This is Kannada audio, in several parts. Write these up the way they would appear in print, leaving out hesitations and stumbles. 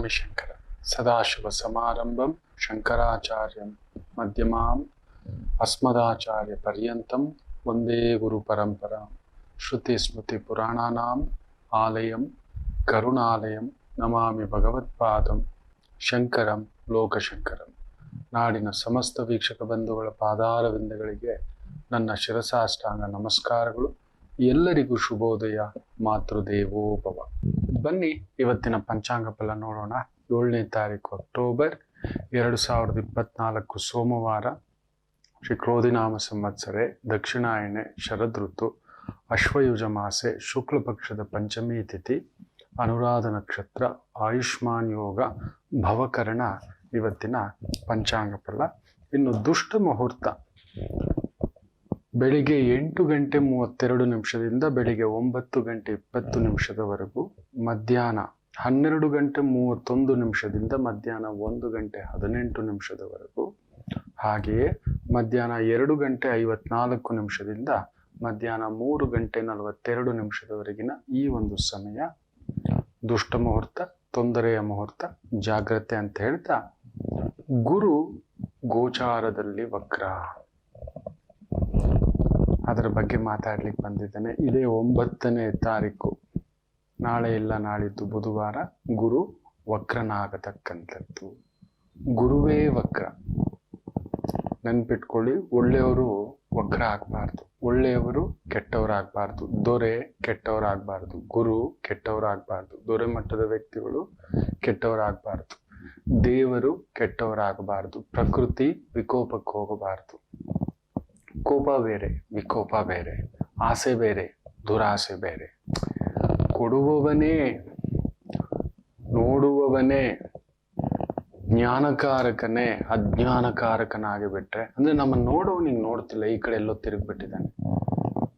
ನಮಾಮಿ ಶಂಕರ ಸದಾಶಿವ ಸಮಾರಂಭಂ ಶಂಕರಾಚಾರ್ಯಂ ಮಧ್ಯಮಾಂ ಅಸ್ಮದಾಚಾರ್ಯ ಪರ್ಯಂತಂ ವಂದೇ ಗುರು ಪರಂಪರಾ ಶ್ರುತಿ ಸ್ಮೃತಿ ಪುರಾಣಾನಾಂ ಆಲಯಂ ಕರುಣಾಲಯಂ ನಮಾಮಿ ಭಗವತ್ಪಾದಂ ಶಂಕರಂ ಲೋಕಶಂಕರಂ. ನಾಡಿನ ಸಮಸ್ತ ವೀಕ್ಷಕ ಬಂಧುಗಳ ಪಾದಾರವಿಂದಗಳಿಗೆ ನನ್ನ ಶಿರಸಾಷ್ಟಾಂಗ ನಮಸ್ಕಾರಗಳು. ಎಲ್ಲರಿಗೂ ಶುಭೋದಯ. ಮಾತೃದೇವೋಭವ. ಬನ್ನಿ ಇವತ್ತಿನ ಪಂಚಾಂಗ ಫಲ ನೋಡೋಣ. 7ನೇ ತಾರೀಕು ಅಕ್ಟೋಬರ್ 2024 ಸೋಮವಾರ. ಶ್ರೀ ಕ್ರೋಧಿನಾಮ ಸಂವತ್ಸರೆ, ದಕ್ಷಿಣಾಯಣೆ, ಶರದ್ ಋತು, ಅಶ್ವಯುಜ ಮಾಸೆ, ಶುಕ್ಲ ಪಕ್ಷದ ಪಂಚಮಿ ತಿಥಿ, ಅನುರಾಧ ನಕ್ಷತ್ರ, ಆಯುಷ್ಮಾನ್ ಯೋಗ, ಭವಕರಣ ಇವತ್ತಿನ ಪಂಚಾಂಗ ಫಲ. ಇನ್ನು ದುಷ್ಟ ಮುಹೂರ್ತ ಬೆಳಿಗ್ಗೆ 8:32 ಬೆಳಿಗ್ಗೆ 9:20 ಮಧ್ಯಾಹ್ನ 12:31 ಮಧ್ಯಾಹ್ನ 1:18 ಹಾಗೆಯೇ ಮಧ್ಯಾಹ್ನ 2:54 ಮಧ್ಯಾಹ್ನ 3:42 ಈ ಒಂದು ಸಮಯ ದುಷ್ಟ ಮುಹೂರ್ತ, ತೊಂದರೆಯ ಮುಹೂರ್ತ, ಜಾಗ್ರತೆ ಅಂತ ಹೇಳ್ತಾ, ಗುರು ಗೋಚಾರದಲ್ಲಿ ವಕ್ರ, ಅದರ ಬಗ್ಗೆ ಮಾತಾಡ್ಲಿಕ್ಕೆ ಬಂದಿದ್ದೇನೆ. ಇದೇ 9ನೇ ತಾರೀಕು, ನಾಳೆ ಇಲ್ಲ ನಾಳಿದ್ದು ಬುಧವಾರ ಗುರು ವಕ್ರನಾಗತಕ್ಕಂಥದ್ದು. ಗುರುವೇ ವಕ್ರ, ನೆನ್ಪಿಟ್ಕೊಳ್ಳಿ. ಒಳ್ಳೆಯವರು ವಕ್ರ ಆಗಬಾರ್ದು, ಒಳ್ಳೆಯವರು ಕೆಟ್ಟವರಾಗಬಾರ್ದು, ದೊರೆ ಕೆಟ್ಟವರಾಗಬಾರ್ದು, ಗುರು ಕೆಟ್ಟವರಾಗಬಾರ್ದು, ದೊರೆ ಮಟ್ಟದ ವ್ಯಕ್ತಿಗಳು ಕೆಟ್ಟವರಾಗಬಾರ್ದು, ದೇವರು ಕೆಟ್ಟವರಾಗಬಾರ್ದು, ಪ್ರಕೃತಿ ವಿಕೋಪಕ್ಕೆ ಹೋಗಬಾರ್ದು. ಕೋಪ ಬೇರೆ, ವಿಕೋಪ ಬೇರೆ, ಆಸೆ ಬೇರೆ, ದುರಾಸೆ ಬೇರೆ. ಕೊಡುವವನೇ, ನೋಡುವವನೇ ಜ್ಞಾನಕಾರಕನೇ ಅಜ್ಞಾನಕಾರಕನಾಗಿ ಬಿಟ್ರೆ, ಅಂದ್ರೆ ನಮ್ಮನ್ನು ನೋಡೋನಿಗೆ ನೋಡ್ತಿಲ್ಲ, ಈ ಕಡೆ ಎಲ್ಲೋ ತಿರುಗಿಬಿಟ್ಟಿದ್ದಾನೆ.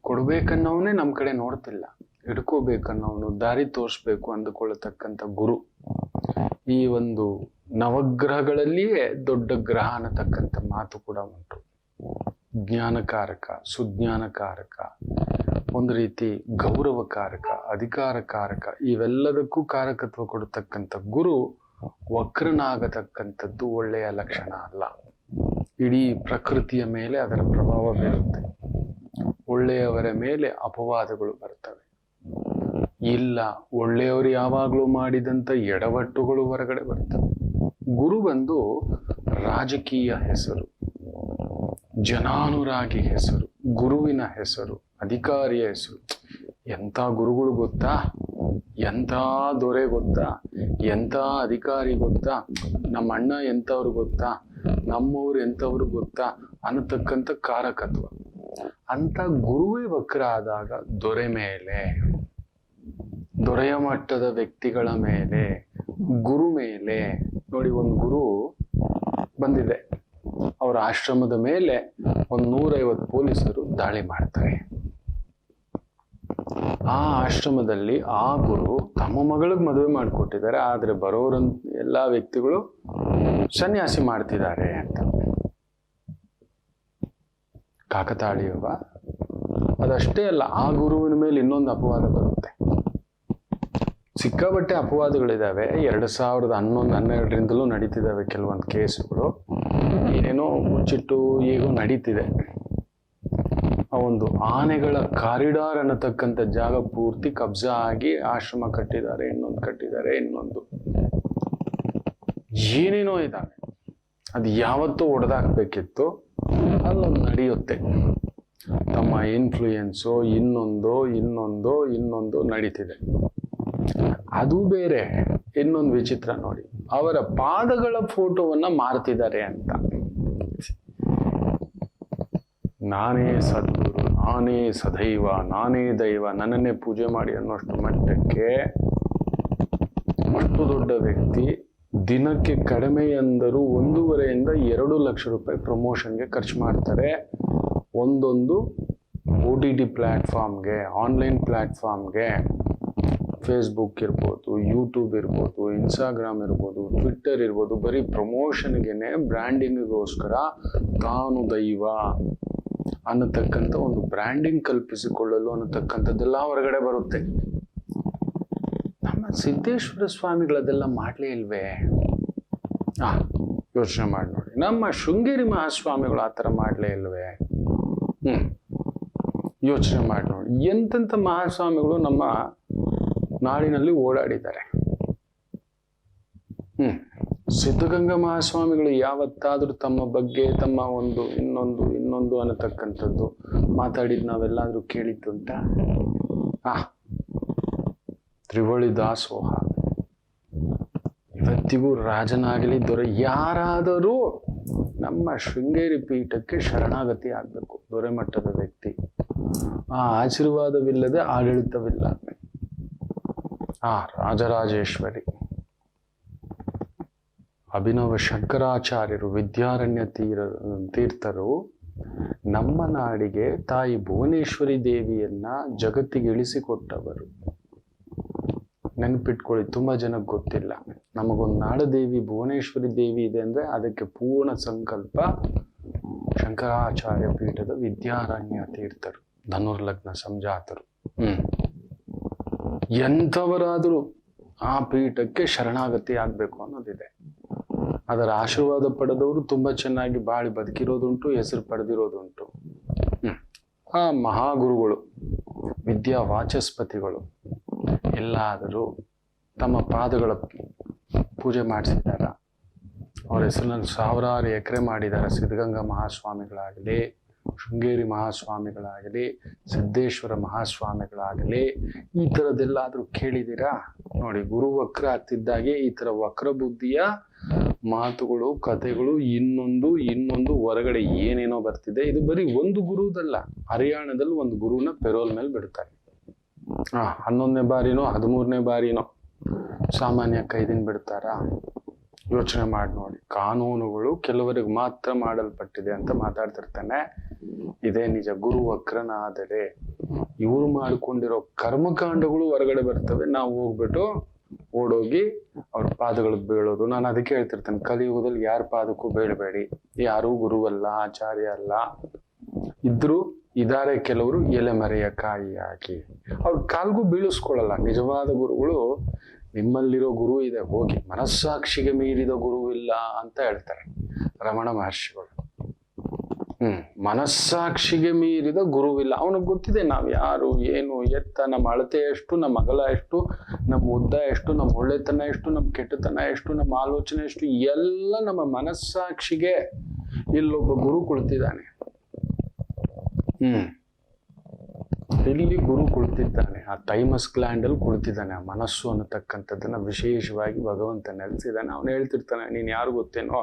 ಕೊಡ್ಬೇಕನ್ನೋವನೇ ನಮ್ಮ ಕಡೆ ನೋಡ್ತಿಲ್ಲ, ಹಿಡ್ಕೋಬೇಕನ್ನೋನು, ದಾರಿ ತೋರಿಸ್ಬೇಕು ಅಂದುಕೊಳ್ಳತಕ್ಕಂಥ ಗುರು ಈ ಒಂದು ನವಗ್ರಹಗಳಲ್ಲಿಯೇ ದೊಡ್ಡ ಗ್ರಹ ಅನ್ನತಕ್ಕಂಥ ಮಾತು ಕೂಡ ಉಂಟು. ಜ್ಞಾನಕಾರಕ, ಸುಜ್ಞಾನಕಾರಕ, ಒಂದು ರೀತಿ ಗೌರವಕಾರಕ, ಅಧಿಕಾರಕಾರಕ, ಇವೆಲ್ಲದಕ್ಕೂ ಕಾರಕತ್ವ ಕೊಡತಕ್ಕಂಥ ಗುರು ವಕ್ರನಾಗತಕ್ಕಂಥದ್ದು ಒಳ್ಳೆಯ ಲಕ್ಷಣ ಅಲ್ಲ. ಇಡೀ ಪ್ರಕೃತಿಯ ಮೇಲೆ ಅದರ ಪ್ರಭಾವ ಬೀರುತ್ತೆ. ಒಳ್ಳೆಯವರ ಮೇಲೆ ಅಪವಾದಗಳು ಬರ್ತವೆ. ಇಲ್ಲ, ಒಳ್ಳೆಯವರು ಯಾವಾಗಲೂ ಮಾಡಿದಂಥ ಎಡವಟ್ಟುಗಳು ಹೊರಗಡೆ ಬರ್ತವೆ. ಗುರು ಬಂದು ರಾಜಕೀಯ ಹೆಸರು, ಜನಾನುರಾಗಿ ಹೆಸರು, ಗುರುವಿನ ಹೆಸರು, ಅಧಿಕಾರಿಯ ಹೆಸರು. ಎಂಥ ಗುರುಗಳು ಗೊತ್ತಾ, ಎಂಥ ದೊರೆ ಗೊತ್ತಾ, ಎಂಥ ಅಧಿಕಾರಿ ಗೊತ್ತಾ, ನಮ್ಮ ಅಣ್ಣ ಎಂಥವ್ರು ಗೊತ್ತಾ, ನಮ್ಮವ್ರು ಎಂಥವ್ರು ಗೊತ್ತಾ ಅನ್ನತಕ್ಕಂಥ ಕಾರಕತ್ವ. ಅಂತ ಗುರುವೇ ವಕ್ರ ಆದಾಗ ದೊರೆ ಮೇಲೆ, ದೊರೆಯ ಮಟ್ಟದ ವ್ಯಕ್ತಿಗಳ ಮೇಲೆ, ಗುರು ಮೇಲೆ ನೋಡಿ, ಒಂದು ಗುರು ಬಂದಿದೆ, ಅವರ ಆಶ್ರಮದ ಮೇಲೆ 150 ಪೊಲೀಸರು ದಾಳಿ ಮಾಡ್ತಾರೆ. ಆ ಆಶ್ರಮದಲ್ಲಿ ಆ ಗುರು ತಮ್ಮ ಮಗಳಿಗೆ ಮದುವೆ ಮಾಡಿಕೊಟ್ಟಿದ್ದಾರೆ, ಆದ್ರೆ ಬರೋರಂತ ಎಲ್ಲಾ ವ್ಯಕ್ತಿಗಳು ಸನ್ಯಾಸಿ ಮಾಡ್ತಿದ್ದಾರೆ ಅಂತ. ಕಾಕತಾಳೀಯವ. ಅದಷ್ಟೇ ಅಲ್ಲ, ಆ ಗುರುವಿನ ಮೇಲೆ ಇನ್ನೊಂದು ಅಪವಾದ ಬರುತ್ತೆ. ಸಿಕ್ಕಾಬಟ್ಟೆ ಅಪವಾದಗಳಿದಾವೆ. 2011-12ರಿಂದಲೂ ನಡೀತಿದ್ದಾವೆ ಕೆಲವೊಂದು ಕೇಸುಗಳು. ಏನೇನೋ ಮುಚ್ಚಿಟ್ಟು ಈಗೂ ನಡೀತಿದೆ. ಆ ಒಂದು ಆನೆಗಳ ಕಾರಿಡಾರ್ ಅನ್ನತಕ್ಕಂಥ ಜಾಗ ಪೂರ್ತಿ ಕಬ್ಜಾ ಆಗಿ ಆಶ್ರಮ ಕಟ್ಟಿದ್ದಾರೆ, ಇನ್ನೊಂದು ಕಟ್ಟಿದ್ದಾರೆ, ಇನ್ನೊಂದು ಏನೇನೋ ಇದ್ದಾವೆ. ಅದು ಯಾವತ್ತೂ ಒಡೆದಾಕ್ಬೇಕಿತ್ತು, ಅಲ್ಲೊಂದು ನಡೆಯುತ್ತೆ. ತಮ್ಮ ಇನ್ಫ್ಲೂಯೆನ್ಸು ಇನ್ನೊಂದು ನಡೀತಿದೆ. ಅದು ಬೇರೆ. ಇನ್ನೊಂದು ವಿಚಿತ್ರ ನೋಡಿ, ಅವರ ಪಾದಗಳ ಫೋಟೋವನ್ನ ಮಾರ್ತಿದ್ದಾರೆ ಅಂತ. ನಾನೇ ಸದ್ಗುರು, ನಾನೇ ಸದೈವ, ನಾನೇ ದೈವ, ನನ್ನನ್ನೇ ಪೂಜೆ ಮಾಡಿ ಅನ್ನೋಷ್ಟು ಮಟ್ಟಕ್ಕೆ ಅಷ್ಟು ದೊಡ್ಡ ವ್ಯಕ್ತಿ ದಿನಕ್ಕೆ ಕಡಿಮೆ ಎಂದರೂ 1.5 - 2 ಲಕ್ಷ ರೂಪಾಯಿ ಪ್ರಮೋಷನ್ಗೆ ಖರ್ಚು ಮಾಡ್ತಾರೆ. ಒಂದೊಂದು OTT ಪ್ಲಾಟ್ಫಾರ್ಮ್ಗೆ, ಆನ್ಲೈನ್ ಪ್ಲಾಟ್ಫಾರ್ಮ್ಗೆ, ಫೇಸ್ಬುಕ್ ಇರ್ಬೋದು, ಯೂಟ್ಯೂಬ್ ಇರ್ಬೋದು, ಇನ್ಸ್ಟಾಗ್ರಾಮ್ ಇರ್ಬೋದು, ಟ್ವಿಟ್ಟರ್ ಇರ್ಬೋದು, ಬರೀ ಪ್ರಮೋಷನ್ಗೆನೆ, ಬ್ರ್ಯಾಂಡಿಂಗ್ಗೋಸ್ಕರ ತಾನು ದೈವ ಅನ್ನತಕ್ಕಂಥ ಒಂದು ಬ್ರ್ಯಾಂಡಿಂಗ್ ಕಲ್ಪಿಸಿಕೊಳ್ಳಲು ಅನ್ನತಕ್ಕಂಥದ್ದೆಲ್ಲ ಹೊರಗಡೆ ಬರುತ್ತೆ. ನಮ್ಮ ಸಿದ್ದೇಶ್ವರ ಸ್ವಾಮಿಗಳದೆಲ್ಲ ಮಾಡಲೇ ಇಲ್ವೇ? ಯೋಚನೆ ಮಾಡಿ ನೋಡಿ. ನಮ್ಮ ಶೃಂಗೇರಿ ಮಹಾಸ್ವಾಮಿಗಳು ಆ ಥರ ಮಾಡಲೇ ಇಲ್ವೇ? ಯೋಚನೆ ಮಾಡಿ ನೋಡಿ. ಎಂತೆಂಥ ಮಹಾಸ್ವಾಮಿಗಳು ನಮ್ಮ ನಾಡಿನಲ್ಲಿ ಓಡಾಡಿದ್ದಾರೆ. ಸಿದ್ಧಗಂಗಾ ಮಹಾಸ್ವಾಮಿಗಳು ಯಾವತ್ತಾದ್ರೂ ತಮ್ಮ ಬಗ್ಗೆ ತಮ್ಮ ಒಂದು ಇನ್ನೊಂದು ಅನ್ನತಕ್ಕಂಥದ್ದು ಮಾತಾಡಿದ್ ನಾವೆಲ್ಲಾದ್ರೂ ಕೇಳಿದ್ದುಂಟ? ತ್ರಿವಳಿ ದಾಸೋಹ ಇವತ್ತಿಗೂ ರಾಜನಾಗಲಿ ದೊರೆ ಯಾರಾದರೂ ನಮ್ಮ ಶೃಂಗೇರಿ ಪೀಠಕ್ಕೆ ಶರಣಾಗತಿ ಆಗ್ಬೇಕು. ದೊರೆ ಮಟ್ಟದ ವ್ಯಕ್ತಿ. ಆ ಆಶೀರ್ವಾದವಿಲ್ಲದೆ ಆಡಳಿತವಿಲ್ಲ. ರಾಜರಾಜೇಶ್ವರಿ, ಅಭಿನವ ಶಂಕರಾಚಾರ್ಯರು, ವಿದ್ಯಾರಣ್ಯ ತೀರ್ಥರು ನಮ್ಮ ನಾಡಿಗೆ ತಾಯಿ ಭುವನೇಶ್ವರಿ ದೇವಿಯನ್ನ ಜಗತ್ತಿಗೆ ಇಳಿಸಿಕೊಟ್ಟವರು. ನೆನಪಿಟ್ಕೊಳ್ಳಿ, ತುಂಬಾ ಜನಕ್ಕೆ ಗೊತ್ತಿಲ್ಲ. ನಮಗೊಂದು ನಾಡದೇವಿ ಭುವನೇಶ್ವರಿ ದೇವಿ ಇದೆ ಅಂದ್ರೆ ಅದಕ್ಕೆ ಪೂರ್ಣ ಸಂಕಲ್ಪ ಶಂಕರಾಚಾರ್ಯ ಪೀಠದ ವಿದ್ಯಾರಣ್ಯ ತೀರ್ಥರು, ಧನುರ್ಲಗ್ನ ಸಂಜಾತರು. ಎಂಥವರಾದರೂ ಆ ಪೀಠಕ್ಕೆ ಶರಣಾಗತಿ ಆಗ್ಬೇಕು ಅನ್ನೋದಿದೆ. ಅದರ ಆಶೀರ್ವಾದ ಪಡೆದವರು ತುಂಬಾ ಚೆನ್ನಾಗಿ ಬಾಳಿ ಬದುಕಿರೋದುಂಟು, ಹೆಸರು ಪಡೆದಿರೋದುಂಟು. ಆ ಮಹಾಗುರುಗಳು, ವಿದ್ಯಾ ವಾಚಸ್ಪತಿಗಳು ಎಲ್ಲಾದರೂ ತಮ್ಮ ಪಾದಗಳ ಪೂಜೆ ಮಾಡಿಸಿದಾರ? ಅವ್ರ ಹೆಸರಿನಲ್ಲಿ ಸಾವಿರಾರು ಎಕರೆ ಮಾಡಿದ್ದಾರೆ. ಸಿದ್ಧಗಂಗಾ ಮಹಾಸ್ವಾಮಿಗಳಾಗಲಿ, ಶೃಂಗೇರಿ ಮಹಾಸ್ವಾಮಿಗಳಾಗಲಿ, ಸಿದ್ದೇಶ್ವರ ಮಹಾಸ್ವಾಮಿಗಳಾಗಲಿ, ಈ ಥರದ್ದೆಲ್ಲಾದರೂ ಕೇಳಿದ್ದೀರಾ? ನೋಡಿ, ಗುರು ವಕ್ರ ಹತ್ತಿದ್ದಾಗೆ ಈ ಥರ ವಕ್ರ ಬುದ್ಧಿಯ ಮಾತುಗಳು, ಕಥೆಗಳು ಇನ್ನೊಂದು ಹೊರಗಡೆ ಏನೇನೋ ಬರ್ತಿದೆ. ಇದು ಬರೀ ಒಂದು ಗುರುದಲ್ಲ. ಹರಿಯಾಣದಲ್ಲಿ ಒಂದು ಗುರುನ ಪೆರೋಲ್ ಮೇಲೆ ಬಿಡ್ತಾರೆ. 11ನೇ ಬಾರಿನೋ 13ನೇ ಬಾರಿನೋ ಸಾಮಾನ್ಯ ಕೈದಿನ ಬಿಡ್ತಾರ? ಯೋಚನೆ ಮಾಡಿ ನೋಡಿ. ಕಾನೂನುಗಳು ಕೆಲವರಿಗೆ ಮಾತ್ರ ಮಾಡಲ್ಪಟ್ಟಿದೆ ಅಂತ ಮಾತಾಡ್ತಿರ್ತಾನೆ. ಇದೇ ನಿಜ. ಗುರು ವಕ್ರನಾದರೆ ಇವರು ಮಾಡಿಕೊಂಡಿರೋ ಕರ್ಮಕಾಂಡಗಳು ಹೊರಗಡೆ ಬರ್ತವೆ. ನಾವು ಹೋಗ್ಬಿಟ್ಟು ಓಡೋಗಿ ಅವ್ರ ಪಾದಗಳಿಗೆ ಬೀಳೋದು. ನಾನು ಅದಕ್ಕೆ ಹೇಳ್ತಿರ್ತೇನೆ, ಕಲಿಯುಗದಲ್ಲಿ ಯಾರ ಪಾದಕ್ಕೂ ಬೀಳಬೇಡಿ. ಯಾರೂ ಗುರುವಲ್ಲ, ಆಚಾರ್ಯ ಅಲ್ಲ. ಇದಾರೆ ಕೆಲವರು ಎಲೆಮರೆಯ ಕಾಯಿಯಾಗಿ. ಅವ್ರ ಕಾಲ್ಗೂ ಬೀಳಿಸ್ಕೊಳ್ಳಲ್ಲ. ನಿಜವಾದ ಗುರುಗಳು, ನಿಮ್ಮಲ್ಲಿರೋ ಗುರು ಇದೆ, ಹೋಗಿ. ಮನಸ್ಸಾಕ್ಷಿಗೆ ಮೀರಿದ ಗುರುವಿಲ್ಲ ಅಂತ ಹೇಳ್ತಾರೆ ರಮಣ ಮಹರ್ಷಿಗಳು. ಮನಸ್ಸಾಕ್ಷಿಗೆ ಮೀರಿದ ಗುರುವಿಲ್ಲ. ಅವನಿಗೆ ಗೊತ್ತಿದೆ ನಾವು ಯಾರು, ಏನು, ಎತ್ತ, ನಮ್ಮ ಅಳತೆ ಎಷ್ಟು, ನಮ್ಮ ಅಗಲ ಎಷ್ಟು, ನಮ್ಮ ಉದ್ದ ಎಷ್ಟು, ನಮ್ಮ ಒಳ್ಳೆತನ ಎಷ್ಟು, ನಮ್ಮ ಕೆಟ್ಟತನ ಎಷ್ಟು, ನಮ್ಮ ಆಲೋಚನೆ ಎಷ್ಟು, ಎಲ್ಲ ನಮ್ಮ ಮನಸ್ಸಾಕ್ಷಿಗೆ ಇಲ್ಲೊಬ್ಬ ಗುರು ಕುಳಿತಿದ್ದಾನೆ. ಇಲ್ಲಿ ಗುರು ಕುಳಿತಿದ್ದಾನೆ. ಆ ಥೈಮಸ್ ಗ್ಲ್ಯಾಂಡ್ ಅಲ್ಲಿ ಕುಳಿತಿದ್ದಾನೆ. ಆ ಮನಸ್ಸು ಅನ್ನತಕ್ಕಂಥದ್ದನ್ನ ವಿಶೇಷವಾಗಿ ಭಗವಂತ ನೆಲೆಸಿದ್ದಾನೆ. ಅವನು ಹೇಳ್ತಿರ್ತಾನೆ, ನೀನ್ ಯಾರು ಗೊತ್ತೇನೋ,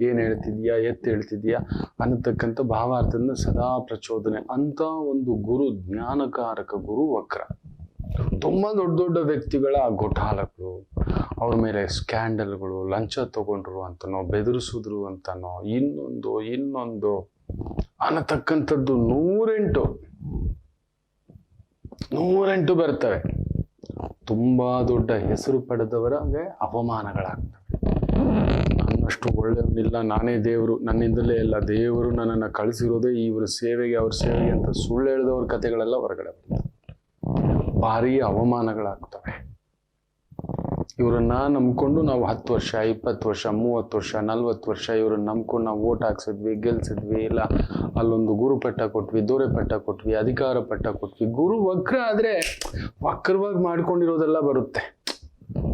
ಏನ್ ಹೇಳ್ತಿದ್ಯಾ, ಹೇಳ್ತಿದ್ಯಾ ಅನ್ನತಕ್ಕಂಥ ಭಾವಾರ್ಥದಿಂದ ಸದಾ ಪ್ರಚೋದನೆ. ಅಂತ ಒಂದು ಗುರು, ಜ್ಞಾನಕಾರಕ ಗುರು ವಕ್ರ. ತುಂಬಾ ದೊಡ್ಡ ವ್ಯಕ್ತಿಗಳ ಘೋಟಾಲಗಳು, ಅವ್ರ ಮೇಲೆ ಸ್ಕ್ಯಾಂಡಲ್ಗಳು, ಲಂಚ ತಗೊಂಡ್ರು ಅಂತನೋ, ಬೆದರಿಸಿದ್ರು ಅಂತನೋ, ಇನ್ನೊಂದು ಅನ್ನತಕ್ಕಂಥದ್ದು 108 ಬರ್ತವೆ. ತುಂಬಾ ದೊಡ್ಡ ಹೆಸರು ಪಡೆದವರಿಗೆ ಅವಮಾನಗಳಾಗ್ತವೆ. ನನ್ನಷ್ಟು ಒಳ್ಳೆಯವನಿಲ್ಲ, ನಾನೇ ದೇವರು, ನನ್ನಿಂದಲೇ ಎಲ್ಲ, ದೇವರು ನನ್ನನ್ನು ಕಳಿಸಿರೋದೇ ಇವ್ರ ಸೇವೆಗೆ, ಅವ್ರ ಸೇವೆಗೆ ಅಂತ ಸುಳ್ಳು ಹೇಳಿದವ್ರ ಕಥೆಗಳೆಲ್ಲ ಹೊರಗಡೆ ಬರ್ತವೆ. ಭಾರಿ ಅವಮಾನಗಳಾಗ್ತವೆ. ಇವರನ್ನ ನಂಬ್ಕೊಂಡು ನಾವು 10 ವರ್ಷ, 20 ವರ್ಷ, 30 ವರ್ಷ, 40 ವರ್ಷ ಇವ್ರನ್ನ ನಂಬ್ಕೊಂಡು ನಾವು ಓಟ್ ಹಾಕ್ಸಿದ್ವಿ, ಗೆಲ್ಸಿದ್ವಿ, ಇಲ್ಲ ಅಲ್ಲೊಂದು ಗುರು ಪಟ್ಟ ಕೊಟ್ವಿ, ದೊರೆ ಪಟ್ಟ ಕೊಟ್ವಿ, ಅಧಿಕಾರ ಪಟ್ಟ ಕೊಟ್ವಿ. ಗುರು ವಕ್ರ ಆದ್ರೆ ವಕ್ರವಾಗಿ ಮಾಡ್ಕೊಂಡಿರೋದೆಲ್ಲ ಬರುತ್ತೆ.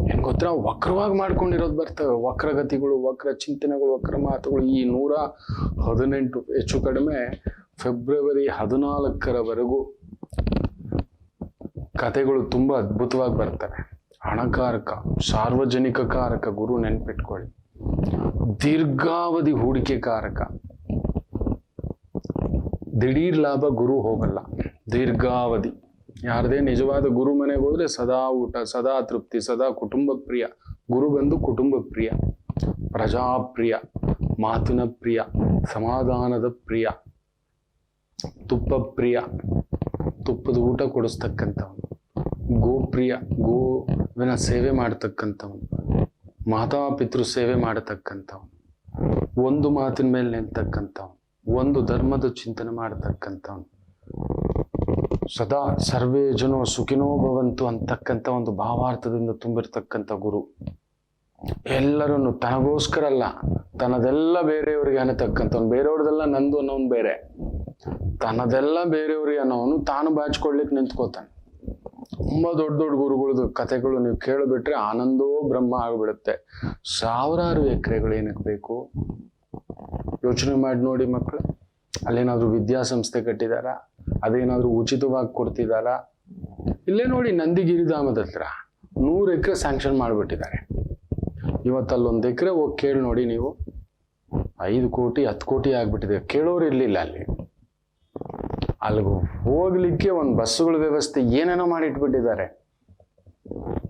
ಏನ್ ಗೊತ್ತಾ, ವಕ್ರವಾಗಿ ಮಾಡ್ಕೊಂಡಿರೋದು ಬರ್ತವೆ. ವಕ್ರಗತಿಗಳು, ವಕ್ರ ಚಿಂತನೆಗಳು, ವಕ್ರ ಮಾತುಗಳು. ಈ 118 ಹೆಚ್ಚು ಕಡಿಮೆ ಫೆಬ್ರವರಿ 14ರವರೆಗೂ ಕಥೆಗಳು ತುಂಬಾ ಅದ್ಭುತವಾಗಿ ಬರ್ತವೆ. ಹಣಕಾರಕ, ಸಾರ್ವಜನಿಕ ಕಾರಕ ಗುರು, ನೆನ್ಪಿಟ್ಕೊಳ್ಳಿ. ದೀರ್ಘಾವಧಿ ಹೂಡಿಕೆ ಕಾರಕ. ದಿಢೀರ್ ಲಾಭ ಗುರು ಹೋಗಲ್ಲ. ದೀರ್ಘಾವಧಿ. ಯಾರದೇ ನಿಜವಾದ ಗುರು ಮನೆಗೆ ಹೋದ್ರೆ ಸದಾ ಊಟ, ಸದಾ ತೃಪ್ತಿ, ಸದಾ ಕುಟುಂಬ ಪ್ರಿಯ. ಗುರು ಬಂದು ಕುಟುಂಬ ಪ್ರಿಯ, ಪ್ರಜಾಪ್ರಿಯ, ಮಾತಿನ ಪ್ರಿಯ, ಸಮಾಧಾನದ ಪ್ರಿಯ, ತುಪ್ಪ ಪ್ರಿಯ, ತುಪ್ಪದ ಊಟ ಕೊಡಿಸ್ತಕ್ಕಂಥವನು, ಗೋಪ್ರಿಯ, ಗೋವಿನ ಸೇವೆ ಮಾಡತಕ್ಕಂಥವನು, ಮಾತಾಪಿತೃ ಸೇವೆ ಮಾಡತಕ್ಕಂಥವನು, ಒಂದು ಮಾತಿನ ಮೇಲೆ ನಿಲ್ತಕ್ಕಂಥವನು, ಒಂದು ಧರ್ಮದ ಚಿಂತನೆ ಮಾಡತಕ್ಕಂಥವನು, ಸದಾ ಸರ್ವೇ ಜನೋ ಸುಖಿನೋ ಭವಂತು ಅಂತಕ್ಕಂಥ ಒಂದು ಭಾವಾರ್ಥದಿಂದ ತುಂಬಿರ್ತಕ್ಕಂಥ ಗುರು. ಎಲ್ಲರನ್ನು ತನಗೋಸ್ಕರ ಅಲ್ಲ, ತನ್ನದೆಲ್ಲ ಬೇರೆಯವರಿಗೆ ಅನ್ನತಕ್ಕಂಥವ್ನು. ಬೇರೆಯವ್ರದೆಲ್ಲ ನಂದು ಅನ್ನೋನು ಬೇರೆ, ತನ್ನದೆಲ್ಲ ಬೇರೆಯವ್ರಿಗೆ ಅನ್ನೋನು ತಾನು ಬಾಚ್ಕೊಳ್ಲಿಕ್ಕೆ ನಿಂತ್ಕೋತಾನೆ. ತುಂಬಾ ದೊಡ್ಡ ದೊಡ್ಡ ಗುರುಗಳದ್ದು ಕಥೆಗಳು ನೀವು ಕೇಳಿಬಿಟ್ರೆ ಆನಂದೋ ಬ್ರಹ್ಮ ಆಗಿಬಿಡುತ್ತೆ. ಸಾವಿರಾರು ಎಕರೆಗಳು ಏನಕ್ಕೆ ಬೇಕು? ಯೋಚನೆ ಮಾಡಿ ನೋಡಿ ಮಕ್ಕಳು. ಅಲ್ಲೇನಾದ್ರೂ ವಿದ್ಯಾಸಂಸ್ಥೆ ಕಟ್ಟಿದಾರಾ? ಅದೇನಾದ್ರೂ ಉಚಿತವಾಗಿ ಕೊಡ್ತಿದಾರಾ? ಇಲ್ಲೇ ನೋಡಿ ನಂದಿಗಿರಿಧಾಮದ ಹತ್ರ 100 ಎಕರೆ ಸ್ಯಾಂಕ್ಷನ್ ಮಾಡಿಬಿಟ್ಟಿದ್ದಾರೆ. ಇವತ್ತಲ್ಲೊಂದು ಎಕರೆ ಹೋಗಿ ಕೇಳಿ ನೋಡಿ ನೀವು, 5 ಕೋಟಿ 10 ಕೋಟಿ ಆಗ್ಬಿಟ್ಟಿದೆ. ಕೇಳೋರು ಇರ್ಲಿಲ್ಲ ಅಲ್ಲಿ. ಅಲ್ಲಿಗೂ ಹೋಗ್ಲಿಕ್ಕೆ ಒಂದು ಬಸ್ಸುಗಳ ವ್ಯವಸ್ಥೆ ಏನೇನೋ ಮಾಡಿಟ್ಬಿಟ್ಟಿದ್ದಾರೆ.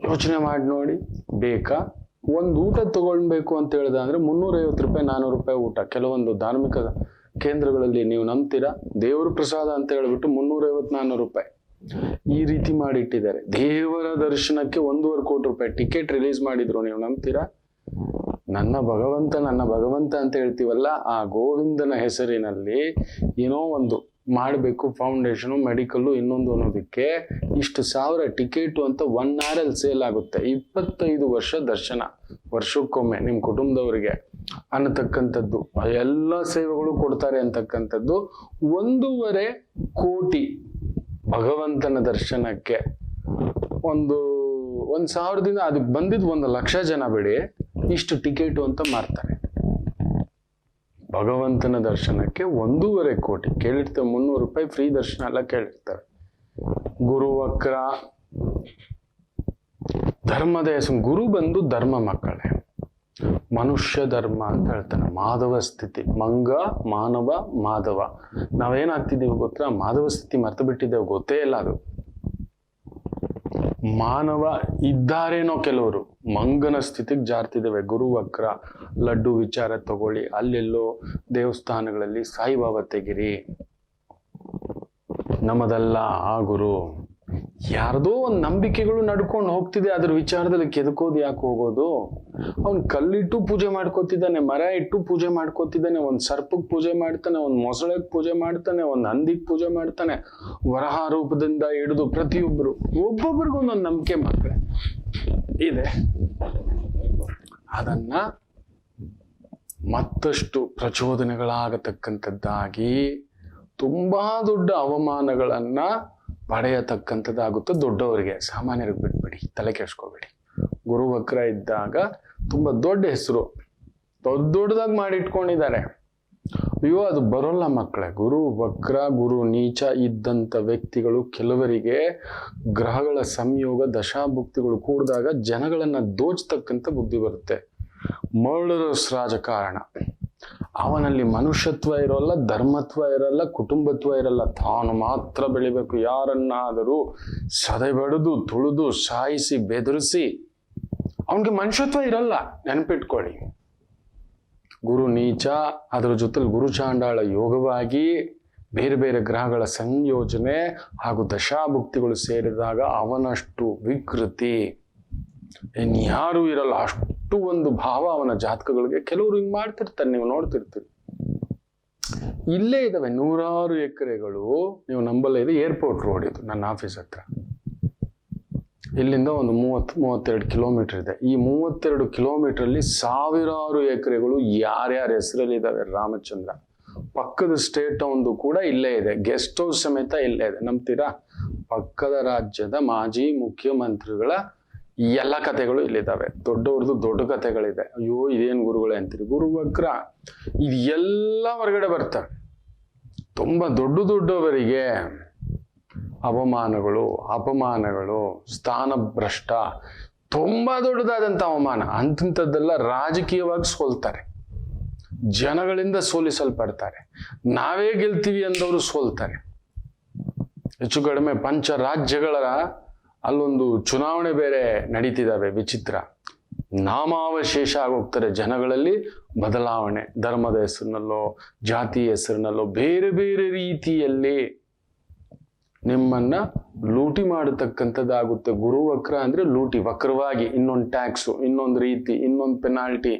ಯೋಚನೆ ಮಾಡಿ ನೋಡಿ. ಬೇಕಾ? ಒಂದು ಊಟ ತಗೊಳ್ಬೇಕು ಅಂತ ಹೇಳ್ದ ಅಂದ್ರೆ 350 ರೂಪಾಯಿ 400 ರೂಪಾಯಿ ಊಟ. ಕೆಲವೊಂದು ಧಾರ್ಮಿಕ ಕೇಂದ್ರಗಳಲ್ಲಿ ನೀವು ನಂಬ್ತೀರಾ, ದೇವರ ಪ್ರಸಾದ ಅಂತ ಹೇಳ್ಬಿಟ್ಟು 350-400 ರೂಪಾಯಿ ಈ ರೀತಿ ಮಾಡಿಟ್ಟಿದ್ದಾರೆ. ದೇವರ ದರ್ಶನಕ್ಕೆ 1.5 ಕೋಟಿ ರೂಪಾಯಿ ಟಿಕೆಟ್ ರಿಲೀಸ್ ಮಾಡಿದ್ರು. ನೀವು ನಂಬ್ತೀರಾ? ನನ್ನ ಭಗವಂತ ಅಂತ ಹೇಳ್ತೀವಲ್ಲ, ಆ ಗೋವಿಂದನ ಹೆಸರಿನಲ್ಲಿ ಏನೋ ಒಂದು ಮಾಡಬೇಕು, ಫೌಂಡೇಶನು, ಮೆಡಿಕಲ್ಲು, ಇನ್ನೊಂದು ಅನ್ನೋದಕ್ಕೆ ಇಷ್ಟು ಸಾವಿರ ಟಿಕೆಟು ಅಂತ 1 hour ಸೇಲ್ ಆಗುತ್ತೆ. 25 ವರ್ಷ ದರ್ಶನ ವರ್ಷಕ್ಕೊಮ್ಮೆ ನಿಮ್ಮ ಕುಟುಂಬದವರಿಗೆ ಅನ್ನತಕ್ಕಂಥದ್ದು. ಎಲ್ಲ ಸೇವೆಗಳು ಕೊಡ್ತಾರೆ ಅಂತಕ್ಕಂಥದ್ದು. 1.5 ಕೋಟಿ ಭಗವಂತನ ದರ್ಶನಕ್ಕೆ. ಒಂದು 1,000ದಿಂದ ಅದಕ್ಕೆ ಬಂದಿದ್ದು 1,00,000 ಜನ ಬಿಡಿ, ಇಷ್ಟು ಟಿಕೆಟು ಅಂತ ಮಾರ್ತಾರೆ. ಭಗವಂತನ ದರ್ಶನಕ್ಕೆ 1.5 ಕೋಟಿ. ಕೇಳಿರ್ತೇವೆ 300 ರೂಪಾಯಿ ಫ್ರೀ ದರ್ಶನ ಎಲ್ಲ ಕೇಳಿರ್ತಾರೆ. ಗುರುವಕ್ರ ಧರ್ಮದ ಹೆಸರು. ಗುರು ಬಂದು ಧರ್ಮ ಮಕ್ಕಳೇ, ಮನುಷ್ಯ ಧರ್ಮ ಅಂತ ಹೇಳ್ತಾನೆ. ಮಾಧವ ಸ್ಥಿತಿ, ಮಂಗ ಮಾನವ ಮಾಧವ. ನಾವೇನಾಗ್ತಿದ್ದೀವಿ ಗೊತ್ತಾ? ಮಾಧವ ಸ್ಥಿತಿ ಮರ್ತು ಬಿಟ್ಟಿದ್ದೇವೆ, ಗೊತ್ತೇ ಇಲ್ಲ ಅದು. ಮಾನವ ಇದ್ದಾರೇನೋ ಕೆಲವರು, ಮಂಗನ ಸ್ಥಿತಿಗೆ ಜಾರ್ತಿದ್ದೇವೆ. ಗುರುವಕ್ರ ಲಡ್ಡು ವಿಚಾರ ತಗೊಳ್ಳಿ, ಅಲ್ಲೆಲ್ಲೋ ದೇವಸ್ಥಾನಗಳಲ್ಲಿ ಸಾಯಿಬಾಬಾ ತೆಗಿರಿ, ನಮ್ಮದಲ್ಲ ಆ ಗುರು. ಯಾರ್ದೋ ಒಂದು ನಂಬಿಕೆಗಳು ನಡ್ಕೊಂಡು ಹೋಗ್ತಿದೆ, ಅದ್ರ ವಿಚಾರದಲ್ಲಿ ಕೆದಕೋದು ಯಾಕೆ ಹೋಗೋದು? ಅವ್ನು ಕಲ್ಲಿಟ್ಟು ಪೂಜೆ ಮಾಡ್ಕೋತಿದ್ದಾನೆ, ಮರ ಇಟ್ಟು ಪೂಜೆ ಮಾಡ್ಕೋತಿದ್ದಾನೆ, ಒಂದು ಸರ್ಪಕ್ಕೆ ಪೂಜೆ ಮಾಡ್ತಾನೆ, ಒಂದು ಮೊಸಳೆಗೆ ಪೂಜೆ ಮಾಡ್ತಾನೆ, ಒಂದು ಹಂದಿಗೆ ಪೂಜೆ ಮಾಡ್ತಾನೆ. ವರಹ ರೂಪದಿಂದ ಹಿಡಿದು ಪ್ರತಿಯೊಬ್ಬರು, ಒಬ್ಬೊಬ್ರಿಗೂ ಒಂದೊಂದು ನಂಬಿಕೆ ಮಕ್ಕಳೇ ಇದೆ. ಅದನ್ನ ಮತ್ತಷ್ಟು ಪ್ರಚೋದನೆಗಳಾಗತಕ್ಕಂಥದ್ದಾಗಿ ತುಂಬಾ ದೊಡ್ಡ ಅವಮಾನಗಳನ್ನ ಪಡೆಯತಕ್ಕಂಥದ್ದಾಗುತ್ತೆ ದೊಡ್ಡವರಿಗೆ. ಸಾಮಾನ್ಯರಿಗೆ ಬಿಟ್ಬಿಡಿ, ತಲೆ ಕೆಡ್ಸ್ಕೋಬೇಡಿ. ಗುರುವಕ್ರ ಇದ್ದಾಗ ತುಂಬಾ ದೊಡ್ಡ ಹೆಸರು, ದೊಡ್ಡದಾಗಿ ಮಾಡಿಟ್ಕೊಂಡಿದ್ದಾರೆ. ಅಯ್ಯೋ ಅದು ಬರೋಲ್ಲ ಮಕ್ಕಳೇ. ಗುರು ವಕ್ರ, ಗುರು ನೀಚ ಇದ್ದಂಥ ವ್ಯಕ್ತಿಗಳು ಕೆಲವರಿಗೆ ಗ್ರಹಗಳ ಸಂಯೋಗ, ದಶಾಭುಕ್ತಿಗಳು ಕೂಡಿದಾಗ ಜನಗಳನ್ನ ದೋಚತಕ್ಕಂಥ ಬುದ್ಧಿ ಬರುತ್ತೆ. ಮರ್ಡರಸ್ ರಾಜಕಾರಣ. ಅವನಲ್ಲಿ ಮನುಷ್ಯತ್ವ ಇರೋಲ್ಲ, ಧರ್ಮತ್ವ ಇರಲ್ಲ, ಕುಟುಂಬತ್ವ ಇರಲ್ಲ. ತಾನು ಮಾತ್ರ ಬೆಳಿಬೇಕು. ಯಾರನ್ನಾದರೂ ಸದೆಬಡಿದು ತುಳಿದು ಸಾಯಿಸಿ ಬೆದರಿಸಿ ಅವನಿಗೆ ಮನುಷ್ಯತ್ವ ಇರಲ್ಲ. ನೆನಪಿಟ್ಕೊಳ್ಳಿ. ಗುರು ನೀಚ, ಅದರ ಜೊತೆಲಿ ಗುರುಚಾಂಡಾಳ ಯೋಗವಾಗಿ ಬೇರೆ ಬೇರೆ ಗ್ರಹಗಳ ಸಂಯೋಜನೆ ಹಾಗೂ ದಶಾಭುಕ್ತಿಗಳು ಸೇರಿದಾಗ ಅವನಷ್ಟು ವಿಕೃತಿ ಇನ್ಯಾರೂ ಇರಲ್ಲ. ಅಷ್ಟು ಒಂದು ಭಾವ ಅವನ ಜಾತಕಗಳಿಗೆ. ಕೆಲವರು ಹಿಂಗ್ ಮಾಡ್ತಿರ್ತಾರೆ, ನೀವು ನೋಡ್ತಿರ್ತೀರಿ. ಇಲ್ಲೇ ಇದಾವೆ 100 ಎಕರೆಗಳು. ನೀವು ನಂಬಲ್ಲ, ಇದೆ ಏರ್ಪೋರ್ಟ್ ರೋಡ್. ಇದು ನನ್ನ ಆಫೀಸ್ ಹತ್ರ. ಇಲ್ಲಿಂದ ಒಂದು 30-32 ಕಿಲೋಮೀಟರ್ ಇದೆ. ಈ 32 ಕಿಲೋಮೀಟರ್ ಅಲ್ಲಿ ಸಾವಿರಾರು ಎಕರೆಗಳು ಯಾರ್ಯಾರ ಹೆಸರಲ್ಲಿ ಇದಾವೆ. ರಾಮಚಂದ್ರ ಪಕ್ಕದ ಸ್ಟೇಟ್ ಒಂದು ಕೂಡ ಇಲ್ಲೇ ಇದೆ, ಗೆಸ್ಟ್ ಹೌಸ್ ಸಮೇತ ಇಲ್ಲೇ ಇದೆ. ನಂಬ್ತೀರಾ? ಪಕ್ಕದ ರಾಜ್ಯದ ಮಾಜಿ ಮುಖ್ಯಮಂತ್ರಿಗಳ ಎಲ್ಲ ಕಥೆಗಳು ಇಲ್ಲಿದ್ದಾವೆ. ದೊಡ್ಡವ್ರದ್ದು ದೊಡ್ಡ ಕಥೆಗಳಿದೆ. ಅಯ್ಯೋ ಇದೇನು ಗುರುಗಳೇ ಅಂತೀರಿ. ಗುರುವಕ್ರ ಇದು ಎಲ್ಲ ಹೊರಗಡೆ ಬರ್ತವೆ. ತುಂಬಾ ದೊಡ್ಡವರಿಗೆ ಅವಮಾನಗಳು, ಅಪಮಾನಗಳು, ಸ್ಥಾನಭ್ರಷ್ಟ, ತುಂಬಾ ದೊಡ್ಡದಾದಂಥ ಅವಮಾನ. ಅಂಥದ್ದೆಲ್ಲ ರಾಜಕೀಯವಾಗಿ ಸೋಲ್ತಾರೆ, ಜನಗಳಿಂದ ಸೋಲಿಸಲ್ಪಡ್ತಾರೆ. ನಾವೇ ಗೆಲ್ತೀವಿ ಅಂದವರು ಸೋಲ್ತಾರೆ. ಹೆಚ್ಚು ಕಡಿಮೆ ಪಂಚ ರಾಜ್ಯಗಳ ಅಲ್ಲೊಂದು ಚುನಾವಣೆ ಬೇರೆ ನಡೀತಿದ್ದಾವೆ. ವಿಚಿತ್ರ. ನಾಮಾವಶೇಷ ಆಗೋಗ್ತಾರೆ ಜನಗಳಲ್ಲಿ. ಬದಲಾವಣೆ, ಧರ್ಮದ ಹೆಸರಿನಲ್ಲೋ ಜಾತಿ ಹೆಸರಿನಲ್ಲೋ ಬೇರೆ ಬೇರೆ ರೀತಿಯಲ್ಲಿ ನಿಮ್ಮನ್ನ ಲೂಟಿ ಮಾಡತಕ್ಕಂಥದ್ದಾಗುತ್ತೆ. ಗುರುವಕ್ರ ಅಂದ್ರೆ ಲೂಟಿ, ವಕ್ರವಾಗಿ ಇನ್ನೊಂದು ಟ್ಯಾಕ್ಸು, ಇನ್ನೊಂದು ರೀತಿ, ಇನ್ನೊಂದು ಪೆನಾಲ್ಟಿ.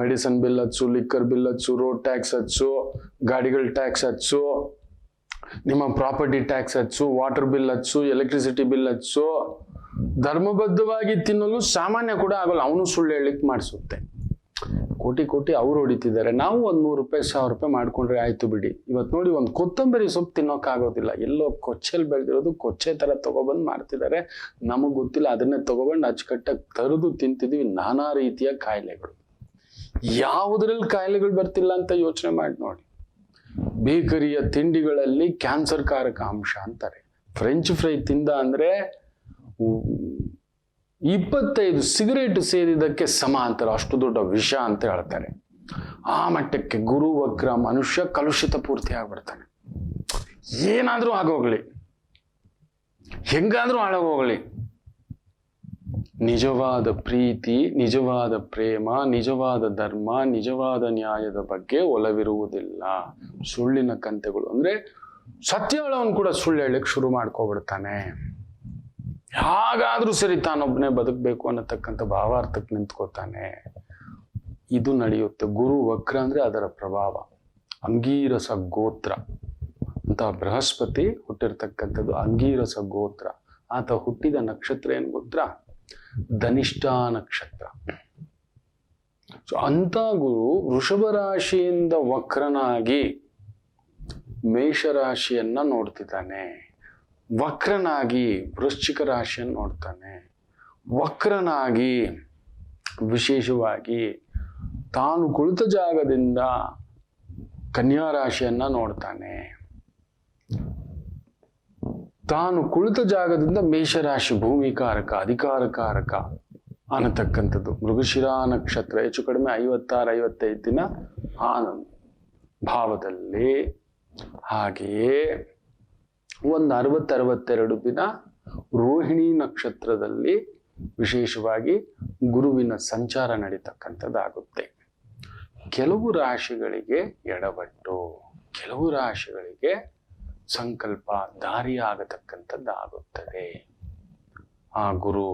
ಮೆಡಿಸಿನ್ ಬಿಲ್ ಹಚ್ಚು, ಲಿಕ್ಕರ್ ಬಿಲ್ ಹಚ್ಚು, ರೋಡ್ ಟ್ಯಾಕ್ಸ್ ಹಚ್ಚು, ಗಾಡಿಗಳ ಟ್ಯಾಕ್ಸ್ ಹಚ್ಚು, ನಿಮ್ಮ ಪ್ರಾಪರ್ಟಿ ಟ್ಯಾಕ್ಸ್ ಹಚ್ಚು, ವಾಟರ್ ಬಿಲ್ ಹಚ್ಚು, ಎಲೆಕ್ಟ್ರಿಸಿಟಿ ಬಿಲ್ ಹಚ್ಚು. ಧರ್ಮಬದ್ಧವಾಗಿ ತಿನ್ನಲು ಸಾಮಾನ್ಯ ಕೂಡ ಆಗಲ್ಲ, ಅವನು ಸುಳ್ಳು ಹೇಳಿಕ್ ಮಾಡಿಸುತ್ತೆ. ಕೋಟಿ ಅವ್ರು ಹೊಡಿತಿದ್ದಾರೆ, ನಾವು ಒಂದು 100 ರೂಪಾಯಿ 1000 ರೂಪಾಯಿ ಮಾಡ್ಕೊಂಡ್ರೆ ಆಯ್ತು ಬಿಡಿ. ಇವತ್ತು ನೋಡಿ, ಒಂದು ಕೊತ್ತಂಬರಿ ಸೊಪ್ಪು ತಿನ್ನೋಕ್ಕಾಗೋದಿಲ್ಲ, ಎಲ್ಲೋ ಕೊಚ್ಚೆಲ್ ಬೆಳೆದಿರೋದು ಕೊಚ್ಚೆ ತರ ತಗೊಬಂದು ಮಾಡ್ತಿದ್ದಾರೆ, ನಮಗ್ ಗೊತ್ತಿಲ್ಲ. ಅದನ್ನೇ ತಗೊಬಂದು ಅಚ್ಚುಕಟ್ಟಾಗಿ ತರದು ತಿಂತಿದೀವಿ. ನಾನಾ ರೀತಿಯ ಕಾಯಿಲೆಗಳು. ಯಾವುದ್ರಲ್ಲಿ ಕಾಯಿಲೆಗಳು ಬರ್ತಿಲ್ಲ ಅಂತ ಯೋಚನೆ ಮಾಡಿ ನೋಡಿ. ಬೇಕರಿಯ ತಿಂಡಿಗಳಲ್ಲಿ ಕ್ಯಾನ್ಸರ್ ಕಾರಕ ಅಂಶ ಅಂತಾರೆ. ಫ್ರೆಂಚ್ ಫ್ರೈ ತಿಂದ ಅಂದ್ರೆ 25 ಸಿಗರೇಟ್ ಸೇದಿದ್ದಕ್ಕೆ ಸಮ ಅಂತಾರೆ, ಅಷ್ಟು ದೊಡ್ಡ ವಿಷ ಅಂತ ಹೇಳ್ತಾರೆ. ಆ ಮಟ್ಟಕ್ಕೆ ಗುರು ವಕ್ರ ಮನುಷ್ಯ ಕಲುಷಿತ ಪೂರ್ತಿ ಆಗ್ಬಿಡ್ತಾನೆ. ಏನಾದ್ರೂ ಆಗೋಗ್ಲಿ, ಹೆಂಗಾದ್ರೂ ಹಾಳಾಗೋಗ್ಲಿ, ನಿಜವಾದ ಪ್ರೀತಿ, ನಿಜವಾದ ಪ್ರೇಮ, ನಿಜವಾದ ಧರ್ಮ, ನಿಜವಾದ ನ್ಯಾಯದ ಬಗ್ಗೆ ಒಲವಿರುವುದಿಲ್ಲ. ಸುಳ್ಳಿನ ಕಂತೆಗಳು ಅಂದ್ರೆ ಸತ್ಯ ಹೇಳೋನು ಕೂಡ ಸುಳ್ಳು ಹೇಳಕ್ ಶುರು ಮಾಡ್ಕೊಬಿಡ್ತಾನೆ. ಹಾಗಾದ್ರೂ ಸರಿ ತಾನೊಬ್ಬನೇ ಬದುಕಬೇಕು ಅನ್ನತಕ್ಕಂಥ ಭಾವಾರ್ಥಕ್ಕೆ ನಿಂತ್ಕೋತಾನೆ. ಇದು ನಡೆಯುತ್ತೆ. ಗುರು ವಕ್ರ ಅಂದ್ರೆ ಅದರ ಪ್ರಭಾವ. ಅಂಗೀರಸ ಗೋತ್ರ ಅಂತ ಬೃಹಸ್ಪತಿ ಹುಟ್ಟಿರ್ತಕ್ಕಂಥದ್ದು ಅಂಗೀರಸ ಗೋತ್ರ. ಆತ ಹುಟ್ಟಿದ ನಕ್ಷತ್ರ ಏನ್ ಗೋತ್ರ? ಧನಿಷ್ಠ ನಕ್ಷತ್ರ. ಸೊ ಅಂತ ಗುರು ವೃಷಭ ರಾಶಿಯಿಂದ ವಕ್ರನಾಗಿ ಮೇಷರಾಶಿಯನ್ನ ನೋಡ್ತಿದ್ದಾನೆ, ವಕ್ರನಾಗಿ ವೃಶ್ಚಿಕ ರಾಶಿಯನ್ನು ನೋಡ್ತಾನೆ, ವಕ್ರನಾಗಿ ವಿಶೇಷವಾಗಿ ತಾನು ಕುಳಿತ ಜಾಗದಿಂದ ಕನ್ಯಾ ರಾಶಿಯನ್ನ ನೋಡ್ತಾನೆ, ತಾನು ಕುಳಿತ ಜಾಗದಿಂದ ಮೇಷರಾಶಿ ಭೂಮಿಕಾರಕ ಅಧಿಕಾರಕಾರಕ ಅನ್ನತಕ್ಕಂಥದ್ದು. ಮೃಗಶಿರಾ ನಕ್ಷತ್ರ ಹೆಚ್ಚು ಕಡಿಮೆ 56-55 ದಿನ ಆ ಭಾವದಲ್ಲಿ, ಹಾಗೆಯೇ ಒಂದು 60-62 ದಿನ ರೋಹಿಣಿ ನಕ್ಷತ್ರದಲ್ಲಿ ವಿಶೇಷವಾಗಿ ಗುರುವಿನ ಸಂಚಾರ ನಡೀತಕ್ಕಂಥದ್ದಾಗುತ್ತೆ. ಕೆಲವು ರಾಶಿಗಳಿಗೆ ಎಡವಟ್ಟು, ಕೆಲವು ರಾಶಿಗಳಿಗೆ ಸಂಕಲ್ಪ ದಾರಿ ಆಗತಕ್ಕಂಥದ್ದಾಗುತ್ತದೆ. ಆ ಗುರು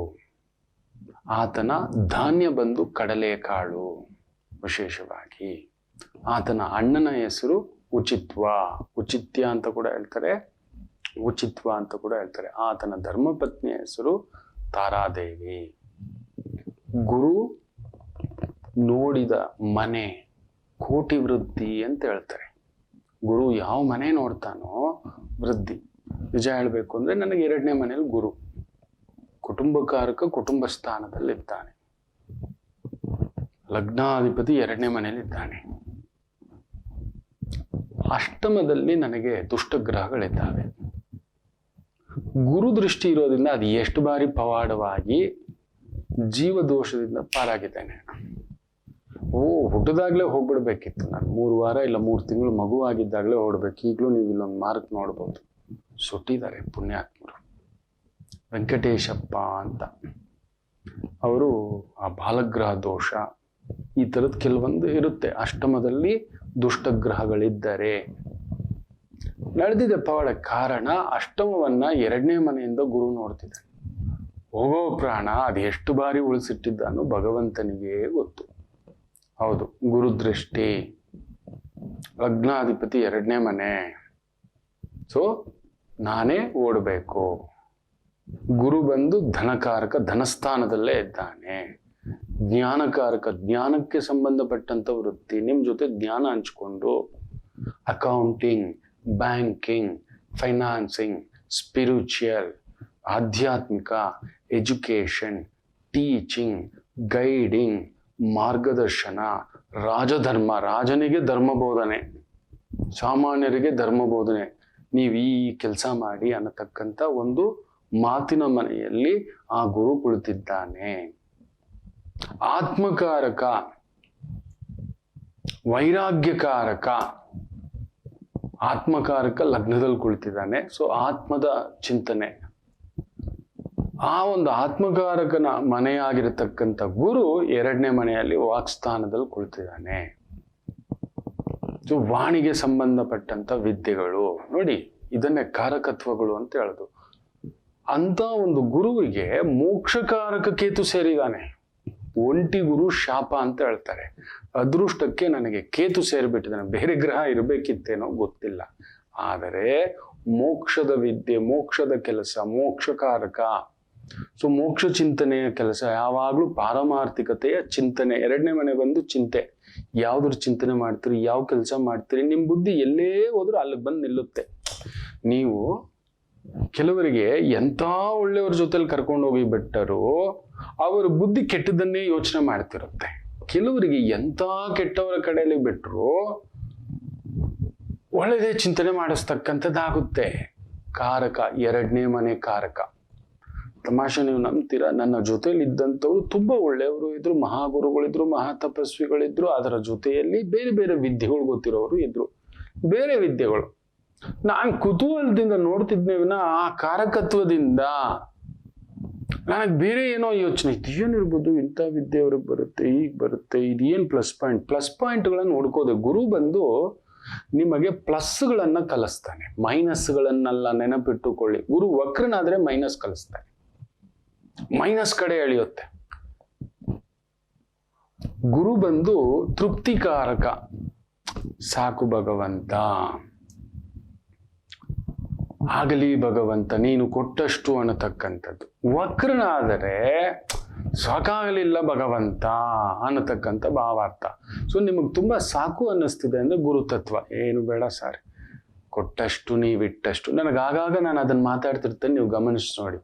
ಆತನ ಧಾನ್ಯ ಬಂದು ಕಡಲೆಕಾಳು. ವಿಶೇಷವಾಗಿ ಆತನ ಅಣ್ಣನ ಹೆಸರು ಉಚಿತ್ವ, ಉಚಿತ್ಯ ಅಂತ ಕೂಡ ಹೇಳ್ತಾರೆ, ಉಚಿತ್ವ ಅಂತ ಕೂಡ ಹೇಳ್ತಾರೆ. ಆತನ ಧರ್ಮಪತ್ನಿಯ ಹೆಸರು ತಾರಾದೇವಿ. ಗುರು ನೋಡಿದ ಮನೆ ಕೋಟಿ ವೃದ್ಧಿ ಅಂತ ಹೇಳ್ತಾರೆ. ಗುರು ಯಾವ ಮನೆ ನೋಡ್ತಾನೋ ವೃದ್ಧಿ. ನಿಜ ಹೇಳ್ಬೇಕು ಅಂದ್ರೆ ನನಗೆ 2ನೇ ಮನೇಲಿ ಗುರು ಕುಟುಂಬಕಾರಕ ಕುಟುಂಬ ಸ್ಥಾನದಲ್ಲಿದ್ದಾನೆ. ಲಗ್ನಾಧಿಪತಿ 2ನೇ ಮನೆಯಲ್ಲಿದ್ದಾನೆ. ಅಷ್ಟಮದಲ್ಲಿ ನನಗೆ ದುಷ್ಟ ಗ್ರಹಗಳಿದ್ದಾವೆ. ಗುರು ದೃಷ್ಟಿ ಇರೋದ್ರಿಂದ ಅದು ಎಷ್ಟು ಬಾರಿ ಪವಾಡವಾಗಿ ಜೀವದೋಷದಿಂದ ಪಾರಾಗಿದ್ದೇನೆ. ಹುಟ್ಟದಾಗ್ಲೇ ಹೋಗ್ಬಿಡ್ಬೇಕಿತ್ತು ನಾನು. 3 ವಾರ ಇಲ್ಲ 3 ತಿಂಗಳು ಮಗುವಾಗಿದ್ದಾಗಲೇ ಹೊಡ್ಬೇಕು. ಈಗಲೂ ನೀವು ಇಲ್ಲೊಂದು ಮಾರ್ಕ್ ನೋಡ್ಬೋದು, ಸುಟ್ಟಿದ್ದಾರೆ ಪುಣ್ಯಾತ್ಮರು. ವೆಂಕಟೇಶಪ್ಪ ಅಂತ ಅವರು ಆ ಬಾಲಗ್ರಹ ದೋಷ ಈ ಥರದ್ದು ಕೆಲವೊಂದು ಇರುತ್ತೆ. ಅಷ್ಟಮದಲ್ಲಿ ದುಷ್ಟಗ್ರಹಗಳಿದ್ದರೆ ನಡೆದಿದೆ ಪವಾಡ. ಕಾರಣ ಅಷ್ಟಮವನ್ನ 2ನೇ ಮನೆಯಿಂದ ಗುರು ನೋಡ್ತಿದ್ದಾನೆ. ಹೋಗೋ ಪ್ರಾಣ ಅದು ಎಷ್ಟು ಬಾರಿ ಉಳಿಸಿಟ್ಟಿದ್ದಾನೋ ಭಗವಂತನಿಗೆ ಗೊತ್ತು. ಹೌದು, ಗುರುದೃಷ್ಟಿ, ಲಗ್ನಾಧಿಪತಿ 2ನೇ ಮನೆ. ಸೊ ನಾನೇ ಓಡಬೇಕು. ಗುರು ಬಂದು ಧನಕಾರಕ ಧನಸ್ಥಾನದಲ್ಲೇ ಇದ್ದಾನೆ. ಜ್ಞಾನಕಾರಕ ಜ್ಞಾನಕ್ಕೆ ಸಂಬಂಧಪಟ್ಟಂತ ವೃತ್ತಿ. ನಿಮ್ ಜೊತೆ ಜ್ಞಾನ ಹಂಚ್ಕೊಂಡು ಅಕೌಂಟಿಂಗ್, ಬ್ಯಾಂಕಿಂಗ್, ಫೈನಾನ್ಸಿಂಗ್, ಸ್ಪಿರಿಚುಯಲ್, ಆಧ್ಯಾತ್ಮಿಕ, ಎಜುಕೇಶನ್, ಟೀಚಿಂಗ್, ಗೈಡಿಂಗ್, ಮಾರ್ಗದರ್ಶನ, ರಾಜಧರ್ಮ, ರಾಜನಿಗೆ ಧರ್ಮ ಬೋಧನೆ, ಸಾಮಾನ್ಯರಿಗೆ ಧರ್ಮ ಬೋಧನೆ, ನೀವು ಈ ಕೆಲಸ ಮಾಡಿ ಅನ್ನತಕ್ಕಂಥ ಒಂದು ಮಾತಿನ ಮನೆಯಲ್ಲಿ ಆ ಗುರು ಕುಳಿತಿದ್ದಾನೆ. ಆತ್ಮಕಾರಕ, ವೈರಾಗ್ಯಕಾರಕ, ಆತ್ಮಕಾರಕ ಲಗ್ನದಲ್ಲಿ ಕುಳಿತಿದ್ದಾನೆ. ಸೊ ಆತ್ಮದ ಚಿಂತನೆ, ಆ ಒಂದು ಆತ್ಮಕಾರಕನ ಮನೆಯಾಗಿರತಕ್ಕಂಥ ಗುರು 2ನೇ ಮನೆಯಲ್ಲಿ ವಾಕ್ಸ್ಥಾನದಲ್ಲಿ ಕುಳಿತಿದ್ದಾನೆ. ಸೊ ವಾಣಿಗೆ ಸಂಬಂಧಪಟ್ಟಂತ ವಿದ್ಯೆಗಳು ನೋಡಿ, ಇದನ್ನೇ ಕಾರಕತ್ವಗಳು ಅಂತ ಹೇಳೋದು. ಅಂತ ಒಂದು ಗುರುವಿಗೆ ಮೋಕ್ಷಕಾರಕ ಕೇತು ಸೇರಿದಾನೆ. ಒಂಟಿ ಗುರು ಶಾಪ ಅಂತ ಹೇಳ್ತಾರೆ. ಅದೃಷ್ಟಕ್ಕೆ ನನಗೆ ಕೇತು ಸೇರಿಬಿಟ್ಟಿದ್ದಾನೆ. ಬೇರೆ ಗ್ರಹ ಇರಬೇಕಿತ್ತೇನೋ ಗೊತ್ತಿಲ್ಲ. ಆದರೆ ಮೋಕ್ಷದ ವಿದ್ಯೆ, ಮೋಕ್ಷದ ಕೆಲಸ, ಮೋಕ್ಷಕಾರಕ. ಸೊ ಮೋಕ್ಷ ಚಿಂತನೆಯ ಕೆಲಸ ಯಾವಾಗ್ಲೂ ಪಾರಮಾರ್ಥಿಕತೆಯ ಚಿಂತನೆ. 2ನೇ ಮನೆ ಬಂದು ಚಿಂತೆ. ಯಾವ್ದ್ರ ಚಿಂತನೆ ಮಾಡ್ತೀರಿ, ಯಾವ ಕೆಲಸ ಮಾಡ್ತೀರಿ, ನಿಮ್ ಬುದ್ಧಿ ಎಲ್ಲೇ ಹೋದ್ರೂ ಅಲ್ಲಿಗೆ ಬಂದು ನಿಲ್ಲುತ್ತೆ. ನೀವು ಕೆಲವರಿಗೆ ಎಂಥ ಒಳ್ಳೆಯವ್ರ ಜೊತೆಲಿ ಕರ್ಕೊಂಡು ಹೋಗಿ ಬಿಟ್ಟರು, ಅವರ ಬುದ್ಧಿ ಕೆಟ್ಟದನ್ನೇ ಯೋಚನೆ ಮಾಡ್ತಿರುತ್ತೆ. ಕೆಲವರಿಗೆ ಎಂಥ ಕೆಟ್ಟವರ ಕಡೆಯಲ್ಲಿ ಬಿಟ್ಟರು ಒಳ್ಳೆಯದೇ ಚಿಂತನೆ ಮಾಡಿಸ್ತಕ್ಕಂಥದ್ದಾಗುತ್ತೆ. ಕಾರಕ, 2ನೇ ಮನೆ ಕಾರಕ. ತಮಾಷೆ, ನೀವು ನಂಬ್ತೀರಾ? ನನ್ನ ಜೊತೆಯಲ್ಲಿ ಇದ್ದಂಥವ್ರು ತುಂಬಾ ಒಳ್ಳೆಯವರು ಇದ್ರು, ಮಹಾಗುರುಗಳಿದ್ರು, ಮಹಾತಪಸ್ವಿಗಳಿದ್ರು. ಅದರ ಜೊತೆಯಲ್ಲಿ ಬೇರೆ ಬೇರೆ ವಿದ್ಯೆಗಳು ಗೊತ್ತಿರೋರು ಇದ್ರು, ಬೇರೆ ವಿದ್ಯೆಗಳು. ನಾನು ಕುತೂಹಲದಿಂದ ನೋಡ್ತಿದ್ನೇ ವಿನ ಆ ಕಾರಕತ್ವದಿಂದ ನನಗೆ ಬೇರೆ ಏನೋ ಯೋಚನೆ ಇತ್ತು. ಏನಿರ್ಬೋದು, ಇಂಥ ವಿದ್ಯೆ ಅವ್ರಿಗೆ ಬರುತ್ತೆ, ಈಗ ಬರುತ್ತೆ, ಇದೇನು ಪ್ಲಸ್ ಪಾಯಿಂಟ್ಗಳನ್ನು ಹುಡ್ಕೋದೆ. ಗುರು ಬಂದು ನಿಮಗೆ ಪ್ಲಸ್ಗಳನ್ನ ಕಲಿಸ್ತಾನೆ, ಮೈನಸ್ಗಳನ್ನೆಲ್ಲ ನೆನಪಿಟ್ಟುಕೊಳ್ಳಿ. ಗುರು ವಕ್ರನಾದ್ರೆ ಮೈನಸ್ ಕಲಿಸ್ತಾನೆ, ಮೈನಸ್ ಕಡೆ ಎಳೆಯುತ್ತೆ. ಗುರು ಬಂದು ತೃಪ್ತಿಕಾರಕ. ಸಾಕು ಭಗವಂತ, ಆಗಲಿ ಭಗವಂತ, ನೀನು ಕೊಟ್ಟಷ್ಟು ಅನ್ನತಕ್ಕಂಥದ್ದು. ವಕ್ರನಾದರೆ ಸಾಕಾಗಲಿಲ್ಲ ಭಗವಂತ ಅನ್ನತಕ್ಕಂಥ ಭಾವಾರ್ಥ. ಸೊ ನಿಮಗೆ ತುಂಬಾ ಸಾಕು ಅನ್ನಿಸ್ತಿದೆ ಅಂದ್ರೆ ಗುರುತತ್ವ. ಏನು ಬೇಡ ಸರ್, ಕೊಟ್ಟಷ್ಟು ನೀವಿಟ್ಟಷ್ಟು. ನನಗಾಗಾಗ ನಾನು ಅದನ್ನ ಮಾತಾಡ್ತಿರ್ತೇನೆ, ನೀವು ಗಮನಿಸಿ ನೋಡಿ.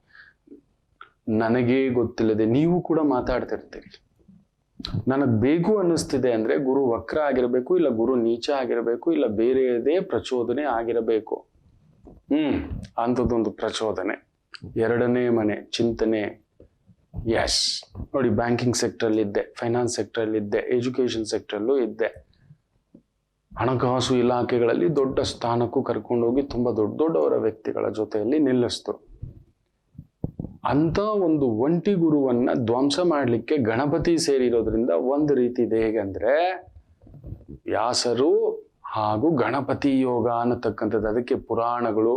ನನಗೇ ಗೊತ್ತಿಲ್ಲದೆ ನೀವು ಕೂಡ ಮಾತಾಡ್ತಿರ್ತೀರಿ. ನನಗ್ ಬೇಕು ಅನ್ನಿಸ್ತಿದೆ ಅಂದ್ರೆ ಗುರು ವಕ್ರ ಆಗಿರಬೇಕು, ಇಲ್ಲ ಗುರು ನೀಚ ಆಗಿರಬೇಕು, ಇಲ್ಲ ಬೇರೆಯದೇ ಪ್ರಚೋದನೆ ಆಗಿರಬೇಕು. ಅಂಥದ್ದೊಂದು ಪ್ರಚೋದನೆ. 2ನೇ ಮನೆ ಚಿಂತನೆ. ಎಸ್ ನೋಡಿ, ಬ್ಯಾಂಕಿಂಗ್ ಸೆಕ್ಟರ್ ಅಲ್ಲಿ ಇದ್ದೆ, ಫೈನಾನ್ಸ್ ಸೆಕ್ಟರ್ ಅಲ್ಲಿ ಇದ್ದೆ, ಎಜುಕೇಶನ್ ಸೆಕ್ಟರ್ ಅಲ್ಲೂ ಇದ್ದೆ. ಹಣಕಾಸು ಇಲಾಖೆಗಳಲ್ಲಿ ದೊಡ್ಡ ಸ್ಥಾನಕ್ಕೂ ಕರ್ಕೊಂಡೋಗಿ ತುಂಬಾ ದೊಡ್ಡವರ ವ್ಯಕ್ತಿಗಳ ಜೊತೆಯಲ್ಲಿ ನಿಲ್ಲಿಸ್ತು. ಅಂತ ಒಂದು ಒಂಟಿ ಗುರುವನ್ನ ಧ್ವಂಸ ಮಾಡ್ಲಿಕ್ಕೆ ಗಣಪತಿ ಸೇರಿರೋದ್ರಿಂದ ಒಂದು ರೀತಿ ಇದೆ. ಹೇಗಂದ್ರೆ ವ್ಯಾಸರು ಹಾಗೂ ಗಣಪತಿ ಯೋಗ ಅನ್ನತಕ್ಕಂಥದ್ದು. ಅದಕ್ಕೆ ಪುರಾಣಗಳು,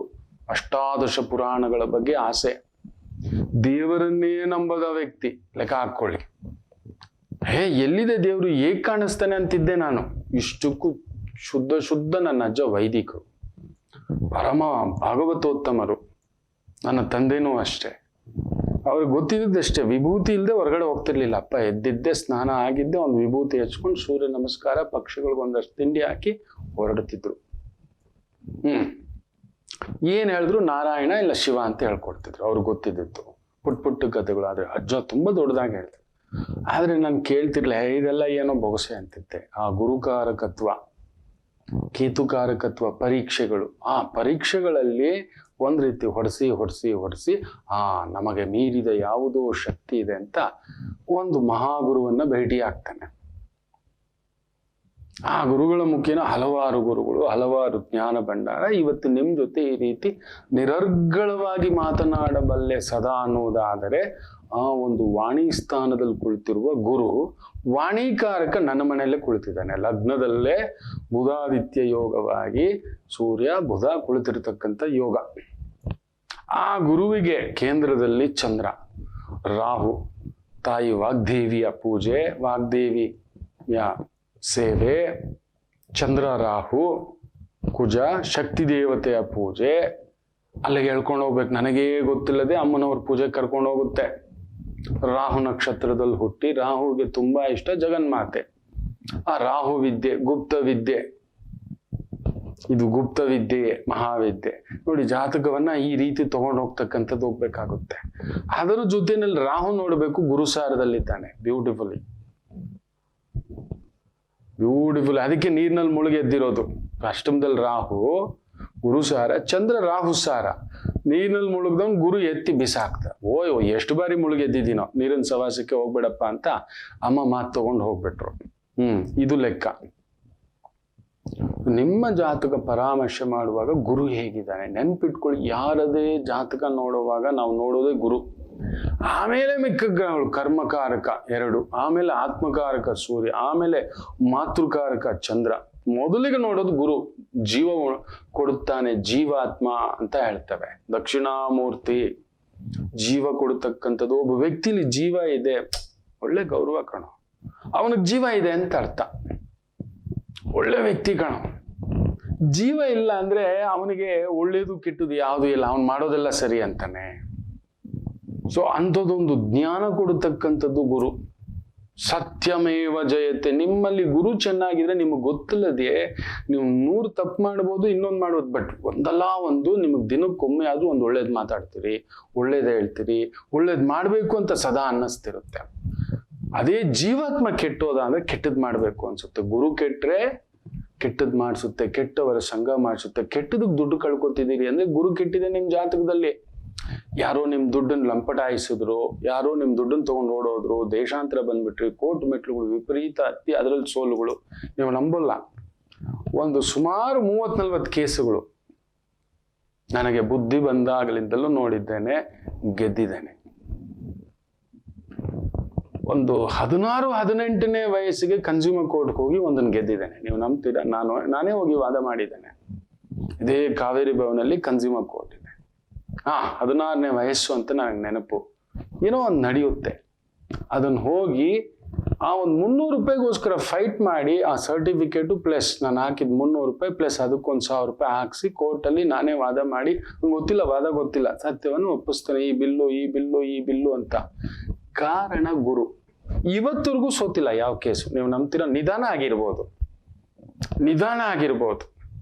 ಅಷ್ಟಾದಶ ಪುರಾಣಗಳ ಬಗ್ಗೆ ಆಸೆ. ದೇವರನ್ನೇ ನಂಬದ ವ್ಯಕ್ತಿ ಲೆಕ್ಕ ಹಾಕೊಳ್ಳಿ. ಎಲ್ಲಿದೆ ದೇವರು, ಹೇಗ್ ಕಾಣಿಸ್ತಾನೆ ಅಂತಿದ್ದೆ ನಾನು. ಇಷ್ಟಕ್ಕೂ ಶುದ್ಧ ನನ್ನ ಅಜ್ಜ ವೈದಿಕರು, ಪರಮ ಭಾಗವತೋತ್ತಮರು. ನನ್ನ ತಂದೆನೂ ಅಷ್ಟೇ. ಅವ್ರಿಗೆ ಗೊತ್ತಿದ್ದಷ್ಟೇ, ವಿಭೂತಿ ಇಲ್ಲದೆ ಹೊರಗಡೆ ಹೋಗ್ತಿರ್ಲಿಲ್ಲ. ಅಪ್ಪ ಎದ್ದಿದ್ದೆ, ಸ್ನಾನ ಆಗಿದ್ದೆ, ಒಂದು ವಿಭೂತಿ ಹಚ್ಕೊಂಡು ಸೂರ್ಯ ನಮಸ್ಕಾರ, ಪಕ್ಷಿಗಳಿಗೆ ಒಂದಷ್ಟು ತಿಂಡಿ ಹಾಕಿ ಹೊರಡ್ತಿದ್ರು. ಏನ್ ಹೇಳಿದ್ರು ನಾರಾಯಣ ಇಲ್ಲ ಶಿವ ಅಂತ ಹೇಳ್ಕೊಡ್ತಿದ್ರು. ಅವ್ರಿಗೆ ಗೊತ್ತಿದ್ದು ಪುಟ್ಟ ಕಥೆಗಳು. ಆದ್ರೆ ಅಜ್ಜ ತುಂಬಾ ದೊಡ್ಡದಾಗಿ ಹೇಳ್ತಿದ್ರು. ಆದ್ರೆ ನಾನು ಕೇಳ್ತಿರ್ಲಿಲ್ಲ, ಇದೆಲ್ಲ ಏನೋ ಬೊಗಸೆ ಅಂತಿದ್ದೆ. ಆ ಗುರುಕಾರಕತ್ವ, ಕೇತುಕಾರಕತ್ವ, ಪರೀಕ್ಷೆಗಳು. ಆ ಪರೀಕ್ಷೆಗಳಲ್ಲಿ ಒಂದ್ ರೀತಿ ಹೊಡೆಸಿ ನಮಗೆ ಮೀರಿದ ಯಾವುದೋ ಶಕ್ತಿ ಇದೆ ಅಂತ ಒಂದು ಮಹಾಗುರುವನ್ನ ಭೇಟಿ ಆಗ್ತಾನೆ. ಆ ಗುರುಗಳ ಮುಖೇನ ಹಲವಾರು ಗುರುಗಳು, ಹಲವಾರು ಜ್ಞಾನ ಭಂಡಾರ. ಇವತ್ತು ನಿಮ್ ಜೊತೆ ಈ ರೀತಿ ನಿರರ್ಗಳವಾಗಿ ಮಾತನಾಡಬಲ್ಲೆ ಸದಾ ಅನ್ನೋದಾದರೆ, ಆ ಒಂದು ವಾಣಿ ಸ್ಥಾನದಲ್ಲಿ ಕುಳಿತಿರುವ ಗುರು ವಾಣಿಕಾರಕ ನನ್ನ ಮನೆಯಲ್ಲೇ ಕುಳಿತಿದ್ದಾನೆ. ಲಗ್ನದಲ್ಲೇ ಬುಧಾದಿತ್ಯ ಯೋಗವಾಗಿ ಸೂರ್ಯ ಬುಧ ಕುಳಿತಿರ್ತಕ್ಕಂಥ ಯೋಗ. ಆ ಗುರುವಿಗೆ ಕೇಂದ್ರದಲ್ಲಿ ಚಂದ್ರ, ರಾಹು, ತಾಯಿ ವಾಗ್ದೇವಿಯ ಪೂಜೆ, ವಾಗ್ದೇವಿಯ ಸೇವೆ, ಚಂದ್ರ ರಾಹು, ಕುಜ ಶಕ್ತಿ ದೇವತೆಯ ಪೂಜೆ. ಅಲ್ಲಿಗೆ ಹೇಳ್ಕೊಂಡು ಹೋಗ್ಬೇಕು. ನನಗೇ ಗೊತ್ತಿಲ್ಲದೆ ಅಮ್ಮನವ್ರ ಪೂಜೆ ಕರ್ಕೊಂಡು ಹೋಗುತ್ತೆ. ರಾಹು ನಕ್ಷತ್ರದಲ್ಲಿ ಹುಟ್ಟಿ, ರಾಹುಗೆ ತುಂಬಾ ಇಷ್ಟ ಜಗನ್ಮಾತೆ. ಆ ರಾಹು ವಿದ್ಯೆ ಗುಪ್ತ ವಿದ್ಯೆ. ಇದು ಗುಪ್ತ ವಿದ್ಯೆಯೇ ಮಹಾವಿದ್ಯೆ. ನೋಡಿ, ಜಾತಕವನ್ನ ಈ ರೀತಿ ತಗೊಂಡು ಹೋಗ್ತಕ್ಕಂಥದ್ದು ಹೋಗ್ಬೇಕಾಗುತ್ತೆ. ಅದರ ಜೊತೆನಲ್ಲಿ ರಾಹು ನೋಡ್ಬೇಕು, ಗುರುಸಾರದಲ್ಲಿದ್ದಾನೆ. ಬ್ಯೂಟಿಫುಲ್. ಅದಕ್ಕೆ ನೀರಿನಲ್ಲಿ ಮುಳುಗಿ ಎದ್ದಿರೋದು. ಅಷ್ಟಮದಲ್ಲಿ ರಾಹು ಗುರುಸಾರ, ಚಂದ್ರ ರಾಹು ಸಾರ. ನೀರಿನಲ್ಲಿ ಮುಳುಗ್ದವ್ ಗುರು ಎತ್ತಿ ಬಿಸಾಕ್ತ. ಓಯ್ ಎಷ್ಟು ಬಾರಿ ಮುಳುಗೆದ್ದಿದ್ದೀನೋ, ನೀರಿನ ಸವಾಸಕ್ಕೆ ಹೋಗ್ಬೇಡಪ್ಪ ಅಂತ ಅಮ್ಮ ಮಾತು ತಗೊಂಡು ಹೋಗ್ಬಿಟ್ರು. ಇದು ಲೆಕ್ಕ. ನಿಮ್ಮ ಜಾತಕ ಪರಾಮರ್ಶೆ ಮಾಡುವಾಗ ಗುರು ಹೇಗಿದ್ದಾನೆ ನೆನ್ಪಿಟ್ಕೊಳ್ಳಿ. ಯಾರದೇ ಜಾತಕ ನೋಡುವಾಗ ನಾವು ನೋಡೋದೇ ಗುರು. ಆಮೇಲೆ ಮಿಕ್ಕ ಗ್ರಹಗಳು, ಕರ್ಮಕಾರಕ 2, ಆಮೇಲೆ ಆತ್ಮಕಾರಕ ಸೂರ್ಯ, ಆಮೇಲೆ ಮಾತೃಕಾರಕ ಚಂದ್ರ. ಮೊದಲಿಗೆ ನೋಡೋದು ಗುರು. ಜೀವ ಕೊಡುತ್ತಾನೆ, ಜೀವಾತ್ಮ ಅಂತ ಹೇಳ್ತವೆ. ದಕ್ಷಿಣಾಮೂರ್ತಿ, ಜೀವ ಕೊಡತಕ್ಕಂಥದ್ದು. ಒಬ್ಬ ವ್ಯಕ್ತಿಲಿ ಜೀವ ಇದೆ, ಒಳ್ಳೆ ಗೌರವ ಕಣ. ಅವನಿಗೆ ಜೀವ ಇದೆ ಅಂತ ಅರ್ಥ. ಒಳ್ಳೆ ವ್ಯಕ್ತಿ ಕಣ. ಜೀವ ಇಲ್ಲ ಅಂದ್ರೆ ಅವನಿಗೆ ಒಳ್ಳೇದು ಕೆಟ್ಟದ್ದು ಯಾವುದು ಇಲ್ಲ, ಅವನು ಮಾಡೋದೆಲ್ಲ ಸರಿ ಅಂತಾನೆ. ಸೊ ಅಂಥದ್ದೊಂದು ಜ್ಞಾನ ಕೊಡತಕ್ಕಂಥದ್ದು ಗುರು. ಸತ್ಯಮೇವ ಜಯತೆ. ನಿಮ್ಮಲ್ಲಿ ಗುರು ಚೆನ್ನಾಗಿದ್ರೆ ನಿಮಗೆ ಗೊತ್ತಿಲ್ಲದೆ ನೀವು 100 ತಪ್ಪು ಮಾಡ್ಬೋದು, ಇನ್ನೊಂದು ಮಾಡ್ಬೋದು, ಬಟ್ ಒಂದಲ್ಲ ಒಂದು ನಿಮಗೆ ದಿನಕ್ಕೊಮ್ಮೆ ಆದ್ರೂ ಒಂದು ಒಳ್ಳೇದು ಮಾತಾಡ್ತೀರಿ, ಒಳ್ಳೇದು ಹೇಳ್ತೀರಿ, ಒಳ್ಳೇದು ಮಾಡ್ಬೇಕು ಅಂತ ಸದಾ ಅನ್ನಿಸ್ತಿರುತ್ತೆ. ಅದೇ ಜೀವಾತ್ಮ ಕೆಟ್ಟೋದ ಅಂದ್ರೆ ಕೆಟ್ಟದ್ ಮಾಡ್ಬೇಕು ಅನ್ಸುತ್ತೆ. ಗುರು ಕೆಟ್ರೆ ಕೆಟ್ಟದ್ ಮಾಡಿಸುತ್ತೆ, ಕೆಟ್ಟವರ ಸಂಘ ಮಾಡಿಸುತ್ತೆ. ಕೆಟ್ಟದಕ್ಕೆ ದುಡ್ಡು ಕಳ್ಕೊತಿದ್ದೀರಿ ಅಂದ್ರೆ ಗುರು ಕೆಟ್ಟಿದೆ ನಿಮ್ ಜಾತಕದಲ್ಲಿ. ಯಾರೋ ನಿಮ್ ದುಡ್ಡನ್ನು ಲಂಪಟಾಯಿಸಿದ್ರು, ಯಾರೋ ನಿಮ್ ದುಡ್ಡನ್ನು ತಗೊಂಡು ಓಡೋದ್ರು, ದೇಶಾಂತರ ಬಂದ್ಬಿಟ್ರಿ, ಕೋರ್ಟ್ ಮೆಟ್ಲುಗಳು, ವಿಪರೀತ ಹತ್ತಿ, ಅದರಲ್ಲಿ ಸೋಲುಗಳು. ನೀವು ನಂಬಲ್ಲ, ಒಂದು ಸುಮಾರು 30-40 ಕೇಸುಗಳು ನನಗೆ ಬುದ್ಧಿ ಬಂದಾಗಲಿಂದಲೂ ನೋಡಿದ್ದೇನೆ, ಗೆದ್ದಿದ್ದೇನೆ. ಒಂದು 16-18ನೇ ವಯಸ್ಸಿಗೆ ಕನ್ಸ್ಯೂಮರ್ ಕೋರ್ಟ್ಗೆ ಹೋಗಿ ಒಂದನ್ನು ಗೆದ್ದಿದ್ದೇನೆ. ನೀವು ನಂಬ್ತೀರಾ? ನಾನೇ ಹೋಗಿ ವಾದ ಮಾಡಿದ್ದೇನೆ. ಇದೇ ಕಾವೇರಿ ಭವನಲ್ಲಿ ಕನ್ಸ್ಯೂಮರ್ ಕೋರ್ಟ್ ಇದೆ. 16ನೇ ವಯಸ್ಸು ಅಂತ ನನಗೆ ನೆನಪು. ಏನೋ ಒಂದು ನಡೆಯುತ್ತೆ, ಅದನ್ನು ಹೋಗಿ ಆ ಒಂದು 300 ರೂಪಾಯಿಗೋಸ್ಕರ ಫೈಟ್ ಮಾಡಿ ಆ ಸರ್ಟಿಫಿಕೇಟು ಪ್ಲಸ್ ನಾನು ಹಾಕಿದ 300 ರೂಪಾಯಿ ಪ್ಲಸ್ ಅದಕ್ಕೊಂದು 1000 ರೂಪಾಯಿ ಹಾಕಿಸಿ ಕೋರ್ಟಲ್ಲಿ ನಾನೇ ವಾದ ಮಾಡಿ, ಗೊತ್ತಿಲ್ಲ, ವಾದ ಗೊತ್ತಿಲ್ಲ, ಸತ್ಯವನ್ನು ಒಪ್ಪಿಸ್ತೇನೆ, ಈ ಬಿಲ್ಲು ಈ ಬಿಲ್ಲು ಈ ಬಿಲ್ಲು ಅಂತ. ಕಾರಣ ಗುರು. ಇವತ್ತರೆಗೂ ಸೋತಿಲ್ಲ ಯಾವ ಕೇಸು. ನೀವು ನಂಬ್ತೀರಾ? ನಿಧಾನ ಆಗಿರ್ಬೋದು,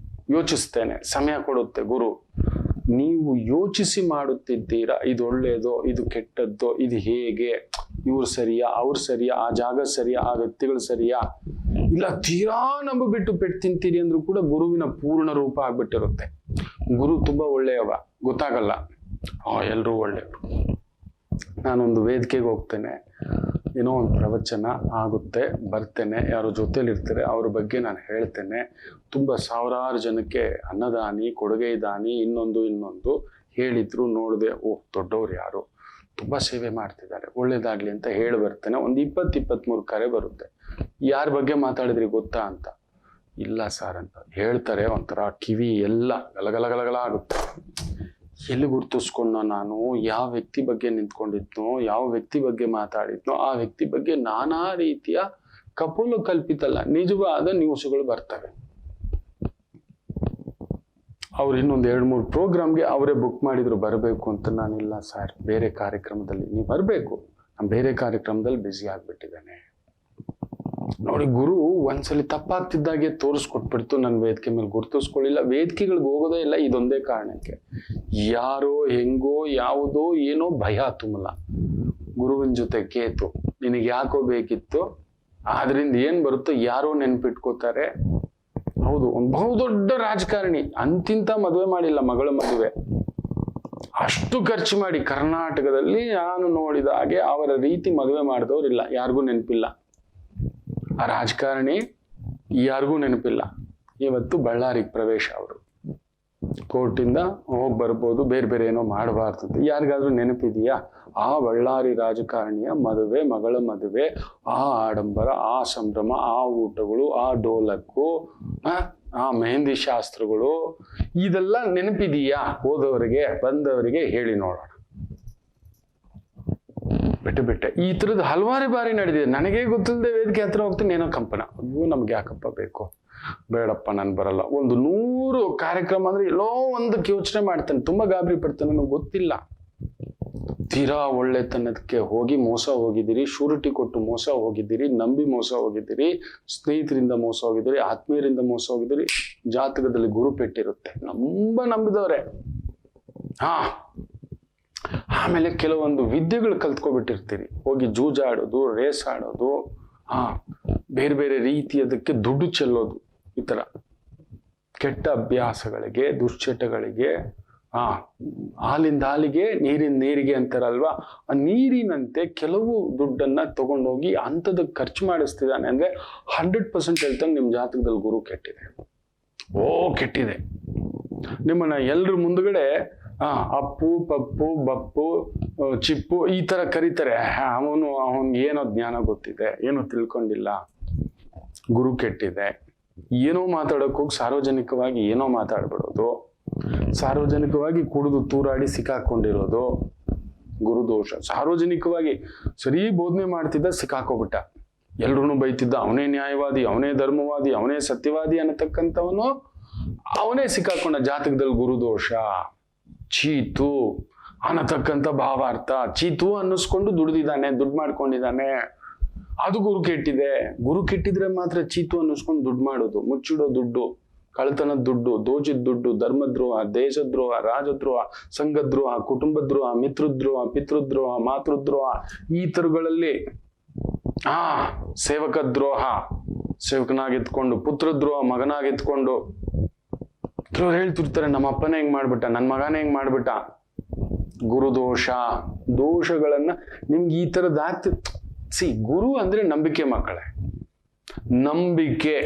ಯೋಚಿಸ್ತೇನೆ, ಸಮಯ ಕೊಡುತ್ತೆ ಗುರು. ನೀವು ಯೋಚಿಸಿ ಮಾಡುತ್ತಿದ್ದೀರಾ, ಇದು ಒಳ್ಳೇದೋ ಇದು ಕೆಟ್ಟದ್ದೋ, ಇದು ಹೇಗೆ, ಇವ್ರು ಸರಿಯಾ ಅವ್ರು ಸರಿಯಾ, ಆ ಜಾಗ ಸರಿಯಾ, ಆ ವ್ಯಕ್ತಿಗಳು ಸರಿಯಾ, ಇಲ್ಲ ತೀರಾ ನಂಬಿಬಿಟ್ಟು ಪೆಟ್ಟು ತಿಂತೀರಿ ಅಂದ್ರೂ ಕೂಡ ಗುರುವಿನ ಪೂರ್ಣ ರೂಪ ಆಗ್ಬಿಟ್ಟಿರುತ್ತೆ. ಗುರು ತುಂಬಾ ಒಳ್ಳೆಯವ, ಗೊತ್ತಾಗಲ್ಲ, ಎಲ್ರೂ ಒಳ್ಳೆಯವರು. ನಾನೊಂದು ವೇದಿಕೆಗೆ ಹೋಗ್ತೇನೆ, ಏನೋ ಒಂದು ಪ್ರವಚನ ಆಗುತ್ತೆ, ಬರ್ತೇನೆ, ಯಾರೋ ಜೊತೆಲಿ ಇರ್ತಾರೆ, ಅವ್ರ ಬಗ್ಗೆ ನಾನು ಹೇಳ್ತೇನೆ. ತುಂಬ ಸಾವಿರಾರು ಜನಕ್ಕೆ ಅನ್ನದಾನಿ, ಕೊಡುಗೆ ದಾನಿ, ಇನ್ನೊಂದು ಹೇಳಿದ್ರು, ನೋಡಿದೆ, ಓಹ್ ದೊಡ್ಡವ್ರು ಯಾರು, ತುಂಬ ಸೇವೆ ಮಾಡ್ತಿದ್ದಾರೆ, ಒಳ್ಳೇದಾಗ್ಲಿ ಅಂತ ಹೇಳಿ ಬರ್ತೇನೆ. ಒಂದು 20-23 ಕರೆ ಬರುತ್ತೆ. ಯಾರ ಬಗ್ಗೆ ಮಾತಾಡಿದ್ರಿ ಗೊತ್ತಾ ಅಂತ. ಇಲ್ಲ ಸರ್ ಅಂತ ಹೇಳ್ತಾರೆ. ಒಂಥರ ಕಿವಿ ಎಲ್ಲ ಗಲಗಲಗಲಗಲ ಆಗುತ್ತೆ. ಎಲ್ಲಿ ಗುರ್ತಿಸ್ಕೊಂಡೋ ನಾನು, ಯಾವ ವ್ಯಕ್ತಿ ಬಗ್ಗೆ ನಿಂತ್ಕೊಂಡಿದ್ನೋ, ಯಾವ ವ್ಯಕ್ತಿ ಬಗ್ಗೆ ಮಾತಾಡಿದ್ನೋ, ಆ ವ್ಯಕ್ತಿ ಬಗ್ಗೆ ನಾನಾ ರೀತಿಯ ಕಪೋಲ ಕಲ್ಪಿತಲ್ಲ ನಿಜವಾದ ನ್ಯೂಸ್ಗಳು ಬರ್ತವೆ. ಅವ್ರು ಇನ್ನೊಂದು 2-3 ಪ್ರೋಗ್ರಾಮ್ಗೆ ಅವರೇ ಬುಕ್ ಮಾಡಿದ್ರು ಬರಬೇಕು ಅಂತ. ನಾನಿಲ್ಲ ಸರ್, ಬೇರೆ ಕಾರ್ಯಕ್ರಮದಲ್ಲಿ ನೀವು ಬರಬೇಕು, ನಾನು ಬೇರೆ ಕಾರ್ಯಕ್ರಮದಲ್ಲಿ ಬ್ಯುಸಿ ಆಗ್ಬಿಟ್ಟಿದ್ದೇನೆ. ನೋಡಿ, ಗುರು ಒಂದ್ಸಲಿ ತಪ್ಪಾಗ್ತಿದ್ದಾಗೆ ತೋರಿಸ್ಕೊಟ್ಬಿಡ್ತು. ನನ್ನ ವೇದಿಕೆ ಮೇಲೆ ಗುರ್ತಿಸ್ಕೊಳ್ಳಿಲ್ಲ, ವೇದಿಕೆಗಳಿಗೆ ಹೋಗೋದೇ ಇಲ್ಲ. ಇದೊಂದೇ ಕಾರಣಕ್ಕೆ, ಯಾರೋ ಹೆಂಗೋ ಯಾವುದೋ ಏನೋ ಭಯ ತುಂಬಲ. ಗುರುವಿನ ಜೊತೆ ಕೇತು, ನಿನಗೆ ಯಾಕೋ ಬೇಕಿತ್ತು, ಆದ್ರಿಂದ ಏನ್ ಬರುತ್ತೋ ಯಾರೋ ನೆನ್ಪಿಟ್ಕೋತಾರೆ. ಹೌದು, ಒಂದು ಬಹುದೊಡ್ಡ ರಾಜಕಾರಣಿ ಅಂತಿಂತ ಮದುವೆ ಮಾಡಿಲ್ಲ, ಮಗಳ ಮದುವೆ ಅಷ್ಟು ಖರ್ಚು ಮಾಡಿ ಕರ್ನಾಟಕದಲ್ಲಿ ನಾನು ನೋಡಿದ ಹಾಗೆ ಅವರ ರೀತಿ ಮದುವೆ ಮಾಡಿದವ್ರಿಲ್ಲ, ಯಾರಿಗೂ ನೆನಪಿಲ್ಲ. ಆ ರಾಜಕಾರಣಿ ಯಾರಿಗೂ ನೆನಪಿಲ್ಲ. ಇವತ್ತು ಬಳ್ಳಾರಿಗೆ ಪ್ರವೇಶ, ಅವರು ಕೋರ್ಟಿಂದ ಹೋಗಿ ಬರ್ಬೋದು, ಬೇರೆ ಏನೋ ಮಾಡಬಾರ್ದು ಅಂತ ಯಾರಿಗಾದ್ರೂ ನೆನಪಿದೆಯಾ? ಆ ಬಳ್ಳಾರಿ ರಾಜಕಾರಣಿಯ ಮದುವೆ, ಮಗಳ ಮದುವೆ, ಆ ಆಡಂಬರ, ಆ ಸಂಭ್ರಮ, ಆ ಊಟಗಳು, ಆ ಡೋಲಕ್ಕು, ಆ ಮೆಹಂದಿ ಶಾಸ್ತ್ರಗಳು, ಇದೆಲ್ಲ ನೆನಪಿದೆಯಾ? ಹೋದವರಿಗೆ ಬಂದವರಿಗೆ ಹೇಳಿ ನೋಡೋಣ. ಬಿಟ್ಟೆ ಈ ಥರದ್ದು ಹಲವಾರು ಬಾರಿ ನಡೆದಿದೆ. ನನಗೆ ಗೊತ್ತಿಲ್ಲದೆ ವೇದಿಕೆ ಹತ್ರ ಹೋಗ್ತೀನಿ, ಏನೋ ಕಂಪನ, ಅಯ್ಯೋ ನಮ್ಗೆ ಯಾಕಪ್ಪ ಬೇಕು, ಬೇಡಪ್ಪ ನಾನು ಬರಲ್ಲ. ಒಂದು 100 ಕಾರ್ಯಕ್ರಮ ಅಂದ್ರೆ ಎಲ್ಲೋ ಒಂದಕ್ಕೆ ಯೋಚನೆ ಮಾಡ್ತಾನೆ, ತುಂಬಾ ಗಾಬರಿ ಪಡ್ತಾನೆ, ನನಗೆ ಗೊತ್ತಿಲ್ಲ. ತೀರಾ ಒಳ್ಳೆತನಕ್ಕೆ ಹೋಗಿ ಮೋಸ ಹೋಗಿದ್ದೀರಿ, ಶೂರಿಟಿ ಕೊಟ್ಟು ಮೋಸ ಹೋಗಿದ್ದೀರಿ, ನಂಬಿ ಮೋಸ ಹೋಗಿದ್ದೀರಿ, ಸ್ನೇಹಿತರಿಂದ ಮೋಸ ಹೋಗಿದ್ದೀರಿ, ಆತ್ಮೀಯರಿಂದ ಮೋಸ ಹೋಗಿದ್ದೀರಿ. ಜಾತಕದಲ್ಲಿ ಗುರು ಪೆಟ್ಟಿರುತ್ತೆ, ನಂಬಿದವರೇ. ಆಮೇಲೆ ಕೆಲವೊಂದು ವಿದ್ಯೆಗಳು ಕಲ್ತ್ಕೊಬಿಟ್ಟಿರ್ತೀರಿ, ಹೋಗಿ ಜೂಜಾಡೋದು, ರೇಸ್ ಆಡೋದು, ಬೇರೆ ರೀತಿಯದಕ್ಕೆ ದುಡ್ಡು ಚೆಲ್ಲೋದು, ಈ ತರ ಕೆಟ್ಟ ಅಭ್ಯಾಸಗಳಿಗೆ, ದುಶ್ಚಟಗಳಿಗೆ, ಹಾಲಿಂದ ಹಾಲಿಗೆ, ನೀರಿನ ನೀರಿಗೆ ಅಂತಾರಲ್ವಾ, ಆ ನೀರಿನಂತೆ ಕೆಲವು ದುಡ್ಡನ್ನ ತಗೊಂಡೋಗಿ ಅಂಥದಕ್ಕೆ ಖರ್ಚು ಮಾಡಿಸ್ತಿದ್ದಾನೆ ಅಂದ್ರೆ 100% ಹೇಳ್ತಾನೆ ನಿಮ್ ಜಾತಕದಲ್ಲಿ ಗುರು ಕೆಟ್ಟಿದೆ. ಕೆಟ್ಟಿದೆ. ನಿಮ್ಮನ್ನ ಎಲ್ರ ಮುಂದ್ಗಡೆ ಅಪ್ಪು, ಪಪ್ಪು, ಬಪ್ಪು, ಚಿಪ್ಪು ಈ ತರ ಕರೀತಾರೆ. ಅವನ್ಗೆ ಏನೋ ಜ್ಞಾನ ಗೊತ್ತಿದೆ, ಏನೋ ತಿಳ್ಕೊಂಡಿಲ್ಲ. ಗುರು ಕೆಟ್ಟಿದೆ. ಏನೋ ಮಾತಾಡೋಕ್ ಹೋಗಿ ಸಾರ್ವಜನಿಕವಾಗಿ ಏನೋ ಮಾತಾಡ್ಬಿಡೋದು, ಸಾರ್ವಜನಿಕವಾಗಿ ಕುಡಿದು ತೂರಾಡಿ ಸಿಕ್ಕಾಕೊಂಡಿರೋದು ಗುರುದೋಷ. ಸಾರ್ವಜನಿಕವಾಗಿ ಸರಿ ಬೋಧನೆ ಮಾಡ್ತಿದ್ದ, ಸಿಕ್ಕಾಕೋಬಿಟ್ಟ, ಎಲ್ರೂ ಬೈತಿದ್ದ, ಅವನೇ ನ್ಯಾಯವಾದಿ, ಅವನೇ ಧರ್ಮವಾದಿ, ಅವನೇ ಸತ್ಯವಾದಿ ಅನ್ನತಕ್ಕಂಥವನು ಅವನೇ ಸಿಕ್ಕಾಕೊಂಡ ಜಾತಕದಲ್ಲಿ ಗುರುದೋಷ, ಚೀತು ಅನ್ನತಕ್ಕಂಥ ಭಾವಾರ್ಥ. ಚೀತು ಅನ್ನಿಸ್ಕೊಂಡು ದುಡ್ದಿದ್ದಾನೆ, ದುಡ್ಡು ಮಾಡ್ಕೊಂಡಿದ್ದಾನೆ, ಅದು ಗುರು ಕೆಟ್ಟಿದೆ. ಗುರು ಕೆಟ್ಟಿದ್ರೆ ಮಾತ್ರ ಚೀತು ಅನ್ನಿಸ್ಕೊಂಡು ದುಡ್ಡು ಮಾಡೋದು, ಮುಚ್ಚಿಡೋ ದುಡ್ಡು, ಕಳ್ತನದ ದುಡ್ಡು, ದೋಚಿದ ದುಡ್ಡು, ಧರ್ಮದ್ರೋಹ, ದೇಶದ್ರೋಹ, ರಾಜದ್ರೋಹ, ಸಂಘದ್ರೋಹ, ಕುಟುಂಬದ್ರೋಹ, ಮಿತ್ರದ್ರೋಹ, ಪಿತೃದ್ರೋಹ, ಮಾತೃದ್ರೋಹ, ಈ ತರಗಳಲ್ಲಿ ಸೇವಕ ದ್ರೋಹ, ಸೇವಕನಾಗಿತ್ಕೊಂಡು, ಪುತ್ರದ್ರೋಹ, ಮಗನಾಗಿತ್ಕೊಂಡು. ಕೆಲವ್ರು ಹೇಳ್ತಿರ್ತಾರೆ, ನಮ್ಮ ಅಪ್ಪನೇ ಹೆಂಗ್ ಮಾಡ್ಬಿಟ್ಟ, ನನ್ನ ಮಗನೇ ಹೆಂಗ್ ಮಾಡ್ಬಿಟ್ಟ. ಗುರುದೋಷ, ದೋಷಗಳನ್ನ ನಿಮ್ಗೆ ಈ ತರದ್ ಗುರು ಅಂದ್ರೆ ನಂಬಿಕೆ ಮಕ್ಕಳೇ, ನಂಬಿಕೆ.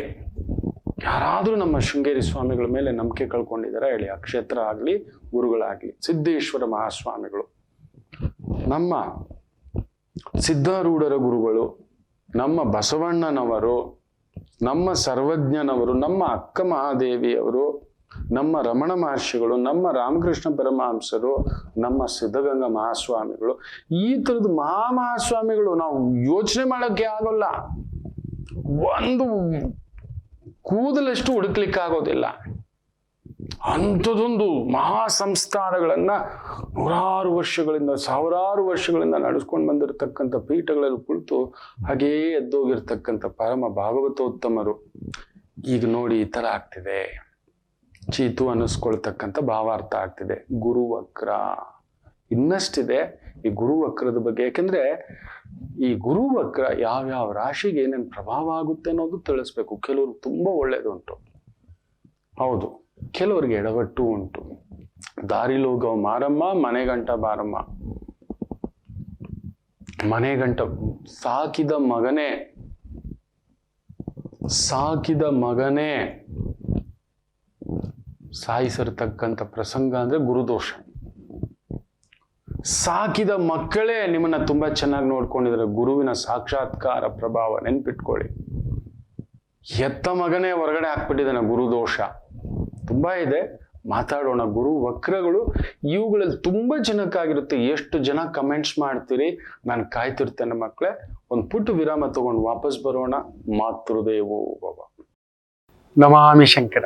ಯಾರಾದ್ರೂ ನಮ್ಮ ಶೃಂಗೇರಿ ಸ್ವಾಮಿಗಳ ಮೇಲೆ ನಂಬಿಕೆ ಕಳ್ಕೊಂಡಿದಾರ ಹೇಳಿ? ಅಕ್ಷೇತ್ರ ಆಗ್ಲಿ, ಗುರುಗಳಾಗ್ಲಿ, ಸಿದ್ದೇಶ್ವರ ಮಹಾಸ್ವಾಮಿಗಳು, ನಮ್ಮ ಸಿದ್ಧಾರೂಢರ ಗುರುಗಳು, ನಮ್ಮ ಬಸವಣ್ಣನವರು, ನಮ್ಮ ಸರ್ವಜ್ಞನವರು, ನಮ್ಮ ಅಕ್ಕ ಮಹಾದೇವಿಯವರು, ನಮ್ಮ ರಮಣ ಮಹರ್ಷಿಗಳು, ನಮ್ಮ ರಾಮಕೃಷ್ಣ ಪರಮಹಂಸರು, ನಮ್ಮ ಸಿದ್ಧಗಂಗಾ ಮಹಾಸ್ವಾಮಿಗಳು, ಈ ತರದ ಮಹಾಸ್ವಾಮಿಗಳು ನಾವು ಯೋಚನೆ ಮಾಡಕ್ಕೆ ಆಗೋಲ್ಲ. ಒಂದು ಕೂದಲಷ್ಟು ಹುಡುಕ್ಲಿಕ್ಕೆ ಆಗೋದಿಲ್ಲ. ಅಂಥದೊಂದು ಮಹಾ ಸಂಸ್ಥಾನಗಳನ್ನ ನೂರಾರು ವರ್ಷಗಳಿಂದ, ಸಾವಿರಾರು ವರ್ಷಗಳಿಂದ ನಡೆಸ್ಕೊಂಡು ಬಂದಿರತಕ್ಕಂಥ ಪೀಠಗಳಲ್ಲಿ ಕುಳಿತು ಹಾಗೇ ಎದ್ದೋಗಿರ್ತಕ್ಕಂಥ ಪರಮ ಭಾಗವತೋತ್ತಮರು ಈಗ ನೋಡಿ ಈ ತರ ಆಗ್ತಿದೆ. ಚೀತು ಅನ್ನಿಸ್ಕೊಳ್ತಕ್ಕಂಥ ಭಾವಾರ್ಥ ಆಗ್ತಿದೆ. ಗುರುವಕ್ರ ಇನ್ನಷ್ಟಿದೆ ಈ ಗುರುವಕ್ರದ ಬಗ್ಗೆ. ಯಾಕೆಂದ್ರೆ ಈ ಗುರುವಕ್ರ ಯಾವ್ಯಾವ ರಾಶಿಗೆ ಏನೇನು ಪ್ರಭಾವ ಆಗುತ್ತೆ ಅನ್ನೋದು ತಿಳಿಸ್ಬೇಕು. ಕೆಲವ್ರಿಗೆ ತುಂಬಾ ಒಳ್ಳೇದುಂಟು, ಹೌದು, ಕೆಲವರಿಗೆ ಎಡವಟ್ಟು ಉಂಟು. ದಾರಿಲೋಗವ ಮಾರಮ್ಮ, ಮನೆಗಂಟ ಬಾರಮ್ಮ. ಮನೆಗಂಟ ಸಾಕಿದ ಮಗನೇ ಸಾಯಿಸಿರ್ತಕ್ಕಂಥ ಪ್ರಸಂಗ ಅಂದ್ರೆ ಗುರುದೋಷ. ಸಾಕಿದ ಮಕ್ಕಳೇ ನಿಮ್ಮನ್ನ ತುಂಬಾ ಚೆನ್ನಾಗಿ ನೋಡ್ಕೊಂಡಿದ್ರೆ ಗುರುವಿನ ಸಾಕ್ಷಾತ್ಕಾರ ಪ್ರಭಾವ. ನೆನ್ಪಿಟ್ಕೊಳ್ಳಿ, ಹೆತ್ತ ಮಗನೇ ಹೊರಗಡೆ ಹಾಕ್ಬಿಟ್ಟಿದ್ದಾನೆ, ಗುರುದೋಷ ತುಂಬಾ ಇದೆ. ಮಾತಾಡೋಣ. ಗುರು ವಕ್ರಗಳು ಇವುಗಳಲ್ಲಿ ತುಂಬಾ ಜನಕ್ಕಾಗಿರುತ್ತೆ. ಎಷ್ಟು ಜನ ಕಮೆಂಟ್ಸ್ ಮಾಡ್ತೀರಿ, ನಾನು ಕಾಯ್ತಿರ್ತೇನೆ ಮಕ್ಕಳೇ. ಒಂದು ಪುಟ್ಟ ವಿರಾಮ ತಗೊಂಡು ವಾಪಸ್ ಬರೋಣ. ಮಾತೃದೇವೋ ಭವ. ನಮಾಮಿ ಶಂಕರ.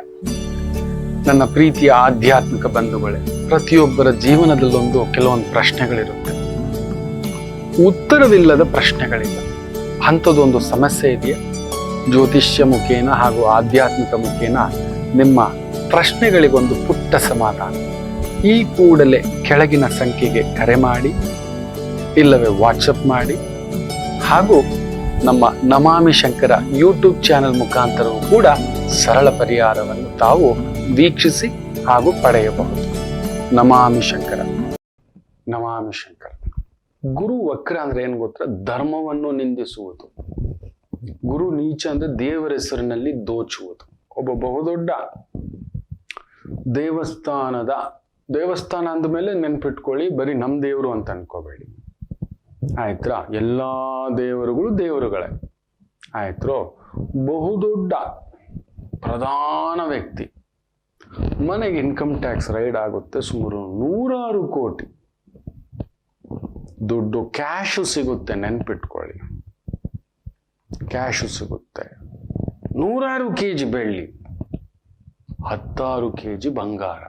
ನನ್ನ ಪ್ರೀತಿಯ ಆಧ್ಯಾತ್ಮಿಕ ಬಂಧುಗಳೇ, ಪ್ರತಿಯೊಬ್ಬರ ಜೀವನದಲ್ಲೊಂದು ಕೆಲವೊಂದು ಪ್ರಶ್ನೆಗಳಿರುತ್ತೆ, ಉತ್ತರವಿಲ್ಲದ ಪ್ರಶ್ನೆಗಳಿಲ್ಲ. ಅಂಥದ್ದೊಂದು ಸಮಸ್ಯೆ ಇದೆಯಾ? ಜ್ಯೋತಿಷ್ಯ ಮುಖೇನ ಹಾಗೂ ಆಧ್ಯಾತ್ಮಿಕ ಮುಖೇನ ನಿಮ್ಮ ಪ್ರಶ್ನೆಗಳಿಗೊಂದು ಪುಟ್ಟ ಸಮಾಧಾನ. ಈ ಕೂಡಲೇ ಕೆಳಗಿನ ಸಂಖ್ಯೆಗೆ ಕರೆ ಮಾಡಿ, ಇಲ್ಲವೇ ವಾಟ್ಸಪ್ ಮಾಡಿ, ಹಾಗೂ ನಮ್ಮ ನಮಾಮಿ ಶಂಕರ ಯೂಟ್ಯೂಬ್ ಚಾನೆಲ್ ಮುಖಾಂತರವೂ ಕೂಡ ಸರಳ ಪರಿಹಾರವನ್ನು ತಾವು ವೀಕ್ಷಿಸಿ ಹಾಗೂ ಪಡೆಯಬಹುದು. ನಮಾಮಿ ಶಂಕರ. ನಮಾಮಿ ಶಂಕರ. ಗುರು ವಕ್ರ ಅಂದ್ರೆ ಏನ್ ಗೊತ್ತಾ? ಧರ್ಮವನ್ನು ನಿಂದಿಸುವುದು. ಗುರು ನೀಚ ಅಂದ್ರೆ ದೇವರ ಹೆಸರಿನಲ್ಲಿ ದೋಚುವುದು. ಒಬ್ಬ ಬಹುದೊಡ್ಡ ದೇವಸ್ಥಾನ ಅಂದಮೇಲೆ ನೆನ್ಪಿಟ್ಕೊಳ್ಳಿ, ಬರೀ ನಮ್ ದೇವರು ಅಂತ ಅನ್ಕೋಬೇಡಿ, ಆಯ್ತಾ? ಎಲ್ಲಾ ದೇವರುಗಳು ದೇವರುಗಳೇ, ಆಯ್ತು? ಬಹುದೊಡ್ಡ ಪ್ರಧಾನ ವ್ಯಕ್ತಿ ಮನೆಗೆ ಇನ್ಕಮ್ ಟ್ಯಾಕ್ಸ್ ರೈಡ್ ಆಗುತ್ತೆ, ಸುಮಾರು 100 ಕೋಟಿ ದುಡ್ಡು ಕ್ಯಾಶು ಸಿಗುತ್ತೆ. ನೆನ್ಪಿಟ್ಕೊಳ್ಳಿ, ಕ್ಯಾಶು ಸಿಗುತ್ತೆ. 100 kg ಬೆಳ್ಳಿ, 16 kg ಬಂಗಾರ.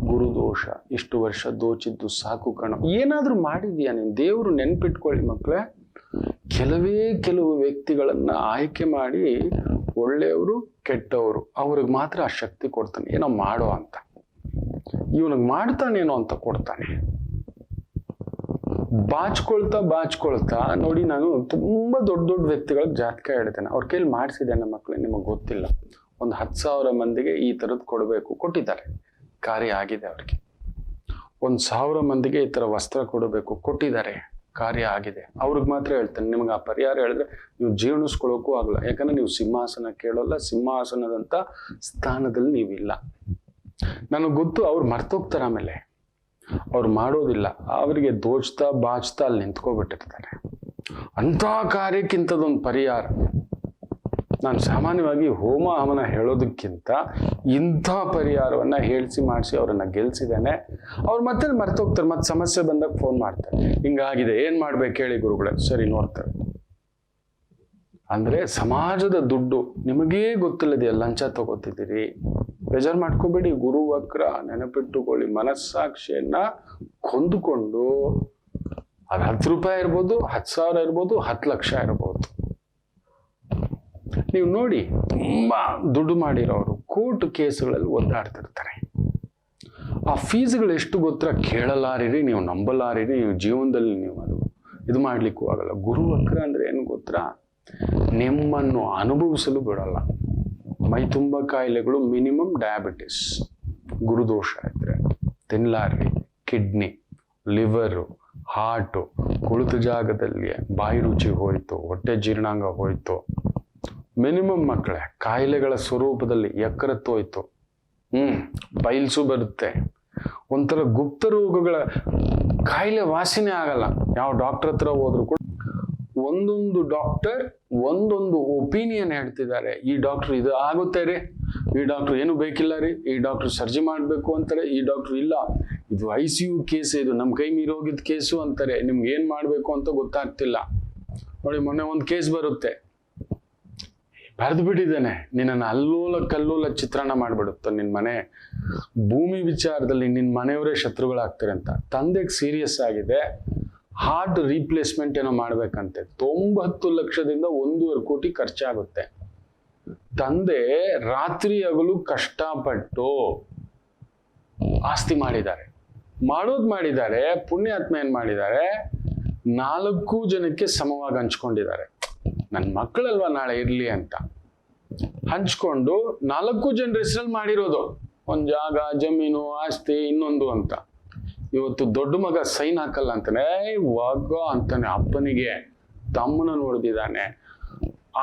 ಗುರುದೋಷ. ಇಷ್ಟು ವರ್ಷ ದೋಚಿದ್ದು ಸಾಕು ಕಣ. ಏನಾದ್ರೂ ಮಾಡಿದ್ಯಾ ನೀನು? ದೇವರು ನೆನ್ಪಿಟ್ಕೊಳ್ಳಿ ಮಕ್ಕಳೇ, ಕೆಲವು ವ್ಯಕ್ತಿಗಳನ್ನ ಆಯ್ಕೆ ಮಾಡಿ, ಒಳ್ಳೆಯವರು ಕೆಟ್ಟವರು, ಅವ್ರಿಗೆ ಮಾತ್ರ ಆ ಶಕ್ತಿ ಕೊಡ್ತಾನೆ, ಏನೋ ಮಾಡೋ ಅಂತ. ಇವನಿಗೆ ಮಾಡ್ತಾನೇನೋ ಅಂತ ಕೊಡ್ತಾನೆ. ಬಾಚ್ಕೊಳ್ತಾ ನೋಡಿ, ನಾನು ತುಂಬಾ ದೊಡ್ಡ ವ್ಯಕ್ತಿಗಳಿಗೆ ಜಾತಕ ಹೇಳ್ತೇನೆ, ಅವ್ರ ಕೈಲಿ ಮಾಡಿಸಿದ್ದೇನೆ ಮಕ್ಕಳೇ, ನಿಮಗೆ ಗೊತ್ತಿಲ್ಲ. ಒಂದು 10,000 ಮಂದಿಗೆ ಈ ತರದ್ ಕೊಡಬೇಕು, ಕೊಟ್ಟಿದ್ದಾರೆ, ಕಾರ್ಯ ಆಗಿದೆ ಅವ್ರಿಗೆ. 1,000 ಮಂದಿಗೆ ಈ ತರ ವಸ್ತ್ರ ಕೊಡಬೇಕು, ಕೊಟ್ಟಿದ್ದಾರೆ, ಕಾರ್ಯ ಆಗಿದೆ. ಅವ್ರಿಗೆ ಮಾತ್ರ ಹೇಳ್ತೇನೆ, ನಿಮ್ಗೆ ಆ ಪರಿಹಾರ ಹೇಳಿದ್ರೆ ನೀವು ಜೀರ್ಣಿಸ್ಕೊಳ್ಳೋಕ್ಕೂ ಆಗಲ್ಲ. ಯಾಕಂದ್ರೆ ನೀವು ಸಿಂಹಾಸನ ಕೇಳೋಲ್ಲ, ಸಿಂಹಾಸನದಂತ ಸ್ಥಾನದಲ್ಲಿ ನೀವಿಲ್ಲ. ನನಗೆ ಗೊತ್ತು, ಅವ್ರು ಮರ್ತೋಗ್ತಾರೆ, ಆಮೇಲೆ ಅವ್ರು ಮಾಡೋದಿಲ್ಲ. ಅವರಿಗೆ ಬಾಚ್ತಾ ಅಲ್ಲಿ ನಿಂತ್ಕೊಬಿಟ್ಟಿರ್ತಾರೆ. ಅಂತ ಕಾರ್ಯಕ್ಕಿಂತದೊಂದು ಪರಿಹಾರ. ನಾನು ಸಾಮಾನ್ಯವಾಗಿ ಹೋಮ ಹವನ ಹೇಳೋದಕ್ಕಿಂತ ಇಂಥ ಪರಿಹಾರವನ್ನ ಮಾಡಿಸಿ ಅವರನ್ನ ಗೆಲ್ಸಿದ್ದೇನೆ. ಅವ್ರು ಮತ್ತೆ ಮರ್ತೋಗ್ತಾರೆ, ಮತ್ತೆ ಸಮಸ್ಯೆ ಬಂದಾಗ ಫೋನ್ ಮಾಡ್ತಾರೆ, ಹಿಂಗಾಗಿದೆ, ಏನ್ ಮಾಡ್ಬೇಕು ಹೇಳಿ ಗುರುಗಳೇ. ಸರಿ, ನೋಡ್ತಾರೆ. ಅಂದ್ರೆ ಸಮಾಜದ ದುಡ್ಡು ನಿಮಗೇ ಗೊತ್ತಿಲ್ಲದೆ ಲಂಚ ತಗೋತಿದ್ದೀರಿ. ಬೇಜಾರು ಮಾಡ್ಕೋಬೇಡಿ. ಗುರು ವಕ್ರ ನೆನಪಿಟ್ಟುಕೊಳ್ಳಿ. ಮನಸ್ಸಾಕ್ಷಿಯನ್ನ ಕೊಂದುಕೊಂಡು ಅದು 10 ರೂಪಾಯಿ ಇರ್ಬೋದು, 10,000 ಇರ್ಬೋದು, 10 ಲಕ್ಷ ಇರ್ಬೋದು. ನೀವು ನೋಡಿ, ತುಂಬಾ ದುಡ್ಡು ಮಾಡಿರೋರು ಕೋರ್ಟ್ ಕೇಸ್ಗಳಲ್ಲಿ ಒದ್ದಾಡ್ತಿರ್ತಾರೆ. ಆ ಫೀಸ್ಗಳು ಎಷ್ಟು ಗೊತ್ತಾ? ಕೇಳಲಾರಿರಿ, ನೀವು ನಂಬಲಾರಿರಿ, ನೀವು ಜೀವನದಲ್ಲಿ ನೀವು ಅದು ಇದು ಮಾಡ್ಲಿಕ್ಕೂ ಆಗಲ್ಲ. ಗುರು ವಕ್ರ ಅಂದ್ರೆ ಏನು ಗೊತ್ತಾ? ನಿಮ್ಮನ್ನು ಅನುಭವಿಸಲು ಬಿಡಲ್ಲ. ಮೈ ತುಂಬ ಕಾಯಿಲೆಗಳು, ಮಿನಿಮಮ್ ಡಯಾಬಿಟಿಸ್, ಗುರುದೋಷ ಇದ್ರೆ ತಿನ್ಲಾರ್ರಿ. ಕಿಡ್ನಿ, ಲಿವರು, ಹಾರ್ಟು, ಕುಳಿತ ಜಾಗದಲ್ಲಿ ಬಾಯಿ ರುಚಿ ಹೋಯ್ತು, ಹೊಟ್ಟೆ ಜೀರ್ಣಾಂಗ ಹೋಯ್ತು, ಮಿನಿಮಮ್ ಮಕ್ಕಳೇ ಕಾಯಿಲೆಗಳ ಸ್ವರೂಪದಲ್ಲಿ ಯಕೃತ್ತೋಯ್ತು, ಪೈಲ್ಸು ಬರುತ್ತೆ, ಒಂಥರ ಗುಪ್ತ ರೋಗಗಳ ಕಾಯಿಲೆ ವಾಸಿನೇ ಆಗಲ್ಲ. ಯಾವ ಡಾಕ್ಟರ್ ಹತ್ರ ಹೋದ್ರು ಕೂಡ ಒಂದೊಂದು ಡಾಕ್ಟರ್ ಒಂದೊಂದು ಒಪಿನಿಯನ್ ಹೇಳ್ತಿದ್ದಾರೆ. ಈ ಡಾಕ್ಟರ್ ಇದು ಆಗುತ್ತೆ ರೀ, ಈ ಡಾಕ್ಟರ್ ಏನು ಬೇಕಿಲ್ಲ ರೀ, ಈ ಡಾಕ್ಟರ್ ಸರ್ಜರಿ ಮಾಡಬೇಕು ಅಂತಾರೆ, ಈ ಡಾಕ್ಟರ್ ಇಲ್ಲ ಇದು ICU ಕೇಸ್, ಇದು ನಮ್ಮ ಕೈ ಮೀರೋಗಿದ್ದ ಕೇಸು ಅಂತಾರೆ. ನಿಮ್ಗೆ ಏನ್ ಮಾಡ್ಬೇಕು ಅಂತ ಗೊತ್ತಾಗ್ತಿಲ್ಲ. ನೋಡಿ, ಮೊನ್ನೆ ಒಂದು ಕೇಸ್ ಬರುತ್ತೆ, ಬರೆದು ಬಿಟ್ಟಿದ್ದೇನೆ, ನಿನ್ನನ್ನು ಅಲ್ಲೋಲ ಕಲ್ಲೋಲ ಚಿತ್ರಣ ಮಾಡ್ಬಿಡುತ್ತೆ. ನಿನ್ನ ಮನೆ ಭೂಮಿ ವಿಚಾರದಲ್ಲಿ ನಿನ್ನ ಮನೆಯವರೇ ಶತ್ರುಗಳಾಗ್ತಾರೆ ಅಂತ. ತಂದೆಗೆ ಸೀರಿಯಸ್ ಆಗಿದೆ, ಹಾರ್ಟ್ ರೀಪ್ಲೇಸ್ಮೆಂಟ್ ಏನೋ ಮಾಡ್ಬೇಕಂತೆ. 90 ಲಕ್ಷದಿಂದ 1.5 ಕೋಟಿ ಖರ್ಚಾಗುತ್ತೆ. ತಂದೆ ರಾತ್ರಿ ಹಗಲು ಕಷ್ಟಪಟ್ಟು ಆಸ್ತಿ ಮಾಡಿದ್ದಾರೆ. ಮಾಡಿದ್ದಾರೆ. ಪುಣ್ಯಾತ್ಮ ಏನ್ ಮಾಡಿದ್ದಾರೆ? 4 ಜನಕ್ಕೆ ಸಮವಾಗಿ ಹಂಚ್ಕೊಂಡಿದ್ದಾರೆ. ನನ್ನ ಮಕ್ಕಳಲ್ವಾ ನಾಳೆ ಇರ್ಲಿ ಅಂತ ಹಂಚ್ಕೊಂಡು 4 ಜನರ ಹೆಸರಲ್ಲಿ ಮಾಡಿರೋದು. ಒಂದ್ ಜಾಗ, ಜಮೀನು, ಆಸ್ತಿ, ಇನ್ನೊಂದು ಅಂತ. ಇವತ್ತು ದೊಡ್ಡ ಮಗ ಸೈನ್ ಹಾಕಲ್ಲ ಅಂತಾನೆ, ವಾಗ ಅಂತಾನೆ. ಅಪ್ಪನಿಗೆ ತಮ್ಮನ ನೋಡ್ದಿದ್ದಾನೆ.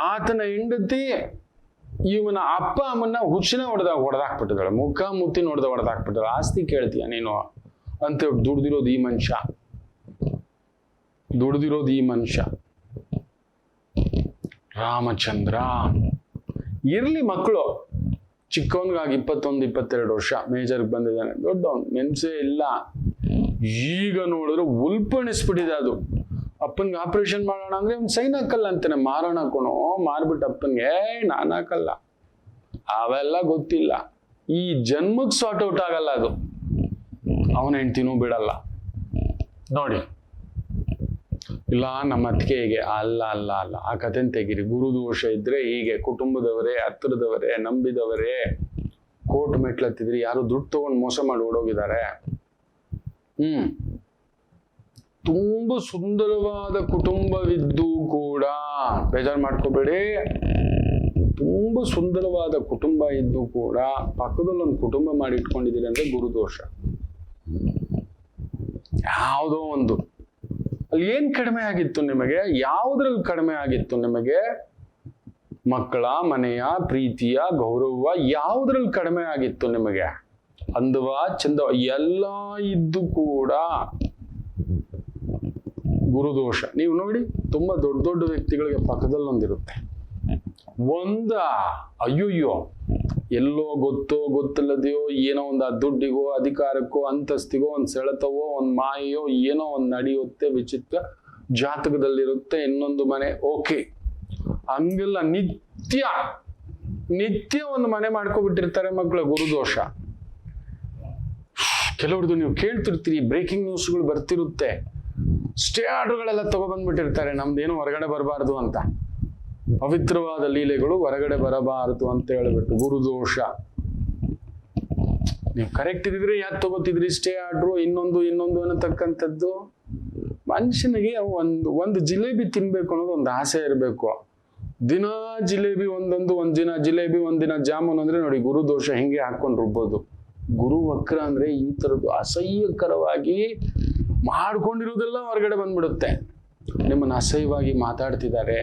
ಆತನ ಹೆಂಡತಿ ಇವನ ಅಪ್ಪ ಅಮ್ಮನ ಹುಚ್ಚಿನ ಹೊಡೆದಾಕ್ಬಿಟ್ಟಿದ್ದಾಳೆ. ಮುಖ ಮುತ್ತಿ ಹೊಡೆದಾಕ್ಬಿಟ್ಟಿದ್ದಾಳೆ. ಆಸ್ತಿ ಕೇಳ್ತೀಯ ನೀನು ಅಂತ ದುಡ್ದಿರೋದು ಈ ಮನುಷ್ಯ. ರಾಮಚಂದ್ರ ಇರ್ಲಿ, ಮಕ್ಕಳು ಚಿಕ್ಕವನ್ಗಾಗಿ 21-22 ವರ್ಷ, ಮೇಜರ್ಗೆ ಬಂದಿದ್ದಾನೆ, ದೊಡ್ಡವನ್ ನೆನ್ಸೇ ಇಲ್ಲ. ಈಗ ನೋಡಿದ್ರೆ ಉಲ್ಪಣಿಸ್ಬಿಟ್ಟಿದೆ ಅದು. ಅಪ್ಪನ್ಗೆ ಆಪರೇಷನ್ ಮಾಡೋಣ ಅಂದ್ರೆ ಅವ್ನು ಸೈನ್ ಹಾಕಲ್ಲ ಅಂತಾನೆ. ಮಾರೋಣ ಕೊಣೋ, ಮಾರ್ಬಿಟ್ಟು ಅಪ್ಪನ್ಗೆ ನಾನು ಹಾಕಲ್ಲ, ಅವೆಲ್ಲ ಗೊತ್ತಿಲ್ಲ. ಈ ಜನ್ಮಕ್ಕೆ ಸಾರ್ಟ್ ಔಟ್ ಆಗಲ್ಲ ಅದು. ಅವನ ಹೆಂಡ್ತಿನೂ ಬಿಡಲ್ಲ. ನೋಡಿ, ಇಲ್ಲ ನಮ್ಮ ಅತ್ತಿಗೆಗೆ ಅಲ್ಲ ಅಲ್ಲ ಅಲ್ಲ, ಆ ಕಥೆನ ತೆಗೀರಿ. ಗುರುದೋಷ ಇದ್ರೆ ಹೀಗೆ ಕುಟುಂಬದವರೇ, ಹತ್ತಿರದವರೇ, ನಂಬಿದವರೇ ಕೋರ್ಟ್ ಮೆಟ್ಲತ್ತಿದ್ರಿ, ಯಾರು ದುಡ್ಡು ತಗೊಂಡು ಮೋಸ ಮಾಡಿ ಓಡೋಗಿದ್ದಾರೆ. ತುಂಬ ಸುಂದರವಾದ ಕುಟುಂಬವಿದ್ದು ಕೂಡ, ಬೇಜಾರು ಮಾಡ್ಕೋಬೇಡಿ, ತುಂಬ ಸುಂದರವಾದ ಕುಟುಂಬ ಇದ್ದು ಕೂಡ ಪಕ್ಕದಲ್ಲಿ ಒಂದು ಕುಟುಂಬ ಮಾಡಿ ಇಟ್ಕೊಂಡಿದ್ದೀರಿ ಅಂದ್ರೆ ಗುರುದೋಷ. ಯಾವುದೋ ಒಂದು ಅಲ್ಲಿ ಏನ್ ಕಡಿಮೆ ಆಗಿತ್ತು ನಿಮಗೆ? ಯಾವುದ್ರಲ್ಲಿ ಕಡಿಮೆ ಆಗಿತ್ತು ನಿಮಗೆ? ಮಕ್ಕಳ, ಮನೆಯ, ಪ್ರೀತಿಯ, ಗೌರವ ಯಾವುದ್ರಲ್ಲಿ ಕಡಿಮೆ ಆಗಿತ್ತು ನಿಮಗೆ? ಅಂದವ, ಚಂದ ಎಲ್ಲ ಇದ್ದು ಕೂಡ ಗುರುದೋಷ. ನೀವು ನೋಡಿ, ತುಂಬಾ ದೊಡ್ಡ ದೊಡ್ಡ ವ್ಯಕ್ತಿಗಳಿಗೆ ಪಕ್ಕದಲ್ಲಿ ಒಂದಿರುತ್ತೆ. ಅಯ್ಯೋಯ್ಯೋ, ಎಲ್ಲೋ ಗೊತ್ತೋ ಗೊತ್ತಿಲ್ಲದೆಯೋ ಏನೋ ಒಂದು ಆ ದುಡ್ಡಿಗೋ, ಅಧಿಕಾರಕ್ಕೋ, ಅಂತಸ್ತಿಗೋ, ಒಂದು ಸೆಳೆತವೋ, ಒಂದು ಮಾಯೆಯೋ ಏನೋ ಒಂದು ನಡೆಯುತ್ತೆ, ವಿಚಿತ್ರ ಜಾತಕದಲ್ಲಿರುತ್ತೆ. ಇನ್ನೊಂದು ಮನೆ, ಓಕೆ, ಹಂಗೆಲ್ಲ ನಿತ್ಯ ಒಂದು ಮನೆ ಮಾಡ್ಕೊಬಿಟ್ಟಿರ್ತಾರೆ ಮಕ್ಕಳ. ಗುರುದೋಷ. ಕೆಲವ್ರದ್ದು ನೀವು ಕೇಳ್ತಿರ್ತೀರಿ, ಬ್ರೇಕಿಂಗ್ ನ್ಯೂಸ್ಗಳು ಬರ್ತಿರುತ್ತೆ, ಸ್ಟೇ ಆರ್ಡರ್ಗಳೆಲ್ಲ ತಗೊಬಂದ್ಬಿಟ್ಟಿರ್ತಾರೆ, ನಮ್ದೇನು ಹೊರಗಡೆ ಬರಬಾರ್ದು ಅಂತ. ಪವಿತ್ರವಾದ ಲೀಲೆಗಳು ಹೊರಗಡೆ ಬರಬಾರದು ಅಂತ ಹೇಳ್ಬಿಟ್ಟು. ಗುರುದೋಷ. ನೀವು ಕರೆಕ್ಟ್ ಇದ್ರೆ ಯಾಕೆ ತಗೋತಿದ್ರಿ ಸ್ಟೇ ಆರ್ಡ್ರು, ಇನ್ನೊಂದು ಅನ್ನತಕ್ಕಂಥದ್ದು? ಮನುಷ್ಯನಿಗೆ ಒಂದು ಜಿಲೇಬಿ ತಿನ್ಬೇಕು ಅನ್ನೋದು ಒಂದು ಆಸೆ ಇರಬೇಕು. ದಿನ ಜಿಲೇಬಿ ಒಂದಿನ ಜಿಲೇಬಿ, ಒಂದಿನ ಜಾಮೂನ್ ಅಂದ್ರೆ ನೋಡಿ, ಗುರುದೋಷ ಹಿಂಗೆ ಹಾಕೊಂಡು ರುಬ್ಬೋದು. ಗುರು ವಕ್ರ ಅಂದ್ರೆ ಈ ತರದ್ದು ಅಸಹ್ಯಕರವಾಗಿ ಮಾಡ್ಕೊಂಡಿರೋದೆಲ್ಲ ಹೊರಗಡೆ ಬಂದ್ಬಿಡುತ್ತೆ. ನಿಮ್ಮನ್ನ ಅಸಹ್ಯವಾಗಿ ಮಾತಾಡ್ತಿದ್ದಾರೆ.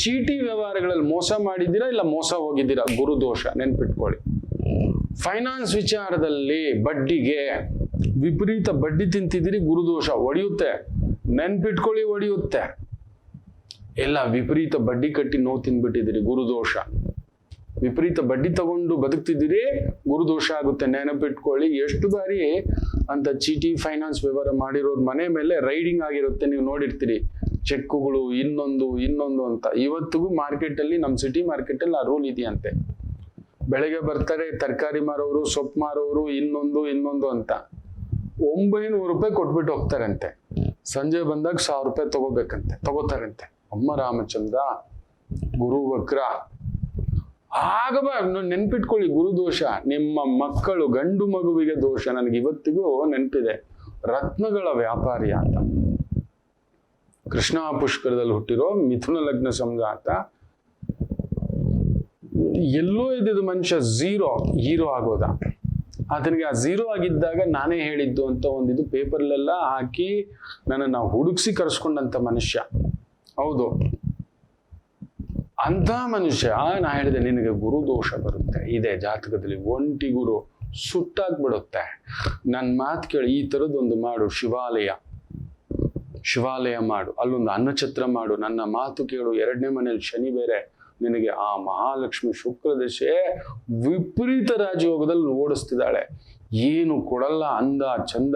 ಚೀಟಿ ವ್ಯವಹಾರಗಳಲ್ಲಿ ಮೋಸ ಮಾಡಿದ್ದೀರಾ, ಇಲ್ಲ ಮೋಸ ಹೋಗಿದ್ದೀರಾ, ಗುರುದೋಷ. ನೆನ್ಪಿಟ್ಕೊಳ್ಳಿ. ಫೈನಾನ್ಸ್ ವಿಚಾರದಲ್ಲಿ ಬಡ್ಡಿಗೆ ವಿಪರೀತ ಬಡ್ಡಿ ತಿಂತಿದ್ದೀರಿ, ಗುರುದೋಷ. ಹೊಡೆಯುತ್ತೆ, ನೆನ್ಪಿಟ್ಕೊಳ್ಳಿ, ಹೊಡೆಯುತ್ತೆ. ಎಲ್ಲ ವಿಪರೀತ ಬಡ್ಡಿ ಕಟ್ಟಿ ನೋವು ತಿಂದ್ಬಿಟ್ಟಿದ್ದೀರಿ, ಗುರುದೋಷ. ವಿಪರೀತ ಬಡ್ಡಿ ತಗೊಂಡು ಬದುಕ್ತಿದ್ದೀರಿ, ಗುರುದೋಷ ಆಗುತ್ತೆ. ನೆನಪಿಟ್ಕೊಳ್ಳಿ. ಎಷ್ಟು ಬಾರಿ ಅಂತ ಚೀಟಿ ಫೈನಾನ್ಸ್ ವ್ಯವಹಾರ ಮಾಡಿರೋರ್ ಮನೆ ಮೇಲೆ ರೈಡಿಂಗ್ ಆಗಿರುತ್ತೆ, ನೀವು ನೋಡಿರ್ತೀರಿ. ಚೆಕ್ಕುಗಳು, ಇನ್ನೊಂದು ಅಂತ. ಇವತ್ತಿಗೂ ಮಾರ್ಕೆಟಲ್ಲಿ, ನಮ್ಮ ಸಿಟಿ ಮಾರ್ಕೆಟಲ್ಲಿ ಆ ರೂಲ್ ಇದೆಯಂತೆ. ಬೆಳಗ್ಗೆ ಬರ್ತಾರೆ ತರಕಾರಿ ಮಾರೋರು, ಸೊಪ್ಪು ಮಾರೋರು, ಇನ್ನೊಂದು ಅಂತ 900 ರೂಪಾಯಿ ಕೊಟ್ಬಿಟ್ಟು ಹೋಗ್ತಾರಂತೆ. ಸಂಜೆ ಬಂದಾಗ 1000 ರೂಪಾಯಿ ತಗೋತಾರಂತೆ. ಅಮ್ಮ ರಾಮಚಂದ್ರ, ಗುರು ವಕ್ರ. ಆಗ ನೆನ್ಪಿಟ್ಕೊಳ್ಳಿ, ಗುರು ದೋಷ. ನಿಮ್ಮ ಮಕ್ಕಳು, ಗಂಡು ಮಗುವಿಗೆ ದೋಷ. ನನಗೆ ಇವತ್ತಿಗೂ ನೆನಪಿದೆ, ರತ್ನಗಳ ವ್ಯಾಪಾರಿ ಆತ, ಕೃಷ್ಣ ಪುಷ್ಕರದಲ್ಲಿ ಹುಟ್ಟಿರೋ ಮಿಥುನ ಲಗ್ನ ಸಂಜಾತ. ಎಲ್ಲೋ ಇದ್ದಿದ್ದು ಮನುಷ್ಯ ಹೀರೋ ಆಗೋದ. ಆತನಿಗೆ ಆ 0 ಆಗಿದ್ದಾಗ ನಾನೇ ಹೇಳಿದ್ದು ಅಂತ ಒಂದಿದು ಪೇಪರ್ಲೆಲ್ಲ ಹಾಕಿ ನನ್ನನ್ನು ಹುಡುಕ್ಸಿ ಕರೆಸ್ಕೊಂಡಂತ ಮನುಷ್ಯ. ಹೌದು, ಅಂತ ಮನುಷ್ಯ. ನಾ ಹೇಳಿದೆ, ನಿನಗೆ ಗುರು ದೋಷ ಬರುತ್ತೆ, ಇದೆ ಜಾತಕದಲ್ಲಿ, ಒಂಟಿ ಗುರು ಸುಟ್ಟಾಗ್ಬಿಡುತ್ತೆ. ನನ್ನ ಮಾತು ಕೇಳಿ, ಈ ಥರದ್ದೊಂದು ಮಾಡು, ಶಿವಾಲಯ ಮಾಡು, ಅಲ್ಲೊಂದು ಅನ್ನಛತ್ರ ಮಾಡು, ನನ್ನ ಮಾತು ಕೇಳು. 2ನೇ ಮನೇಲಿ ಶನಿ ಬೇರೆ, ನಿನಗೆ ಆ ಮಹಾಲಕ್ಷ್ಮಿ ಶುಕ್ರದಶೆ ವಿಪರೀತ ರಾಜಯೋಗದಲ್ಲಿ ಓಡಿಸ್ತಿದ್ದಾಳೆ. ಏನು ಕೊಡಲ್ಲ, ಅಂದ ಚಂದ.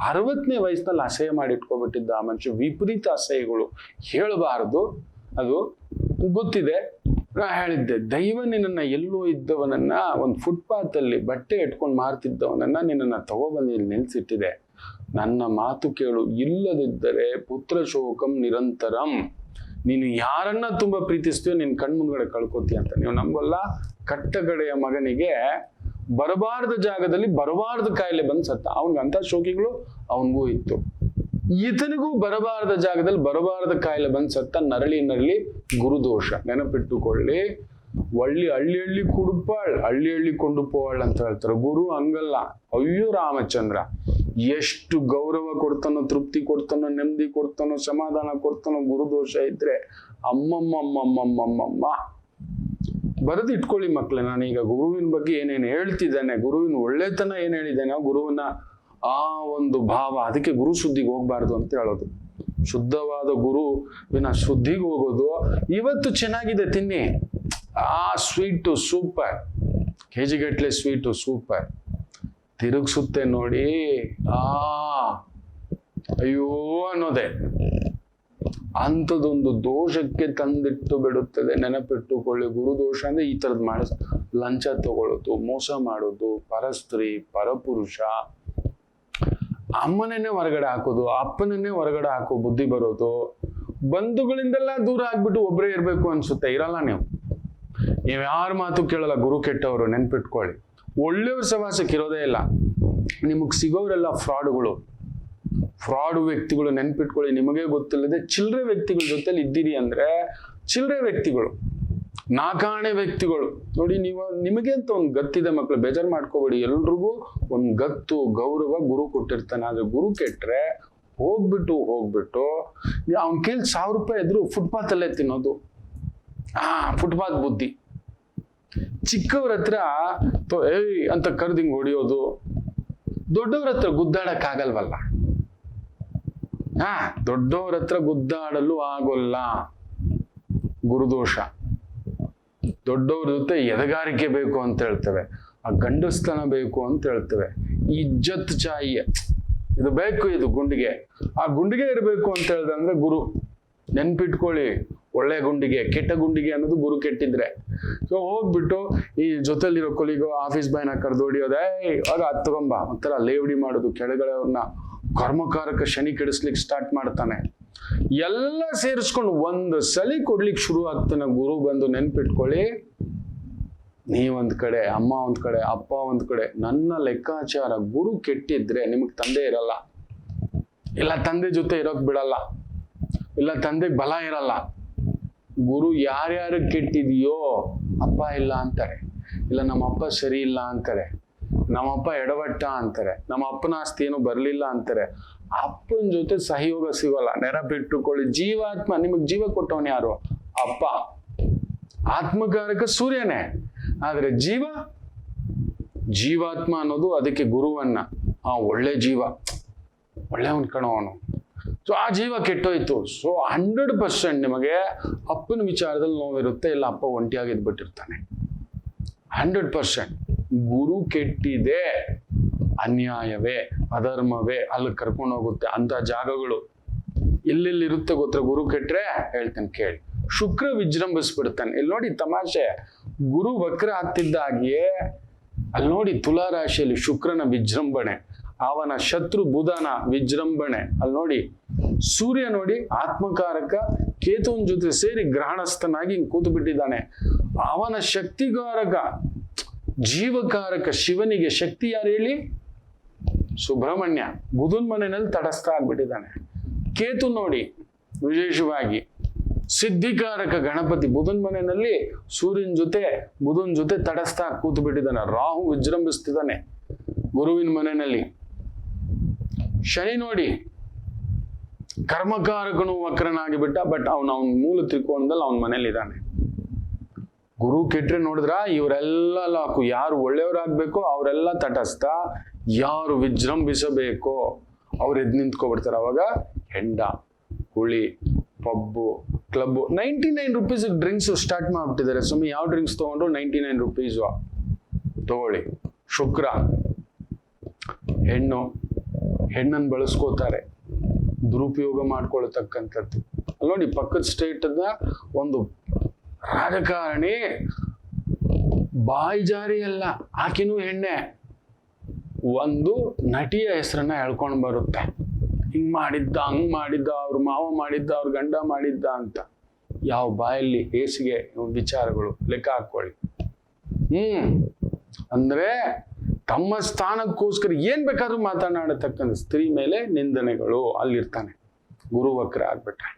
60ನೇ ವಯಸ್ಸಿನಲ್ಲಿ ಅಸಹ್ಯ ಮಾಡಿ ಇಟ್ಕೊಬಿಟ್ಟಿದ್ದ ಆ ಮನುಷ್ಯ. ವಿಪರೀತ ಅಸಹ್ಯಗಳು ಹೇಳಬಾರದು, ಅದು ಗೊತ್ತಿದೆ. ನಾ ಹೇಳಿದ್ದೆ, ದೈವ ನಿನ್ನನ್ನ ಎಲ್ಲೋ ಇದ್ದವನನ್ನ, ಒಂದು ಫುಟ್ಪಾತ್ ಅಲ್ಲಿ ಬಟ್ಟೆ ಇಟ್ಕೊಂಡು ಮಾರ್ತಿದ್ದವನನ್ನ ನಿನ್ನನ್ನ ತಗೊಬಂದು ಇಲ್ಲಿ ನಿಲ್ಸಿಟ್ಟಿದೆ. ನನ್ನ ಮಾತು ಕೇಳು, ಇಲ್ಲದಿದ್ದರೆ ಪುತ್ರ ಶೋಕಂ ನಿರಂತರಂ. ನೀನು ಯಾರನ್ನ ತುಂಬಾ ಪ್ರೀತಿಸ್ತೀಯೋ ನಿನ್ ಕಣ್ಮುಂದ್ಗಡೆ ಕಳ್ಕೊತೀಯ ಅಂತ. ನೀವು ನಂಬಲ್ಲ, ಕಟ್ಟಗಡೆಯ ಮಗನಿಗೆ ಬರಬಾರ್ದ ಜಾಗದಲ್ಲಿ ಬರಬಾರ್ದ ಕಾಯಿಲೆ ಬಂದು ಸತ್ತ. ಅವನಿಗಂತ ಶೋಕಿಗಳು ಅವನಿಗೂ ಇತ್ತು. ಈತನಿಗೂ ಬರಬಾರದ ಜಾಗದಲ್ಲಿ ಬರಬಾರದ ಕಾಯಿಲೆ ಬಂದು ಸತ್ತ. ನರಳಿ ಗುರುದೋಷ. ನೆನಪಿಟ್ಟುಕೊಳ್ಳಿ. ಹಳ್ಳಿ ಕುಡುಪಾಳ್, ಹಳ್ಳಿ ಕೊಂಡು ಪೋವಾಳ್ ಅಂತ ಹೇಳ್ತಾರೆ. ಗುರು ಹಂಗಲ್ಲ. ಅಯ್ಯೋ ರಾಮಚಂದ್ರ, ಎಷ್ಟು ಗೌರವ ಕೊಡ್ತಾನೋ, ತೃಪ್ತಿ ಕೊಡ್ತಾನೋ, ನೆಮ್ಮದಿ ಕೊಡ್ತಾನೋ, ಸಮಾಧಾನ ಕೊಡ್ತಾನೋ. ಗುರುದೋಷ ಇದ್ರೆ ಅಮ್ಮಮ್ಮಮ್ಮಮ್ಮಮ್ಮಮ್ಮ. ಬರೆದು ಇಟ್ಕೊಳ್ಳಿ ಮಕ್ಳೆ. ನಾನೀಗ ಗುರುವಿನ ಬಗ್ಗೆ ಏನೇನು ಹೇಳ್ತಿದ್ದಾನೆ, ಗುರುವಿನ ಒಳ್ಳೆತನ ಏನ್ ಹೇಳಿದ್ದೇನೆ, ಗುರುವಿನ ಆ ಒಂದು ಭಾವ, ಅದಕ್ಕೆ ಗುರು ಸುದ್ದಿಗೆ ಹೋಗ್ಬಾರ್ದು ಅಂತ ಹೇಳೋದು. ಶುದ್ಧವಾದ ಗುರುವಿನ ಶುದ್ಧಿಗೆ ಹೋಗೋದು. ಇವತ್ತು ಚೆನ್ನಾಗಿದೆ ತಿನ್ನಿ, ಆ ಸ್ವೀಟು ಸೂಪರ್, ಕೆಜಿಗಟ್ಲೆ ಸ್ವೀಟು ಸೂಪರ್. ತಿರುಗಿಸುತ್ತೆ ನೋಡಿ, ಅಯ್ಯೋ ಅನ್ನೋದೆ. ಅಂಥದ್ದೊಂದು ದೋಷಕ್ಕೆ ತಂದಿಟ್ಟು ಬಿಡುತ್ತದೆ. ನೆನಪಿಟ್ಟುಕೊಳ್ಳಿ, ಗುರುದೋಷ ಅಂದ್ರೆ ಈ ತರದ್ ಲಂಚ ತಗೊಳ್ಳೋದು, ಮೋಸ ಮಾಡೋದು, ಪರಸ್ತ್ರೀ, ಪರಪುರುಷ, ಅಮ್ಮನನ್ನೇ ಹೊರಗಡೆ ಹಾಕೋದು, ಅಪ್ಪನನ್ನೇ ಹೊರಗಡೆ ಹಾಕೋ ಬುದ್ಧಿ ಬರೋದು, ಬಂಧುಗಳಿಂದೆಲ್ಲ ದೂರ ಆಗ್ಬಿಟ್ಟು ಒಬ್ಬರೇ ಇರ್ಬೇಕು ಅನ್ಸುತ್ತೆ. ಇರಲ್ಲ ನೀವು ಯಾರ ಮಾತು ಕೇಳಲ್ಲ. ಗುರು ಕೆಟ್ಟವರು, ನೆನ್ಪಿಟ್ಕೊಳ್ಳಿ. ಒಳ್ಳೆಯವ್ರ ಸವಾಸಕ್ಕೆ ಇರೋದೇ ಇಲ್ಲ. ನಿಮಗ್ ಸಿಗೋರೆಲ್ಲ ಫ್ರಾಡ್ ವ್ಯಕ್ತಿಗಳು. ನೆನ್ಪಿಟ್ಕೊಳ್ಳಿ. ನಿಮಗೆ ಗೊತ್ತಿಲ್ಲದೆ ಚಿಲ್ಲರೆ ವ್ಯಕ್ತಿಗಳ ಜೊತೆಲಿ ಇದ್ದೀರಿ ಅಂದ್ರೆ, ಚಿಲ್ಲರೆ ವ್ಯಕ್ತಿಗಳು, ನಾಕಾಣೆ ವ್ಯಕ್ತಿಗಳು ನೋಡಿ. ನಿಮಗೆ ಅಂತ ಒಂದು ಗತ್ತಿದೆ ಮಕ್ಕಳು, ಬೇಜಾರು ಮಾಡ್ಕೋಬೇಡಿ. ಎಲ್ರಿಗೂ ಒಂದು ಗತ್ತು, ಗೌರವ ಗುರು ಕೊಟ್ಟಿರ್ತಾನೆ. ಆದ್ರೆ ಗುರು ಕೆಟ್ರೆ ಹೋಗ್ಬಿಟ್ಟು ಅವ್ನ ಕೈಲಿ 1000 ರೂಪಾಯಿ ಇದ್ರು ಫುಟ್ಪಾತ್ ಅಲ್ಲೇ ತಿನ್ನೋದು. ಫುಟ್ಪಾತ್ ಬುದ್ಧಿ. ಚಿಕ್ಕವ್ರ ಹತ್ರ ಏಯ್ ಅಂತ ಕರ್ದಿಂಗ್ ಹೊಡಿಯೋದು. ದೊಡ್ಡವ್ರ ಹತ್ರ ಗುದ್ದಾಡಕ್ ಆಗಲ್ವಲ್ಲ. ದೊಡ್ಡವ್ರ ಹತ್ರ ಗುದ್ದಾಡಲು ಆಗೋಲ್ಲ. ಗುರುದೋಷ. ದೊಡ್ಡವ್ರ ಜೊತೆ ಎದಗಾರಿಕೆ ಬೇಕು ಅಂತ ಹೇಳ್ತೇವೆ, ಆ ಗಂಡಸ್ತನ ಬೇಕು ಅಂತ ಹೇಳ್ತೇವೆ. ಇಜ್ಜತ್ ಚಾಯಿಯ ಇದು ಬೇಕು, ಇದು ಗುಂಡಿಗೆ. ಆ ಗುಂಡಿಗೆ ಇರಬೇಕು ಅಂತ ಹೇಳ್ದಂದ್ರೆ ಗುರು. ನೆನ್ಪಿಟ್ಕೊಳ್ಳಿ, ಒಳ್ಳೆ ಗುಂಡಿಗೆ, ಕೆಟ್ಟ ಗುಂಡಿಗೆ ಅನ್ನೋದು ಗುರು ಕೆಟ್ಟಿದ್ರೆ. ಸೊ ಹೋಗ್ಬಿಟ್ಟು ಈ ಜೊತೆಲಿರೋ ಕೊಲಿಗೋ ಆಫೀಸ್ ಬಾಯ್ನ ಕರೆದೊಡಿಯೋದೇ, ಆಗ ಹತ್ಕೊಂಬ ಒಂಥರ ಲೇವಡಿ ಮಾಡೋದು. ಕೆಳಗಡೆ ಅವ್ರನ್ನ ಕರ್ಮಕಾರಕ ಶನಿ ಕೆಡಿಸ್ಲಿಕ್ಕೆ ಸ್ಟಾರ್ಟ್ ಮಾಡ್ತಾನೆ. ಎಲ್ಲ ಸೇರಿಸ್ಕೊಂಡು ಒಂದು ಸಲಿ ಕೊಡ್ಲಿಕ್ಕೆ ಶುರು ಆಗ್ತಾನೆ ಗುರು ಬಂದು. ನೆನ್ಪಿಟ್ಕೊಳ್ಳಿ, ನೀವೊಂದ್ ಕಡೆ, ಅಮ್ಮ ಒಂದ್ ಕಡೆ, ಅಪ್ಪ ಒಂದ್ ಕಡೆ. ನನ್ನ ಲೆಕ್ಕಾಚಾರ, ಗುರು ಕೆಟ್ಟಿದ್ರೆ ನಿಮಗ್ ತಂದೆ ಇರಲ್ಲ, ಇಲ್ಲ ತಂದೆ ಜೊತೆ ಇರೋಕ್ ಬಿಡಲ್ಲ, ಇಲ್ಲ ತಂದೆಗೆ ಬಲ ಇರಲ್ಲ. ಗುರು ಯಾರ್ಯಾರು ಕೆಟ್ಟಿದೆಯೋ, ಅಪ್ಪ ಇಲ್ಲ ಅಂತಾರೆ, ಇಲ್ಲ ನಮ್ಮಪ್ಪ ಸರಿ ಇಲ್ಲ ಅಂತಾರೆ, ನಮ್ಮಪ್ಪ ಎಡವಟ್ಟ ಅಂತಾರೆ, ನಮ್ಮ ಅಪ್ಪನ ಆಸ್ತಿ ಏನು ಬರ್ಲಿಲ್ಲ ಅಂತಾರೆ. ಅಪ್ಪನ ಜೊತೆ ಸಹಯೋಗ ಸಿಗೋಲ್ಲ. ನೆನಪಿಟ್ಟುಕೊಳ್ಳಿ. ಜೀವಾತ್ಮ, ನಿಮಗ್ ಜೀವ ಕೊಟ್ಟವನ್ ಯಾರು? ಅಪ್ಪ. ಆತ್ಮಕಾರಕ ಸೂರ್ಯನೇ. ಆದ್ರೆ ಜೀವಾತ್ಮ ಅನ್ನೋದು ಅದಕ್ಕೆ ಗುರುವನ್ನ. ಒಳ್ಳೆ ಜೀವ, ಒಳ್ಳೆಯವನ್ ಕಣವನು. ಸೊ ಆ ಜೀವ ಕೆಟ್ಟೋಯ್ತು. ಸೊ 100% ನಿಮಗೆ ಅಪ್ಪನ ವಿಚಾರದಲ್ಲಿ ನೋವಿರುತ್ತೆ, ಇಲ್ಲ ಅಪ್ಪ ಒಂಟಿಯಾಗಿದ್ಬಿಟ್ಟಿರ್ತಾನೆ. 100%. ಗುರು ಕೆಟ್ಟಿದೆ, ಅನ್ಯಾಯವೇ, ಅಧರ್ಮವೇ ಅಲ್ಲಿ ಕರ್ಕೊಂಡು ಹೋಗುತ್ತೆ. ಅಂತ ಜಾಗಗಳು ಎಲ್ಲೆಲ್ಲಿ ಇರುತ್ತೆ ಗೊತ್ತಾ ಗುರು ಕೆಟ್ರೆ? ಹೇಳ್ತೇನೆ ಕೇಳಿ. ಶುಕ್ರ ವಿಜೃಂಭಿಸ್ಬಿಡ್ತಾನೆ. ಇಲ್ಲಿ ನೋಡಿ ತಮಾಷೆ, ಗುರು ವಕ್ರ ಆಗ್ತಿದ್ದಾಗಿಯೇ ಅಲ್ಲಿ ನೋಡಿ ತುಲಾ ರಾಶಿಯಲ್ಲಿ ಶುಕ್ರನ ವಿಜೃಂಭಣೆ, ಅವನ ಶತ್ರು ಬುಧನ ವಿಜೃಂಭಣೆ. ಅಲ್ಲಿ ನೋಡಿ ಸೂರ್ಯ ನೋಡಿ ಆತ್ಮಕಾರಕ ಕೇತುವಿನ ಜೊತೆ ಸೇರಿ ಗ್ರಹಣಸ್ಥನಾಗಿ ಹಿಂಗ್ ಕೂತು ಬಿಟ್ಟಿದ್ದಾನೆ. ಅವನ ಶಕ್ತಿಕಾರಕ ಜೀವಕಾರಕ ಶಿವನಿಗೆ ಶಕ್ತಿ ಯಾರು ಹೇಳಿ? ಸುಬ್ರಹ್ಮಣ್ಯ. ಬುಧನ್ ಮನೆಯಲ್ಲಿ ತಟಸ್ಥ ಆಗ್ಬಿಟ್ಟಿದ್ದಾನೆ. ಕೇತು ನೋಡಿ ವಿಶೇಷವಾಗಿ ಸಿದ್ಧಿಕಾರಕ ಗಣಪತಿ ಬುಧನ್ ಮನೆಯಲ್ಲಿ ಸೂರ್ಯನ ಜೊತೆ ಬುಧನ್ ಜೊತೆ ತಟಸ್ಥ ಕೂತು ಬಿಟ್ಟಿದ್ದಾನೆ. ರಾಹು ವಿಜೃಂಭಿಸ್ತಿದ್ದಾನೆ ಗುರುವಿನ ಮನೆಯಲ್ಲಿ. ಶನಿ ನೋಡಿ ಕರ್ಮಕಾರಕನು ವಕ್ರನಾಗಿ ಬಿಟ್ಟ, ಬಟ್ ಅವನ ಮೂಲ ತ್ರಿಕೋಣದಲ್ಲಿ ಅವನ ಮನೇಲಿ ಇದ್ದಾನೆ. ಗುರು ಕೆಟ್ರೆ ನೋಡಿದ್ರ ಇವರೆಲ್ಲ ಲಾಕು. ಯಾರು ಒಳ್ಳೆಯವರಾಗ್ಬೇಕೋ ಅವರೆಲ್ಲ ತಟಸ್ಥ, ಯಾರು ವಿಜೃಂಭಿಸಬೇಕೋ ಅವ್ರು ಎದ್ದು ನಿಂತ್ಕೊಬಿಡ್ತಾರೆ. ಅವಾಗ ಹೆಂಡ, ಹುಳಿ, pub, club 99 rupees drinks start ಮಾಡ್ಬಿಟ್ಟಿದ್ದಾರೆ. ಸುಮ್ಮನೆ ಯಾವ ಡ್ರಿಂಕ್ಸ್ ತಗೊಂಡ್ರು 99 ರೂಪೀಸ್ ತಗೊಳ್ಳಿ. ಶುಕ್ರ ಹೆಣ್ಣನ್ನು ಬಳಸ್ಕೋತಾರೆ, ದುರುಪಯೋಗ ಮಾಡ್ಕೊಳ್ತಕ್ಕಂಥದ್ದು. ಅಲ್ಲಿ ನೋಡಿ ಪಕ್ಕದ ಸ್ಟೇಟ್ನ ಒಂದು ರಾಜಕಾರಣಿ ಬಾಯಿ ಜಾರಿ ಅಲ್ಲ, ಆಕಿನೂ ಹೆಣ್ಣೆ, ಒಂದು ನಟಿಯ ಹೆಸರನ್ನ ಹೇಳ್ಕೊಂಡು ಬರುತ್ತೆ. ಹಿಂಗ್ ಮಾಡಿದ್ದ, ಹಂಗ್ ಮಾಡಿದ್ದ, ಅವ್ರ ಮಾವ ಮಾಡಿದ್ದ, ಅವ್ರ ಗಂಡ ಮಾಡಿದ್ದ ಅಂತ. ಯಾವ ಬಾಯಲ್ಲಿ ಹೇಸಿಗೆ ವಿಚಾರಗಳು ಲೆಕ್ಕ ಹಾಕೊಳ್ಳಿ. ಅಂದ್ರೆ ತಮ್ಮ ಸ್ಥಾನಕ್ಕೋಸ್ಕರ ಏನ್ ಬೇಕಾದ್ರೂ ಮಾತನಾಡತಕ್ಕಂಥ ಸ್ತ್ರೀ ಮೇಲೆ ನಿಂದನೆಗಳು. ಅಲ್ಲಿರ್ತಾನೆ ಗುರು ವಕ್ರ ಆಗ್ಬಿಟ್ರೆ.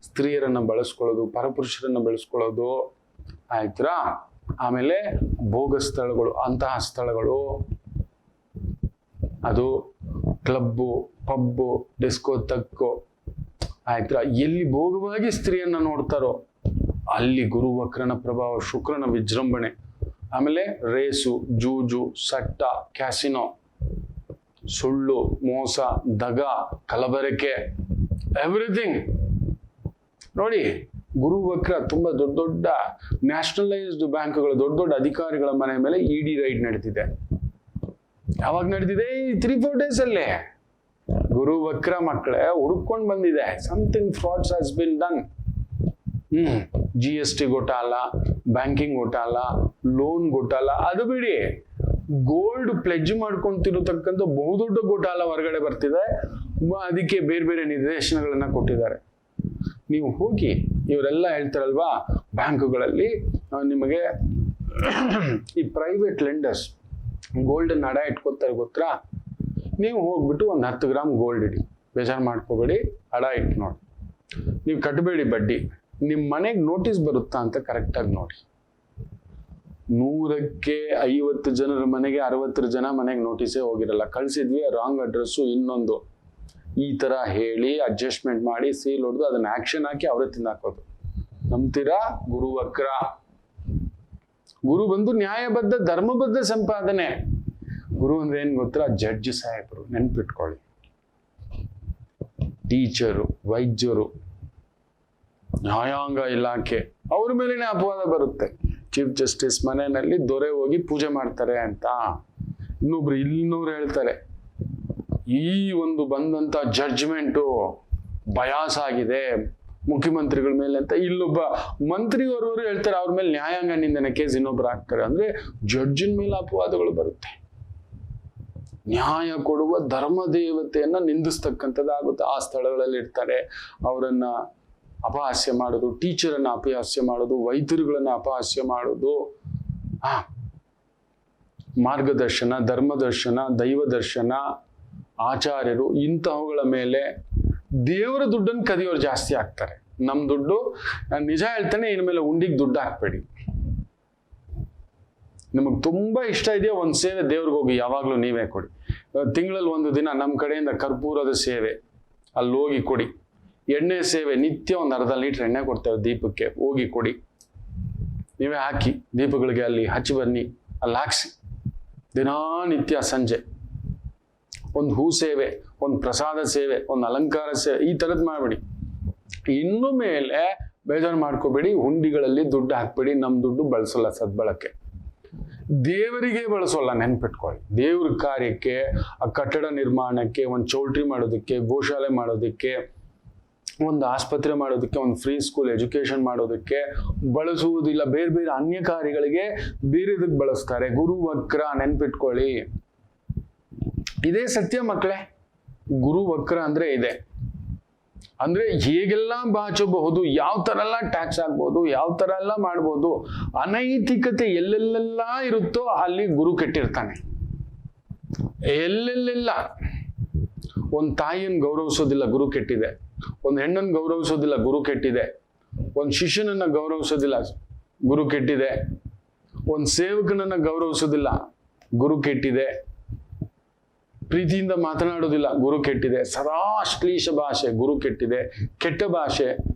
ಸ್ತ್ರೀಯರನ್ನ ಬಳಸ್ಕೊಳ್ಳೋದು, ಪರಪುರುಷರನ್ನ ಬೆಳೆಸ್ಕೊಳ್ಳೋದು ಆಯ್ತಾ. ಆಮೇಲೆ ಭೋಗ ಸ್ಥಳಗಳು, ಅಂತಹ ಸ್ಥಳಗಳು, ಅದು ಕ್ಲಬ್ಬು, ಪಬ್ಬು, ಡಿಸ್ಕೋ, ತಕ್ಕೋ ಆಯ್ತಾ, ಎಲ್ಲಿ ಭೋಗವಾಗಿ ಸ್ತ್ರೀಯನ್ನ ನೋಡ್ತಾರೋ ಅಲ್ಲಿ ಗುರು ವಕ್ರನ ಪ್ರಭಾವ, ಶುಕ್ರನ ವಿಜೃಂಭಣೆ. ಆಮೇಲೆ ರೇಸು, ಜೂಜು, ಸಟ್ಟ, ಕ್ಯಾಸಿನೋ, ಸುಳ್ಳು, ಮೋಸ, ದಗ, ಕಲಬೆರಕೆ, ಎವ್ರಿಥಿಂಗ್. ನೋಡಿ ಗುರು ವಕ್ರ ತುಂಬಾ ದೊಡ್ಡ ದೊಡ್ಡ ನ್ಯಾಷನಲೈಸ್ಡ್ ಬ್ಯಾಂಕ್ಗಳು, ದೊಡ್ಡ ದೊಡ್ಡ ಅಧಿಕಾರಿಗಳ ಮನೆ ಮೇಲೆ ಇಡಿ ರೈಡ್ ನಡೆದಿದೆ. ಯಾವಾಗ ನಡೆದಿದೆ? ಈ 3-4 days ಅಲ್ಲೇ ಗುರು ವಕ್ರ ಮಕ್ಕಳೇ ಹುಡುಕೊಂಡು ಬಂದಿದೆ. Something frauds has been done. GST ಘೋಟಾಲ, ಬ್ಯಾಂಕಿಂಗ್ ಘೋಟಾಲ, ಲೋನ್ ಘೋಟಾಲ, ಅದು ಬಿಡಿ, ಗೋಲ್ಡ್ ಪ್ಲೆಡ್ಜ್ ಮಾಡ್ಕೊಂತಿರತಕ್ಕಂಥ ಬಹುದೊಡ್ಡ ಘೋಟಾಲ ಹೊರಗಡೆ ಬರ್ತಿದೆ. ಅದಕ್ಕೆ ಬೇರೆ ಬೇರೆ ನಿರ್ದೇಶನಗಳನ್ನ ಕೊಟ್ಟಿದ್ದಾರೆ. ನೀವು ಹೋಗಿ, ಇವರೆಲ್ಲ ಹೇಳ್ತಾರಲ್ವಾ ಬ್ಯಾಂಕುಗಳಲ್ಲಿ ನಿಮಗೆ ಈ ಪ್ರೈವೇಟ್ ಲೆಂಡರ್ಸ್ ಗೋಲ್ಡನ್ ಹಡ ಇಟ್ಕೋತಾರೆ ಗೊತ್ತಾ? ನೀವು ಹೋಗ್ಬಿಟ್ಟು ಒಂದು 10 ಗ್ರಾಮ್ ಗೋಲ್ಡ್ ಇಡಿ, ಬೇಜಾರು ಮಾಡ್ಕೋಬೇಡಿ, ಹಡ ಇಟ್ಟು ನೋಡಿ. ನೀವು ಕಟ್ಟಬೇಡಿ ಬಡ್ಡಿ. ನಿಮ್ಮ ಮನೆಗೆ ನೋಟಿಸ್ ಬರುತ್ತಾ ಅಂತ ಕರೆಕ್ಟಾಗಿ ನೋಡಿ. 100ಕ್ಕೆ 50 ಜನರ ಮನೆಗೆ 60 ಜನ ಮನೆಗೆ ನೋಟಿಸೇ ಹೋಗಿರಲ್ಲ. ಕಳಿಸಿದ್ವಿ ರಾಂಗ್ ಅಡ್ರೆಸ್ಸು, ಇನ್ನೊಂದು ಈ ತರ ಹೇಳಿ ಅಡ್ಜಸ್ಟ್ಮೆಂಟ್ ಮಾಡಿ ಸೀಲ್ ಹೊಡೆದು ಅದನ್ನ ಆಕ್ಷನ್ ಹಾಕಿ ಅವರೇ ತಿನ್ನಾಕೋದು. ನಂಬ್ತೀರಾ? ಗುರು ವಕ್ರ. ಗುರು ಬಂದು ನ್ಯಾಯಬದ್ಧ ಧರ್ಮಬದ್ಧ ಸಂಪಾದನೆ. ಗುರು ಅಂದ್ರೆ ಏನ್ ಗೊತ್ತಾ? ಜಡ್ಜ್ ಸಾಹೇಬರು, ನೆನ್ಪಿಟ್ಕೊಳ್ಳಿ. ಟೀಚರು, ವೈದ್ಯರು, ನ್ಯಾಯಾಂಗ ಇಲಾಖೆ, ಅವ್ರ ಮೇಲೇನೆ ಅಪವಾದ ಬರುತ್ತೆ. ಚೀಫ್ ಜಸ್ಟಿಸ್ ಮನೆಯಲ್ಲಿ ದೊರೆ ಹೋಗಿ ಪೂಜೆ ಮಾಡ್ತಾರೆ ಅಂತ ಇನ್ನೊಬ್ರು ಹೇಳ್ತಾರೆ, ಈ ಒಂದು ಬಂದಂತ ಜಡ್ಜ್ಮೆಂಟು ಬಯಾಸ್ ಆಗಿದೆ ಮುಖ್ಯಮಂತ್ರಿಗಳ ಮೇಲೆ ಅಂತ. ಇಲ್ಲೊಬ್ಬ ಮಂತ್ರಿಯವರವರು ಹೇಳ್ತಾರೆ ಅವ್ರ ಮೇಲೆ ನ್ಯಾಯಾಂಗ ನಿಂದನೆ ಕೇಸ್ ಇನ್ನೊಬ್ರು ಹಾಕ್ತಾರೆ. ಅಂದ್ರೆ ಜಡ್ಜಿನ ಮೇಲೆ ಅಪವಾದಗಳು ಬರುತ್ತೆ. ನ್ಯಾಯ ಕೊಡುವ ಧರ್ಮ ದೇವತೆಯನ್ನ ನಿಂದಿಸ್ತಕ್ಕಂಥದ್ದಾಗುತ್ತೆ. ಆ ಸ್ಥಳಗಳಲ್ಲಿ ಇರ್ತಾರೆ. ಅವರನ್ನ ಅಪಹಾಸ್ಯ ಮಾಡೋದು, ಟೀಚರನ್ನ ಅಪಹಾಸ್ಯ ಮಾಡೋದು, ವೈದ್ಯರುಗಳನ್ನ ಅಪಹಾಸ್ಯ ಮಾಡೋದು, ಮಾರ್ಗದರ್ಶನ, ಧರ್ಮದರ್ಶನ, ದೈವ ದರ್ಶನ, ಆಚಾರ್ಯರು, ಇಂತಹವುಗಳ ಮೇಲೆ ದೇವರ ದುಡ್ಡನ್ನು ಕದಿಯೋರು ಜಾಸ್ತಿ ಆಗ್ತಾರೆ. ನಮ್ ದುಡ್ಡು, ನಾನು ನಿಜ ಹೇಳ್ತೇನೆ, ಇನ್ಮೇಲೆ ಉಂಡಿಗೆ ದುಡ್ಡು ಹಾಕ್ಬೇಡಿ. ನಿಮಗೆ ತುಂಬಾ ಇಷ್ಟ ಇದೆಯಾ ಒಂದು ಸೇವೆ ದೇವ್ರಿಗೆ ಹೋಗಿ ಯಾವಾಗ್ಲೂ ನೀವೇ ಕೊಡಿ. ತಿಂಗಳಲ್ಲಿ 1 ದಿನ ನಮ್ಮ ಕಡೆಯಿಂದ ಕರ್ಪೂರದ ಸೇವೆ ಅಲ್ಲಿ ಹೋಗಿ ಕೊಡಿ. ಎಣ್ಣೆ ಸೇವೆ ನಿತ್ಯ 1 ಅರ್ಧ ಲೀಟರ್ ಎಣ್ಣೆ ಕೊಡ್ತೇವೆ ದೀಪಕ್ಕೆ, ಹೋಗಿ ಕೊಡಿ. ನೀವೇ ಹಾಕಿ ದೀಪಗಳಿಗೆ ಅಲ್ಲಿ ಹಚ್ಚಿ ಬನ್ನಿ, ಅಲ್ಲಿ ಹಾಕ್ಸಿ. ದಿನನಿತ್ಯ ಸಂಜೆ ಒಂದು ಹೂ ಸೇವೆ, ಒಂದು ಪ್ರಸಾದ ಸೇವೆ, ಒಂದು ಅಲಂಕಾರ ಸೇವೆ, ಈ ತರದ್ ಮಾಡ್ಬೇಡಿ. ಇನ್ನು ಮೇಲೆ ಬೇಜಾರು ಮಾಡ್ಕೋಬೇಡಿ, ಹುಂಡಿಗಳಲ್ಲಿ ದುಡ್ಡು ಹಾಕ್ಬೇಡಿ. ನಮ್ ದುಡ್ಡು ಬಳಸಲ್ಲ, ಸದ್ಬಳಕೆ ದೇವರಿಗೆ ಬಳಸೋಲ್ಲ, ನೆನ್ಪಿಟ್ಕೊಳ್ಳಿ. ದೇವ್ರ ಕಾರ್ಯಕ್ಕೆ, ಆ ಕಟ್ಟಡ ನಿರ್ಮಾಣಕ್ಕೆ, ಒಂದು ಚೌಲ್ಟ್ರಿ ಮಾಡೋದಕ್ಕೆ, ಗೋಶಾಲೆ ಮಾಡೋದಕ್ಕೆ, ಒಂದು ಆಸ್ಪತ್ರೆ ಮಾಡೋದಕ್ಕೆ, ಒಂದು ಫ್ರೀ ಸ್ಕೂಲ್ ಎಜುಕೇಶನ್ ಮಾಡೋದಕ್ಕೆ ಬಳಸುವುದಿಲ್ಲ. ಬೇರೆ ಬೇರೆ ಅನ್ಯ ಕಾರ್ಯಗಳಿಗೆ ಬೇರೆದಕ್ಕೆ ಬಳಸ್ತಾರೆ. ಗುರು ವಕ್ರ, ನೆನ್ಪಿಟ್ಕೊಳ್ಳಿ. ಇದೇ ಸತ್ಯ ಮಕ್ಕಳೇ. ಗುರು ವಕ್ರ ಅಂದ್ರೆ ಇದೆ. ಅಂದ್ರೆ ಹೇಗೆಲ್ಲ ಬಾಚಬಹುದು, ಯಾವ ತರ ಎಲ್ಲ ಟ್ಯಾಕ್ಸ್ ಆಗ್ಬೋದು, ಯಾವ ತರ ಎಲ್ಲ ಮಾಡ್ಬೋದು. ಅನೈತಿಕತೆ ಎಲ್ಲೆಲ್ಲೆಲ್ಲ ಇರುತ್ತೋ ಅಲ್ಲಿ ಗುರು ಕೆಟ್ಟಿರ್ತಾನೆ. ಎಲ್ಲೆಲ್ಲೆಲ್ಲ ಒಂದ್ ತಾಯಿಯನ್ನು ಗೌರವಿಸೋದಿಲ್ಲ, ಗುರು ಕೆಟ್ಟಿದೆ. ಒಂದ್ ಹೆಣ್ಣನ್ನು ಗೌರವಿಸೋದಿಲ್ಲ, ಗುರು ಕೆಟ್ಟಿದೆ. ಒಂದ್ ಶಿಷ್ಯನನ್ನ ಗೌರವಿಸೋದಿಲ್ಲ, ಗುರು ಕೆಟ್ಟಿದೆ. ಒಂದ್ ಸೇವಕನನ್ನ ಗೌರವಿಸೋದಿಲ್ಲ, ಗುರು ಕೆಟ್ಟಿದೆ. ಪ್ರೀತಿಯಿಂದ ಮಾತನಾಡೋದಿಲ್ಲ, ಗುರು ಕೆಟ್ಟಿದೆ. ಸದಾ ಅಶ್ಲೀಷ ಭಾಷೆ, ಗುರು ಕೆಟ್ಟಿದೆ. ಕೆಟ್ಟ ಭಾಷೆ,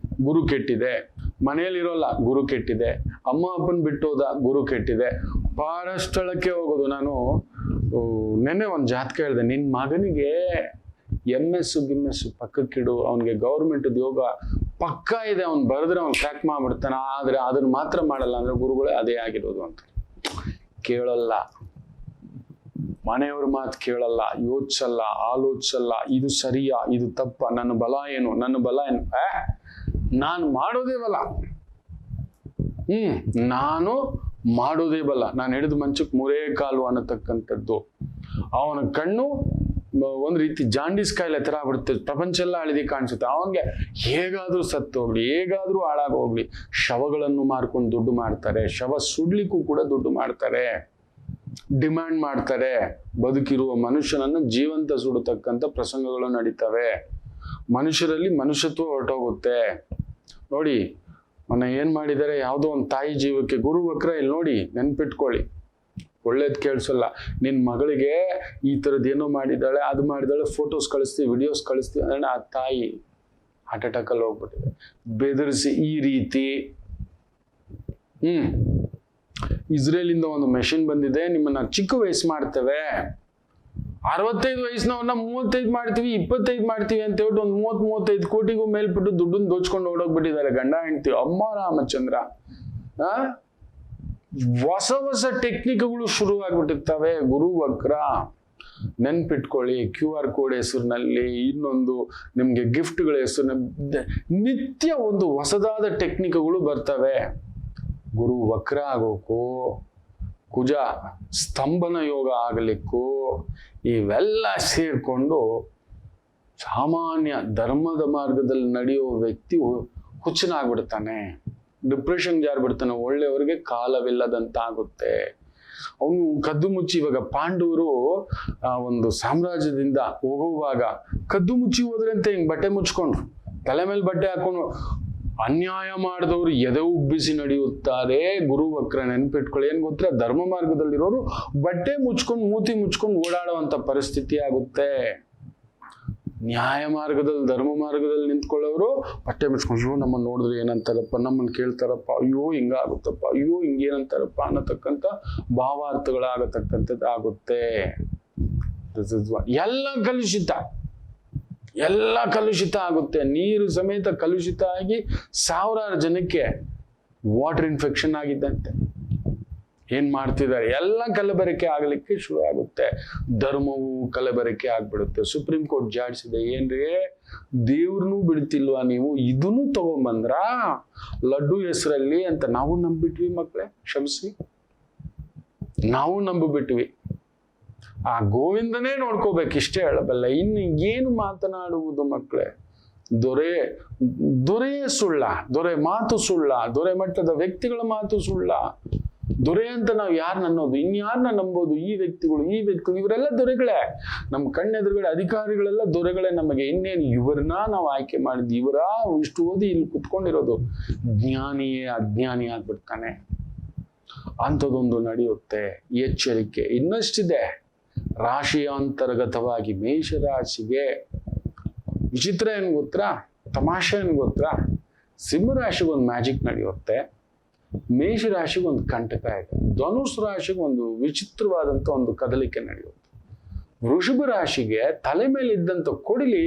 ಗುರು ಕೆಟ್ಟಿದೆ. ಮನೆಯಲ್ಲಿರೋಲ್ಲ, ಗುರು ಕೆಟ್ಟಿದೆ. ಅಮ್ಮ ಅಪ್ಪನ್ ಬಿಟ್ಟೋದ, ಗುರು ಕೆಟ್ಟಿದೆ. ಪಾರಸ್ಥಳಕ್ಕೆ ಹೋಗೋದು. ನಾನು ನೆನ್ನೆ ಒಂದು ಜಾತಕ ಹೇಳಿದೆ, ನಿನ್ ಮಗನಿಗೆ MS ಗಿಮ್ಮೆಸ್ ಪಕ್ಕಕ್ಕಿಡು, ಅವನಿಗೆ ಗೌರ್ಮೆಂಟ್ ಉದ್ಯೋಗ ಪಕ್ಕ ಇದೆ, ಅವ್ನು ಬರೆದ್ರೆ ಅವ್ನು ಕ್ರ್ಯಾಕ್ ಮಾಡ್ಬಿಡ್ತಾನ, ಆದ್ರೆ ಅದನ್ನ ಮಾತ್ರ ಮಾಡಲ್ಲ ಅಂದ್ರೆ ಗುರುಗಳೇ ಅದೇ ಆಗಿರೋದು ಅಂತ. ಕೇಳಲ್ಲ, ಮನೆಯವ್ರ ಮಾತು ಕೇಳಲ್ಲ, ಯೋಚಿಸಲ್ಲ, ಆಲೋಚಿಸಲ್ಲ. ಇದು ಸರಿಯಾ, ಇದು ತಪ್ಪ, ನನ್ನ ಬಲ ಏನು, ನನ್ನ ಬಲ ಏನು, ನಾನು ಮಾಡೋದೇ ಬಲ. ನಾನು ಮಾಡೋದೇ ಬಲ. ನಾನು ಹಿಡಿದು ಮಂಚಕ್ಕೆ 3 ಕಾಲು ಅನ್ನತಕ್ಕಂಥದ್ದು. ಅವನ ಕಣ್ಣು ಒಂದ್ ರೀತಿ ಜಾಂಡೀಸ್ ಕಾಯಿಲೆ ತರ ಆಗ್ಬಿಡುತ್ತೆ. ಪ್ರಪಂಚ ಎಲ್ಲ ಹಳದಿ ಕಾಣಿಸುತ್ತೆ. ಅವನ್ಗೆ ಹೇಗಾದ್ರೂ ಸತ್ತೋಗ್ಲಿ, ಹೇಗಾದ್ರೂ ಹಾಳಾಗೋಗ್ಲಿ. ಶವಗಳನ್ನು ಮಾರ್ಕೊಂಡು ದುಡ್ಡು ಮಾಡ್ತಾರೆ. ಶವ ಸುಡ್ಲಿಕ್ಕೂ ಕೂಡ ದುಡ್ಡು ಮಾಡ್ತಾರೆ, ಡಿಮ್ಯಾಂಡ್ ಮಾಡ್ತಾರೆ. ಬದುಕಿರುವ ಮನುಷ್ಯನನ್ನು ಜೀವಂತ ಸುಡತಕ್ಕಂಥ ಪ್ರಸಂಗಗಳು ನಡೀತವೆ. ಮನುಷ್ಯರಲ್ಲಿ ಮನುಷ್ಯತ್ವ ಹೊರಟೋಗುತ್ತೆ. ನೋಡಿ, ಮೊನ್ನೆ ಏನ್ ಮಾಡಿದ್ದಾರೆ, ಯಾವುದೋ ಒಂದು ತಾಯಿ ಜೀವಕ್ಕೆ ಗುರು ವಕ್ರ. ಇಲ್ಲಿ ನೋಡಿ, ನೆನ್ಪಿಟ್ಕೊಳ್ಳಿ, ಒಳ್ಳೇದ್ ಕೇಳಿಸಲ್ಲ. ನಿನ್ ಮಗಳಿಗೆ ಈ ತರದ್ ಏನೋ ಮಾಡಿದಾಳೆ, ಅದು ಮಾಡಿದಾಳೆ, ಫೋಟೋಸ್ ಕಳಿಸ್ತೀವಿ, ವಿಡಿಯೋಸ್ ಕಳಿಸ್ತೀವಿ ಅಂದ್ರೆ ಆ ತಾಯಿ ಹಾರ್ಟ್ ಅಟ್ಯಾಕ್ ಅಲ್ಲಿ ಹೋಗ್ಬಿಟ್ಟಿದೆ. ಬೆದರಿಸಿ ಈ ರೀತಿ. ಇಸ್ರೇಲ್ ಇಂದ ಒಂದು ಮೆಷಿನ್ ಬಂದಿದೆ, ನಿಮ್ಮನ್ನ ಚಿಕ್ಕ ವಯಸ್ಸು ಮಾಡ್ತೇವೆ. 65 ವಯಸ್ಸಿನವ್ರನ್ನ 35 ಮಾಡ್ತೀವಿ, 25 ಮಾಡ್ತೀವಿ ಅಂತ ಹೇಳ್ಬಿಟ್ಟು ಒಂದು 30-35 ಕೋಟಿಗೂ ಮೇಲ್ಪಟ್ಟು ದುಡ್ಡನ್ನು ದೋಚ್ಕೊಂಡು ಓಡೋಗ್ಬಿಟ್ಟಿದ್ದಾರೆ ಗಂಡ ಹೆಂಡ್ತಿ. ಅಮ್ಮ ರಾಮಚಂದ್ರ. ಹೊಸ ಹೊಸ ಟೆಕ್ನಿಕ್ಗಳು ಶುರು ಆಗ್ಬಿಟ್ಟಿರ್ತವೆ. ಗುರು ವಕ್ರ, ನೆನ್ಪಿಟ್ಕೊಳ್ಳಿ. QR ಕೋಡ್ ಹೆಸರಿನಲ್ಲಿ, ಇನ್ನೊಂದು ನಿಮ್ಗೆ ಗಿಫ್ಟ್ಗಳ ಹೆಸರಿನಲ್ಲಿ ನಿತ್ಯ ಒಂದು ಹೊಸದಾದ ಟೆಕ್ನಿಕ್ಗಳು ಬರ್ತವೆ. ಗುರು ವಕ್ರ ಆಗೋಕ್ಕೂ, ಕುಜ ಸ್ತಂಭನ ಯೋಗ ಆಗಲಿಕ್ಕೂ ಇವೆಲ್ಲ ಸೇರ್ಕೊಂಡು ಸಾಮಾನ್ಯ ಧರ್ಮದ ಮಾರ್ಗದಲ್ಲಿ ನಡೆಯೋ ವ್ಯಕ್ತಿ ಹುಚ್ಚನಾಗ್ಬಿಡ್ತಾನೆ, ಡಿಪ್ರೆಷನ್ ಜಾರ್ಬಿಡ್ತಾನೆ. ಒಳ್ಳೆಯವರಿಗೆ ಕಾಲವಿಲ್ಲದಂತ ಆಗುತ್ತೆ. ಅವನು ಕದ್ದು ಮುಚ್ಚಿ, ಇವಾಗ ಪಾಂಡವರು ಒಂದು ಸಾಮ್ರಾಜ್ಯದಿಂದ ಹೋಗುವಾಗ ಕದ್ದು ಮುಚ್ಚಿ ಹೋದ್ರೆ ಅಂತ ಹಿಂಗ್ ಬಟ್ಟೆ ಮುಚ್ಕೊಂಡ್ರು, ತಲೆ ಮೇಲೆ ಬಟ್ಟೆ ಹಾಕೊಂಡು. ಅನ್ಯಾಯ ಮಾಡಿದವರು ಎದೆ ಉಬ್ಬಿಸಿ ನಡೆಯುತ್ತಾರೆ. ಗುರು ವಕ್ರ, ನೆನ್ಪಿಟ್ಕೊಳ್ಳಿ. ಏನ್ ಗೊತ್ತಾ, ಧರ್ಮ ಮಾರ್ಗದಲ್ಲಿರೋರು ಬಟ್ಟೆ ಮುಚ್ಕೊಂಡು, ಮೂತಿ ಮುಚ್ಕೊಂಡು ಓಡಾಡುವಂತ ಪರಿಸ್ಥಿತಿ ಆಗುತ್ತೆ. ನ್ಯಾಯ ಮಾರ್ಗದಲ್ಲಿ, ಧರ್ಮ ಮಾರ್ಗದಲ್ಲಿ ನಿಂತ್ಕೊಳ್ಳೋರು ಬಟ್ಟೆ ಮುಚ್ಕೊಂಡು, ಅಯ್ಯೋ ನಮ್ಮನ್ನ ನೋಡಿದ್ರೆ ಏನಂತಾರಪ್ಪ, ನಮ್ಮನ್ನ ಕೇಳ್ತಾರಪ್ಪ, ಅಯ್ಯೋ ಹಿಂಗಾಗುತ್ತಪ್ಪ, ಅಯ್ಯೋ ಹಿಂಗೇನಂತಾರಪ್ಪ ಅನ್ನತಕ್ಕಂಥ ಭಾವಾರ್ಥಗಳಾಗತಕ್ಕಂಥದ್ದು ಆಗುತ್ತೆ. ಎಲ್ಲ ಕಲುಷಿತ, ಎಲ್ಲ ಕಲುಷಿತ ಆಗುತ್ತೆ. ನೀರು ಸಮೇತ ಕಲುಷಿತ ಆಗಿ 1000 ಜನಕ್ಕೆ ವಾಟರ್ ಇನ್ಫೆಕ್ಷನ್ ಆಗಿದ್ದಂತೆ. ಏನ್ ಮಾಡ್ತಿದ್ದಾರೆ, ಎಲ್ಲ ಕಲಬೆರಕೆ ಆಗ್ಲಿಕ್ಕೆ ಶುರು ಆಗುತ್ತೆ. ಧರ್ಮವು ಕಲಬೆರಕೆ ಆಗ್ಬಿಡುತ್ತೆ. ಸುಪ್ರೀಂ ಕೋರ್ಟ್ ಜಾಡಿಸಿದೆ, ಏನ್ರಿ ದೇವ್ರನ್ನೂ ಬಿಡ್ತಿಲ್ವಾ ನೀವು, ಇದನ್ನು ತಗೊಂಬಂದ್ರ ಲಡ್ಡು ಹೆಸರಲ್ಲಿ ಅಂತ. ನಾವು ನಂಬಿಟ್ವಿ ಮಕ್ಕಳೇ, ಕ್ಷಮಿಸಿ, ನಾವು ನಂಬಿಬಿಟ್ವಿ. ಆ ಗೋವಿಂದನೇ ನೋಡ್ಕೋಬೇಕು, ಇಷ್ಟೇ ಹೇಳಬಲ್ಲ. ಇನ್ನು ಏನು ಮಾತನಾಡುವುದು ಮಕ್ಕಳೇ. ದೊರೆಯೇ ಸುಳ್ಳ, ದೊರೆ ಮಾತು ಸುಳ್ಳ, ದೊರೆ ಮಟ್ಟದ ವ್ಯಕ್ತಿಗಳ ಮಾತು ಸುಳ್ಳ. ದೊರೆ ಅಂತ ನಾವು ಯಾರನ್ನ ಅನ್ನೋದು, ಇನ್ಯಾರನ್ನ ನಂಬೋದು? ಈ ವ್ಯಕ್ತಿಗಳು ಇವರೆಲ್ಲ ದೊರೆಗಳೇ. ನಮ್ಮ ಕಣ್ಣೆದುರುಗಡೆ ಅಧಿಕಾರಿಗಳೆಲ್ಲ ದೊರೆಗಳೇ ನಮಗೆ. ಇನ್ನೇನು ಇವರನ್ನ ನಾವು ಆಯ್ಕೆ ಮಾಡಿದ್ವಿ, ಇವರ ಇಷ್ಟು ಓದಿ ಇಲ್ಲಿ ಕುತ್ಕೊಂಡಿರೋದು. ಜ್ಞಾನಿಯೇ ಅಜ್ಞಾನಿ ಆಗ್ಬಿಡ್ತಾನೆ. ಅಂಥದ್ದೊಂದು ನಡೆಯುತ್ತೆ. ಎಚ್ಚರಿಕೆ ಇನ್ನಷ್ಟಿದೆ. ರಾಶಿಯಾಂತರ್ಗತವಾಗಿ ಮೇಷರಾಶಿಗೆ ವಿಚಿತ್ರ ಏನ್ ಗೊತ್ತಾ, ತಮಾಷೆ ಏನ್ ಗೊತ್ತಾ, ಸಿಂಹರಾಶಿಗೆ ಒಂದು ಮ್ಯಾಜಿಕ್ ನಡೆಯುತ್ತೆ, ಮೇಷರಾಶಿಗೆ ಒಂದು ಕಂಟಕ ಇದೆ, ಧನುಸ್ ರಾಶಿಗೆ ಒಂದು ವಿಚಿತ್ರವಾದಂತ ಒಂದು ಕದಲಿಕೆ ನಡೆಯುತ್ತೆ, ವೃಷಭ ರಾಶಿಗೆ ತಲೆ ಮೇಲೆ ಇದ್ದಂತ ಕೊಡಿಲಿ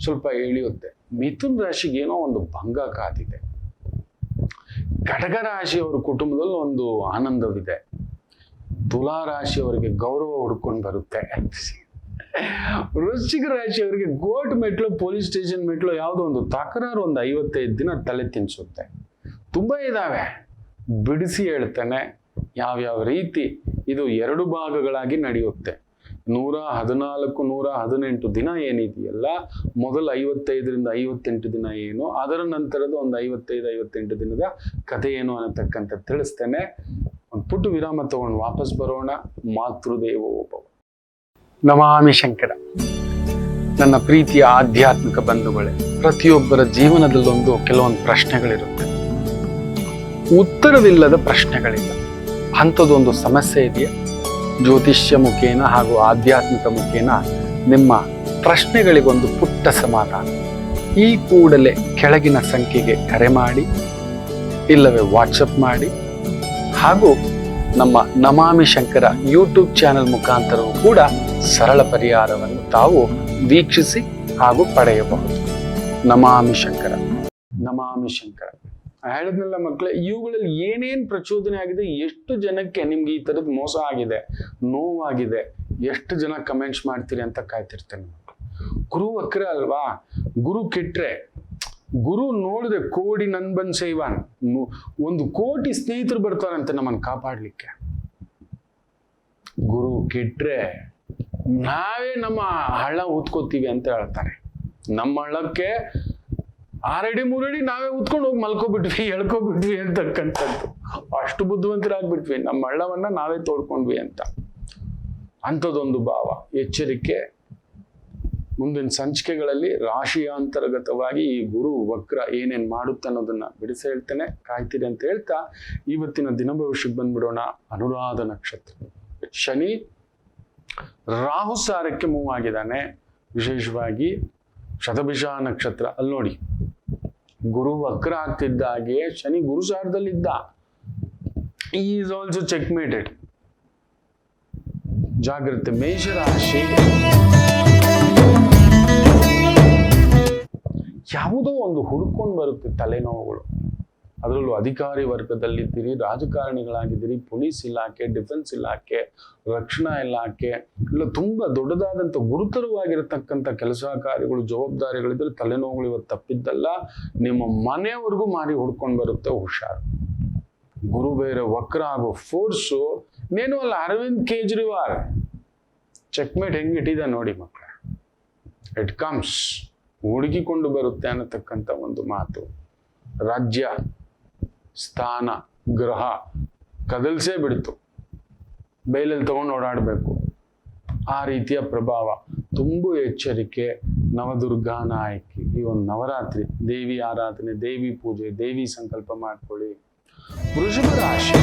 ಸ್ವಲ್ಪ ಇಳಿಯುತ್ತೆ, ಮಿಥುನ್ ರಾಶಿಗೆ ಏನೋ ಒಂದು ಭಂಗ ಕಾದಿದೆ, ಕಟಕ ರಾಶಿಯವರ ಕುಟುಂಬದಲ್ಲಿ ಒಂದು ಆನಂದವಿದೆ, ತುಲಾ ರಾಶಿಯವರಿಗೆ ಗೌರವ ಹುಡ್ಕೊಂಡು ಬರುತ್ತೆ. ವೃಶ್ಚಿಕ ರಾಶಿಯವರಿಗೆ ಕೋರ್ಟ್ ಮೆಟ್ಲು, ಪೊಲೀಸ್ ಸ್ಟೇಷನ್ ಮೆಟ್ಲು ಯಾವುದೋ ಒಂದು ತಕರಾರು ಒಂದು 55 ದಿನ ತಲೆ ತಿನ್ಸುತ್ತೆ. ತುಂಬಾ ಇದಾವೆ, ಬಿಡಿಸಿ ಹೇಳ್ತಾನೆ ಯಾವ್ಯಾವ ರೀತಿ ಇದು 2 ಭಾಗಗಳಾಗಿ ನಡೆಯುತ್ತೆ. 114, 118 ದಿನ ಏನಿದೆಯಲ್ಲ, ಮೊದಲ 55ರಿಂದ 58 ದಿನ ಏನು, ಅದರ ನಂತರದ ಒಂದು 55-58 ದಿನದ ಕಥೆ ಏನು ಅನ್ನತಕ್ಕಂಥ ತಿಳಿಸ್ತೇನೆ. ಒಂದು ಪುಟ್ಟು ವಿರಾಮ ತಗೊಂಡು ವಾಪಸ್ ಬರೋಣ. ಮಾತೃದೇವೋಭವ. ನಮಾಮಿ ಶಂಕರ. ನನ್ನ ಪ್ರೀತಿಯ ಆಧ್ಯಾತ್ಮಿಕ ಬಂಧುಗಳೇ, ಪ್ರತಿಯೊಬ್ಬರ ಜೀವನದಲ್ಲೊಂದು ಕೆಲವೊಂದು ಪ್ರಶ್ನೆಗಳಿರುತ್ತೆ, ಉತ್ತರವಿಲ್ಲದ ಪ್ರಶ್ನೆಗಳಿಲ್ಲ. ಅಂಥದ್ದೊಂದು ಸಮಸ್ಯೆ ಇದೆಯಾ? ಜ್ಯೋತಿಷ್ಯ ಮುಖೇನ ಹಾಗೂ ಆಧ್ಯಾತ್ಮಿಕ ಮುಖೇನ ನಿಮ್ಮ ಪ್ರಶ್ನೆಗಳಿಗೊಂದು ಪುಟ್ಟ ಸಮಾಧಾನ. ಈ ಕೂಡಲೇ ಕೆಳಗಿನ ಸಂಖ್ಯೆಗೆ ಕರೆ ಮಾಡಿ, ಇಲ್ಲವೇ ವಾಟ್ಸಪ್ ಮಾಡಿ, ಹಾಗೂ ನಮ್ಮ ನಮಾಮಿ ಶಂಕರ ಯೂಟ್ಯೂಬ್ ಚಾನೆಲ್ ಮುಖಾಂತರವೂ ಕೂಡ ಸರಳ ಪರಿಹಾರವನ್ನು ತಾವು ವೀಕ್ಷಿಸಿ ಹಾಗೂ ಪಡೆಯಬಹುದು. ನಮಾಮಿ ಶಂಕರ, ನಮಾಮಿ ಶಂಕರ. ಹೇಳಿದ್ನಲ್ಲ ಮಕ್ಕಳೇ, ಇವುಗಳಲ್ಲಿ ಏನೇನ್ ಪ್ರಚೋದನೆ ಆಗಿದೆ, ಎಷ್ಟು ಜನಕ್ಕೆ ನಿಮ್ಗೆ ಈ ತರದ್ ಮೋಸ ಆಗಿದೆ, ನೋವಾಗಿದೆ, ಎಷ್ಟು ಜನ ಕಮೆಂಟ್ಸ್ ಮಾಡ್ತೀರಿ ಅಂತ ಕಾಯ್ತಿರ್ತೇನೆ ಮಕ್ಕಳು. ಗುರು ವಕ್ರ ಅಲ್ವಾ, ಗುರು ಕೆಟ್ರೆ, ಗುರು ನೋಡಿದ್ರೆ ಕೋಡಿ ನನ್ಬನ್ ಸೈವಾನ್, 1 ಕೋಟಿ ಸ್ನೇಹಿತರು ಬರ್ತಾರಂತೆ ನಮ್ಮನ್ನು ಕಾಪಾಡ್ಲಿಕ್ಕೆ. ಗುರು ಕೆಟ್ರೆ ನಾವೇ ನಮ್ಮ ಹಳ್ಳ ಊದ್ಕೋತೀವಿ ಅಂತ ಹೇಳ್ತಾರೆ. ನಮ್ಮ ಹಳ್ಳಕ್ಕೆ 6 ಅಡಿ 3 ಅಡಿ ನಾವೇ ಉತ್ಕೊಂಡು ಹೋಗಿ ಮಲ್ಕೋಬಿಟ್ವಿ, ಎಳ್ಕೊಬಿಟ್ವಿ ಅಂತಕ್ಕಂಥದ್ದು. ಅಷ್ಟು ಬುದ್ಧಿವಂತರಾಗ್ಬಿಟ್ವಿ, ನಮ್ಮ ಹಳ್ಳವನ್ನ ನಾವೇ ತೋಡ್ಕೊಂಡ್ವಿ ಅಂತ. ಅಂಥದ್ದೊಂದು ಭಾವ. ಎಚ್ಚರಿಕೆ. ಮುಂದಿನ ಸಂಚಿಕೆಗಳಲ್ಲಿ ರಾಶಿಯಾಂತರ್ಗತವಾಗಿ ಈ ಗುರು ವಕ್ರ ಏನೇನ್ ಮಾಡುತ್ತೆ ಅನ್ನೋದನ್ನ ಬಿಡಿಸಿ ಹೇಳ್ತೇನೆ, ಕಾಯ್ತೀರಿ ಅಂತ ಹೇಳ್ತಾ ಇವತ್ತಿನ ದಿನ ಭವಿಷ್ಯಕ್ಕೆ ಬಂದ್ಬಿಡೋಣ. ಅನುರಾಧ ನಕ್ಷತ್ರ. ಶನಿ ರಾಹು ಸಾರಕ್ಕೆ ಮೂವ್ ಆಗಿದ್ದಾನೆ. ವಿಶೇಷವಾಗಿ ಶತಭಿಷ ನಕ್ಷತ್ರ. ಅಲ್ಲಿ ನೋಡಿ, ಗುರು ವಕ್ರ ಆಗ್ತಿದ್ದಾಗೆ ಶನಿ ಗುರು ಸಾರದಲ್ಲಿದ್ದ. Is also checkmated. ಜಾಗ್ರತೆ. ಮೇಷರಾಶಿ. ಯಾವುದೋ ಒಂದು ಹುಡ್ಕೊಂಡು ಬರುತ್ತೆ ತಲೆನೋವುಗಳು. ಅದರಲ್ಲೂ ಅಧಿಕಾರಿ ವರ್ಗದಲ್ಲಿದ್ದೀರಿ, ರಾಜಕಾರಣಿಗಳಾಗಿದ್ದೀರಿ, ಪೊಲೀಸ್ ಇಲಾಖೆ, ಡಿಫೆನ್ಸ್ ಇಲಾಖೆ, ರಕ್ಷಣಾ ಇಲಾಖೆ, ಇಲ್ಲ ತುಂಬಾ ದೊಡ್ಡದಾದಂಥ ಗುರುತರವಾಗಿರತಕ್ಕಂಥ ಕೆಲಸ ಕಾರ್ಯಗಳು, ಜವಾಬ್ದಾರಿಗಳಿದ್ರೆ ತಲೆನೋವುಗಳು ಇವತ್ತು ತಪ್ಪಿದ್ದಲ್ಲ, ನಿಮ್ಮ ಮನೆಯವರೆಗೂ ಮಾರಿ ಹುಡ್ಕೊಂಡು ಬರುತ್ತೆ. ಹುಷಾರು. ಗುರು ಬೇರೆ ವಕ್ರ ಆಗೋ ಫೋರ್ಸು ನೇನು ಅಲ್ಲ, ಅರವಿಂದ್ ಕೇಜ್ರಿವಾಲ್ ಚೆಕ್ಮೇಟ್ ಹೆಂಗಿಟ್ಟಿದೆ ನೋಡಿ ಮಕ್ಕಳ. ಇಟ್ ಕಮ್ಸ್, ಹುಡುಕಿಕೊಂಡು ಬರುತ್ತೆ ಅನ್ನತಕ್ಕಂಥ ಒಂದು ಮಾತು. ರಾಜ್ಯ, ಸ್ಥಾನ, ಗ್ರಹ ಕದಲ್ಸೇ ಬಿಡ್ತು, ಬೈಲಲ್ಲಿ ತಗೊಂಡು ಓಡಾಡಬೇಕು. ಆ ರೀತಿಯ ಪ್ರಭಾವ. ತುಂಬು ಎಚ್ಚರಿಕೆ. ನವದುರ್ಗಾ ನಾಯಕಿ. ಈ ಒಂದು ನವರಾತ್ರಿ ದೇವಿ ಆರಾಧನೆ, ದೇವಿ ಪೂಜೆ, ದೇವಿ ಸಂಕಲ್ಪ ಮಾಡ್ಕೊಳ್ಳಿ. ವೃಷಭ ರಾಶಿ.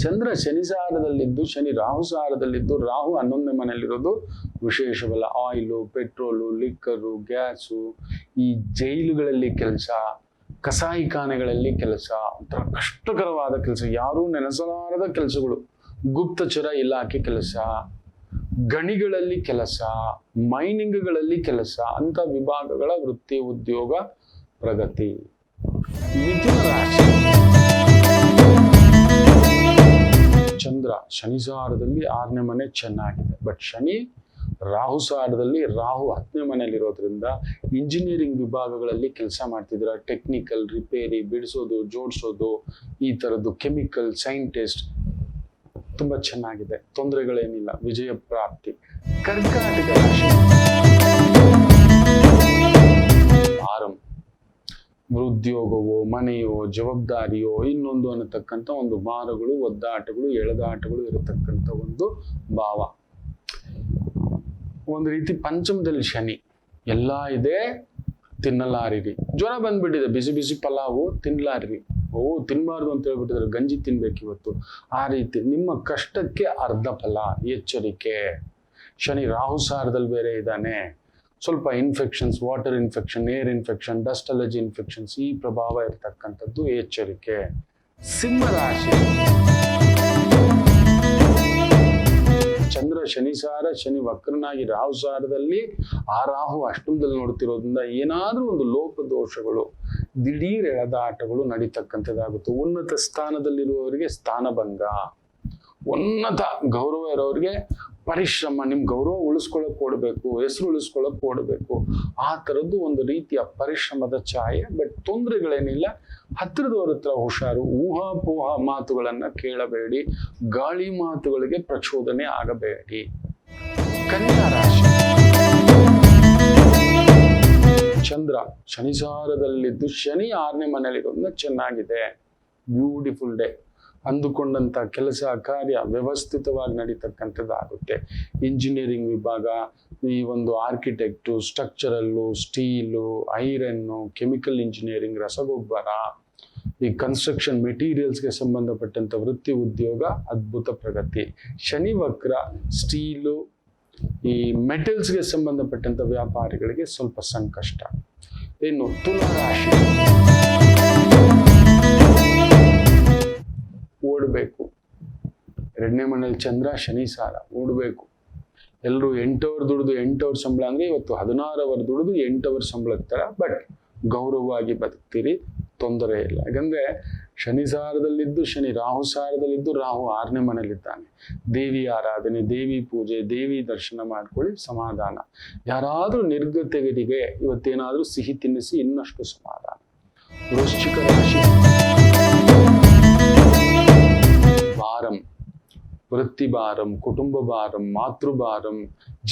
ಚಂದ್ರ ಶನಿ ಸಾರದಲ್ಲಿದ್ದು, ಶನಿ ರಾಹು ಸಾರದಲ್ಲಿದ್ದು, ರಾಹು 11ನೇ ಮನೆಯಲ್ಲಿರೋದು ವಿಶೇಷವಲ್ಲ. ಆಯಿಲು, ಪೆಟ್ರೋಲು, ಲಿಕ್ಕರು, ಗ್ಯಾಸು, ಈ ಜೈಲುಗಳಲ್ಲಿ ಕೆಲಸ, ಕಸಾಯಿಖಾನೆಗಳಲ್ಲಿ ಕೆಲಸ, ಒಂಥರ ಕಷ್ಟಕರವಾದ ಕೆಲಸ, ಯಾರೂ ನೆನೆಸಲಾರದ ಕೆಲಸಗಳು, ಗುಪ್ತಚರ ಇಲಾಖೆ ಕೆಲಸ, ಗಣಿಗಳಲ್ಲಿ ಕೆಲಸ, ಮೈನಿಂಗ್ಗಳಲ್ಲಿ ಕೆಲಸ, ಅಂತ ವಿಭಾಗಗಳ ವೃತ್ತಿ, ಉದ್ಯೋಗ, ಪ್ರಗತಿ. ಮಿಥುನ ರಾಶಿ. ಚಂದ್ರ ಶನಿ ಸಾರದಲ್ಲಿ 6ನೇ ಮನೆ ಚೆನ್ನಾಗಿದೆ. ಬಟ್ ಶನಿ ರಾಹು ಸಾರದಲ್ಲಿ, ರಾಹು 10ನೇ ಮನೆಯಲ್ಲಿರೋದ್ರಿಂದ ಇಂಜಿನಿಯರಿಂಗ್ ವಿಭಾಗಗಳಲ್ಲಿ ಕೆಲಸ ಮಾಡ್ತಿದ್ದೀರಾ. ಟೆಕ್ನಿಕಲ್, ರಿಪೇರಿ, ಬಿಡಿಸೋದು, ಜೋಡಿಸೋದು, ಈ ಥರದ್ದು, ಕೆಮಿಕಲ್, ಸೈಂಟಿಸ್ಟ್, ತುಂಬ ಚೆನ್ನಾಗಿದೆ. ತೊಂದರೆಗಳೇನಿಲ್ಲ. ವಿಜಯ ಪ್ರಾಪ್ತಿ. ಕರ್ಕಾಟಕ ರಾಶಿ. ಆರಂ. ಉದ್ಯೋಗವೋ, ಮನೆಯೋ, ಜವಾಬ್ದಾರಿಯೋ, ಇನ್ನೊಂದು ಅನ್ನತಕ್ಕಂಥ ಒಂದು ಭಾರಗಳು, ಒದ್ದಾಟಗಳು, ಎಳೆದಾಟಗಳು ಇರತಕ್ಕಂಥ ಒಂದು ಭಾವ. ಒಂದು ರೀತಿ ಪಂಚಮದಲ್ಲಿ ಶನಿ. ಎಲ್ಲ ಇದೆ, ತಿನ್ನಲಾರಿರಿ. ಜ್ವರ ಬಂದ್ಬಿಟ್ಟಿದೆ, ಬಿಸಿ ಬಿಸಿ ಪಲಾವು ತಿನ್ನಲಾರಿರಿ. ತಿನ್ಬಾರ್ದು ಅಂತ ಹೇಳ್ಬಿಟ್ಟಿದ್ರೆ ಗಂಜಿ ತಿನ್ಬೇಕು ಇವತ್ತು. ಆ ರೀತಿ ನಿಮ್ಮ ಕಷ್ಟಕ್ಕೆ ಅರ್ಧ ಫಲ. ಎಚ್ಚರಿಕೆ. ಶನಿ ರಾಹು ಸಾರದಲ್ಲಿ ಬೇರೆ ಇದ್ದಾನೆ. ಸ್ವಲ್ಪ infections, water infection, air infection, dust allergy infections, ಈ ಪ್ರಭಾವ ಇರತಕ್ಕಂಥದ್ದು. ಎಚ್ಚರಿಕೆ. ಸಿಂಹ ರಾಶಿ. ಚಂದ್ರ ಶನಿ ಸಾರ, ಶನಿ ವಕ್ರನಾಗಿ ರಾಹು ಸಾರದಲ್ಲಿ, ಆ ರಾಹು ಅಷ್ಟಮದಲ್ಲಿ ನೋಡ್ತಿರೋದ್ರಿಂದ ಏನಾದ್ರೂ ಒಂದು ಲೋಪದೋಷಗಳು, ದಿಢೀರ್ ಎಳೆದಾಟಗಳು ನಡೀತಕ್ಕಂಥದ್ದಾಗುತ್ತೆ. ಉನ್ನತ ಸ್ಥಾನದಲ್ಲಿರುವವರಿಗೆ ಸ್ಥಾನಭಂಗ, ಉನ್ನತ ಗೌರವ ಇರೋರಿಗೆ ಪರಿಶ್ರಮ, ನಿಮ್ ಗೌರವ ಉಳಿಸ್ಕೊಳಕ್ ಓಡಬೇಕು, ಹೆಸರು ಉಳಿಸ್ಕೊಳಕ್ ಓಡಬೇಕು, ಆ ತರದ್ದು ಒಂದು ರೀತಿಯ ಪರಿಶ್ರಮದ ಛಾಯೆ. ಬಟ್ ತೊಂದರೆಗಳೇನಿಲ್ಲ. ಹತ್ತಿರದವ್ರ ಹತ್ರ ಹುಷಾರು. ಊಹಾಪೋಹ ಮಾತುಗಳನ್ನ ಕೇಳಬೇಡಿ, ಗಾಳಿ ಮಾತುಗಳಿಗೆ ಪ್ರಚೋದನೆ ಆಗಬೇಡಿ. ಕನ್ಯಾ ರಾಶಿ. ಚಂದ್ರ ಶನಿಸಾರದಲ್ಲಿದ್ದು ಶನಿ 6ನೇ ಮನೆಯಲ್ಲಿರೋದ್ರಿಂದ ಚೆನ್ನಾಗಿದೆ. Beautiful day. ಅಂದುಕೊಂಡಂತ ಕೆಲಸ ಕಾರ್ಯ ವ್ಯವಸ್ಥಿತವಾಗಿ ನಡೀತಕ್ಕಂಥದ್ದಾಗುತ್ತೆ. ಇಂಜಿನಿಯರಿಂಗ್ ವಿಭಾಗ, ಈ ಒಂದು architect, structural, steel, iron, chemical engineering, ರಸಗೊಬ್ಬರ, ಈ ಕನ್ಸ್ಟ್ರಕ್ಷನ್ ಮೆಟೀರಿಯಲ್ಸ್ಗೆ ಸಂಬಂಧಪಟ್ಟಂತ ವೃತ್ತಿ ಉದ್ಯೋಗ ಅದ್ಭುತ ಪ್ರಗತಿ. ಶನಿ ವಕ್ರ, ಸ್ಟೀಲು, ಈ ಮೆಟಲ್ಸ್ಗೆ ಸಂಬಂಧಪಟ್ಟಂತ ವ್ಯಾಪಾರಿಗಳಿಗೆ ಸ್ವಲ್ಪ ಸಂಕಷ್ಟ. ಇನ್ನು ತುಲಾ ರಾಶಿ. ಓಡಬೇಕು. 2ನೇ ಮನೇಲಿ ಚಂದ್ರ, ಶನಿ ಸಾರ. ಓಡಬೇಕು. ಎಲ್ಲರೂ 8 ಅವರ್ ದುಡಿದು 8 ಅವರ್ ಸಂಬಳ ಅಂದ್ರೆ ಇವತ್ತು 16 ಅವರ್ ದುಡಿದು 8 ಅವರ್ ಸಂಬಳ ತರ. ಬಟ್ ಗೌರವವಾಗಿ ಬದುಕ್ತೀರಿ, ತೊಂದರೆ ಇಲ್ಲ. ಯಾಕಂದ್ರೆ ಶನಿ ಸಾರದಲ್ಲಿದ್ದು ಶನಿ, ರಾಹು ಸಾರದಲ್ಲಿದ್ದು ರಾಹು 6ನೇ ಮನೇಲಿದ್ದಾನೆ. ದೇವಿ ಆರಾಧನೆ, ದೇವಿ ಪೂಜೆ, ದೇವಿ ದರ್ಶನ ಮಾಡ್ಕೊಳ್ಳಿ, ಸಮಾಧಾನ. ಯಾರಾದ್ರೂ ನಿರ್ಗತಿಕರಿಗೆ ಇವತ್ತೇನಾದ್ರೂ ಸಿಹಿ ತಿನ್ನಿಸಿ, ಇನ್ನಷ್ಟು ಸಮಾಧಾನ. ವೃಶ್ಚಿಕ ರಾಶಿ. ಭಾರಂ, ವೃತ್ತಿ ಭಾರಂ, ಕುಟುಂಬ ಭಾರಂ, ಮಾತೃಭಾರಂ,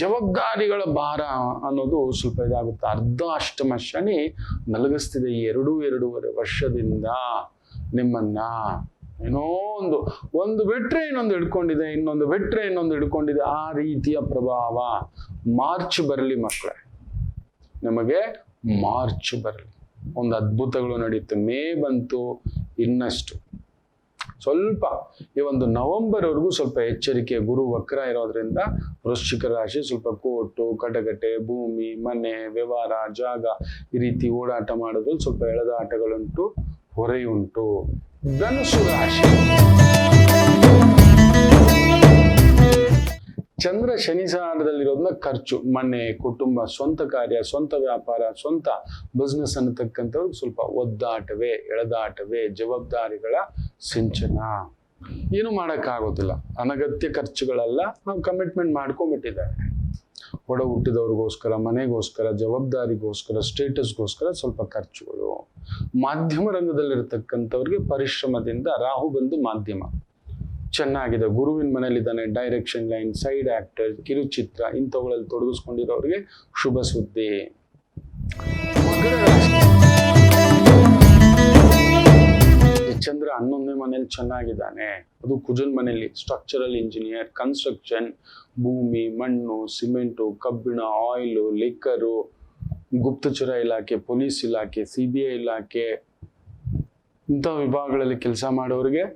ಜವಾಬ್ದಾರಿಗಳ ಭಾರ ಅನ್ನೋದು ಸ್ವಲ್ಪ ಇದಾಗುತ್ತೆ. ಅರ್ಧಾಷ್ಟಮ ಶನಿ ನಲಗಿಸ್ತಿದೆ ಈ 2-2.5 ವರ್ಷದಿಂದ ನಿಮ್ಮನ್ನ. ಏನೋ ಒಂದು ಬಿಟ್ರೆ ಇನ್ನೊಂದು ಹಿಡ್ಕೊಂಡಿದೆ, ಇನ್ನೊಂದು ಬಿಟ್ರೆ ಇನ್ನೊಂದು ಹಿಡ್ಕೊಂಡಿದೆ, ಆ ರೀತಿಯ ಪ್ರಭಾವ. ಮಾರ್ಚ್ ಬರಲಿ ಮಕ್ಕಳೇ, ನಮಗೆ ಮಾರ್ಚ್ ಬರಲಿ, ಒಂದು ಅದ್ಭುತಗಳು ನಡೆಯುತ್ತೆ. ಮೇ ಬಂತು, ಇನ್ನಷ್ಟು ಸ್ವಲ್ಪ ಈ ಒಂದು ನವೆಂಬರ್ ವರೆಗೂ ಸ್ವಲ್ಪ ಎಚ್ಚರಿಕೆ. ಗುರು ವಕ್ರ ಇರೋದ್ರಿಂದ ವೃಶ್ಚಿಕ ರಾಶಿ ಸ್ವಲ್ಪ ಕೋಟು, ಕಟಕಟೆ, ಭೂಮಿ, ಮನೆ, ವ್ಯವಹಾರ, ಜಾಗ ಈ ರೀತಿ ಓಡಾಟ ಮಾಡೋದ್ರಲ್ಲಿ ಸ್ವಲ್ಪ ಎಳೆದಾಟಗಳುಂಟು, ಹೊರೆಯುಂಟು. ಧನುಸು ರಾಶಿ. ಚಂದ್ರ ಶನಿ ಸಾರದಲ್ಲಿರೋದನ್ನ ಖರ್ಚು, ಮನೆ, ಕುಟುಂಬ, ಸ್ವಂತ ಕಾರ್ಯ, ಸ್ವಂತ ವ್ಯಾಪಾರ, ಸ್ವಂತ ಬಿಸ್ನೆಸ್ ಅನ್ನತಕ್ಕಂಥವ್ರು ಸ್ವಲ್ಪ ಒದ್ದಾಟವೇ, ಎಳೆದಾಟವೇ, ಜವಾಬ್ದಾರಿಗಳ ಸಿಂಚನ. ಏನು ಮಾಡೋಕ್ಕಾಗೋದಿಲ್ಲ. ಅನಗತ್ಯ ಖರ್ಚುಗಳೆಲ್ಲ ನಾವು ಕಮಿಟ್ಮೆಂಟ್ ಮಾಡ್ಕೊಂಡ್ಬಿಟ್ಟಿದ್ದಾರೆ. ಒಡ ಹುಟ್ಟಿದವ್ರಿಗೋಸ್ಕರ, ಮನೆಗೋಸ್ಕರ, ಜವಾಬ್ದಾರಿಗೋಸ್ಕರ, ಸ್ಟೇಟಸ್ಗೋಸ್ಕರ ಸ್ವಲ್ಪ ಖರ್ಚುಗಳು. ಮಾಧ್ಯಮ ರಂಗದಲ್ಲಿರ್ತಕ್ಕಂಥವ್ರಿಗೆ ಪರಿಶ್ರಮದಿಂದ ರಾಹು ಬಂದು ಮಾಧ್ಯಮ ಚೆನ್ನಾಗಿದೆ. ಗುರುವಿನ ಮನೇಲಿದ್ದಾನೆ. ಡೈರೆಕ್ಷನ್ ಲೈನ್, ಸೈಡ್ ಆಕ್ಟರ್, ಕಿರುಚಿತ್ರ ಇಂಥವುಗಳಲ್ಲಿ ತೊಡಗಿಸ್ಕೊಂಡಿರೋರಿಗೆ ಶುಭ ಸುದ್ದಿ. ಮಕರ ರಾಶಿ. ಚಂದ್ರ 11ನೇ ಮನೇಲಿ ಚೆನ್ನಾಗಿದ್ದಾನೆ. ಅದು ಕುಜನ್ ಮನೆಯಲ್ಲಿ ಸ್ಟ್ರಕ್ಚರಲ್ ಇಂಜಿನಿಯರ್, ಕನ್ಸ್ಟ್ರಕ್ಷನ್, ಭೂಮಿ, ಮಣ್ಣು, ಸಿಮೆಂಟು, ಕಬ್ಬಿಣ, ಆಯಿಲು, ಲಿಕ್ಕರು, ಗುಪ್ತಚರ ಇಲಾಖೆ, ಪೊಲೀಸ್ ಇಲಾಖೆ, CBI ಇಲಾಖೆ ಇಂಥ ವಿಭಾಗಗಳಲ್ಲಿ ಕೆಲಸ ಮಾಡೋರಿಗೆ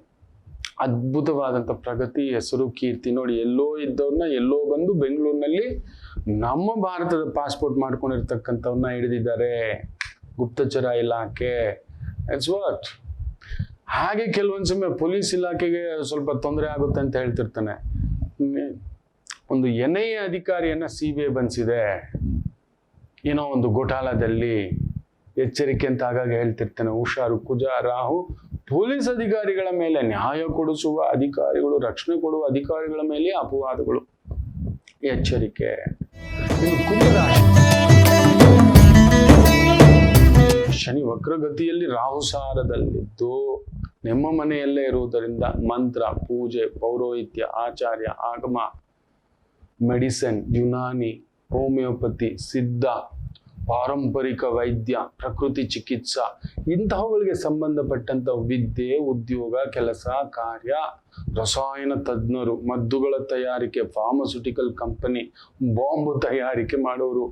ಅದ್ಭುತವಾದಂಥ ಪ್ರಗತಿ, ಹೆಸರು, ಕೀರ್ತಿ. ನೋಡಿ, ಎಲ್ಲೋ ಇದ್ದವ್ರನ್ನ ಎಲ್ಲೋ ಬಂದು ಬೆಂಗಳೂರಿನಲ್ಲಿ ನಮ್ಮ ಭಾರತದ ಪಾಸ್ಪೋರ್ಟ್ ಮಾಡ್ಕೊಂಡಿರ್ತಕ್ಕಂಥವ್ರನ್ನ ಹಿಡಿದಿದ್ದಾರೆ ಗುಪ್ತಚರ ಇಲಾಖೆ. It's what. ಹಾಗೆ ಕೆಲವೊಂದು ಸಮಯ ಪೊಲೀಸ್ ಇಲಾಖೆಗೆ ಸ್ವಲ್ಪ ತೊಂದರೆ ಆಗುತ್ತೆ ಅಂತ ಹೇಳ್ತಿರ್ತಾನೆ. ಒಂದು NIA ಅಧಿಕಾರಿಯನ್ನ CBI ಬಂಧಿಸಿದೆ ಏನೋ ಒಂದು ಘೋಟಾಲದಲ್ಲಿ, ಎಚ್ಚರಿಕೆ ಅಂತ ಆಗಾಗ ಹೇಳ್ತಿರ್ತಾನೆ. ಹುಷಾರು. ಕುಜ ರಾಹು ಪೊಲೀಸ್ ಅಧಿಕಾರಿಗಳ ಮೇಲೆ, ನ್ಯಾಯ ಕೊಡಿಸುವ ಅಧಿಕಾರಿಗಳು, ರಕ್ಷಣೆ ಕೊಡುವ ಅಧಿಕಾರಿಗಳ ಮೇಲೆ ಅಪವಾದಗಳು, ಎಚ್ಚರಿಕೆ. ಇನ್ನು ಕುಂಭರಾಶಿ. ಶನಿ ವಕ್ರಗತಿಯಲ್ಲಿ ರಾಹು ಸಾರದಲ್ಲಿದ್ದು ನಿಮ್ಮ ಮನೆಯಲ್ಲೇ ಇರುವುದರಿಂದ ಮಂತ್ರ, ಪೂಜೆ, ಪೌರೋಹಿತ್ಯ, ಆಚಾರ್ಯ, ಆಗಮ, ಮೆಡಿಸಿನ್, ಯುನಾನಿ, ಹೋಮಿಯೋಪತಿ, ಸಿದ್ಧ, ಪಾರಂಪರಿಕ ವೈದ್ಯ, ಪ್ರಕೃತಿ ಚಿಕಿತ್ಸಾ ಇಂತಹವುಗಳಿಗೆ ಸಂಬಂಧಪಟ್ಟಂತ ವಿದ್ಯೆ, ಉದ್ಯೋಗ, ಕೆಲಸ ಕಾರ್ಯ, ರಸಾಯನ ತಜ್ಞರು, ಮದ್ದುಗಳ ತಯಾರಿಕೆ, ಫಾರ್ಮಸ್ಯೂಟಿಕಲ್ ಕಂಪನಿ, ಬಾಂಬ್ ತಯಾರಿಕೆ ಮಾಡೋರು,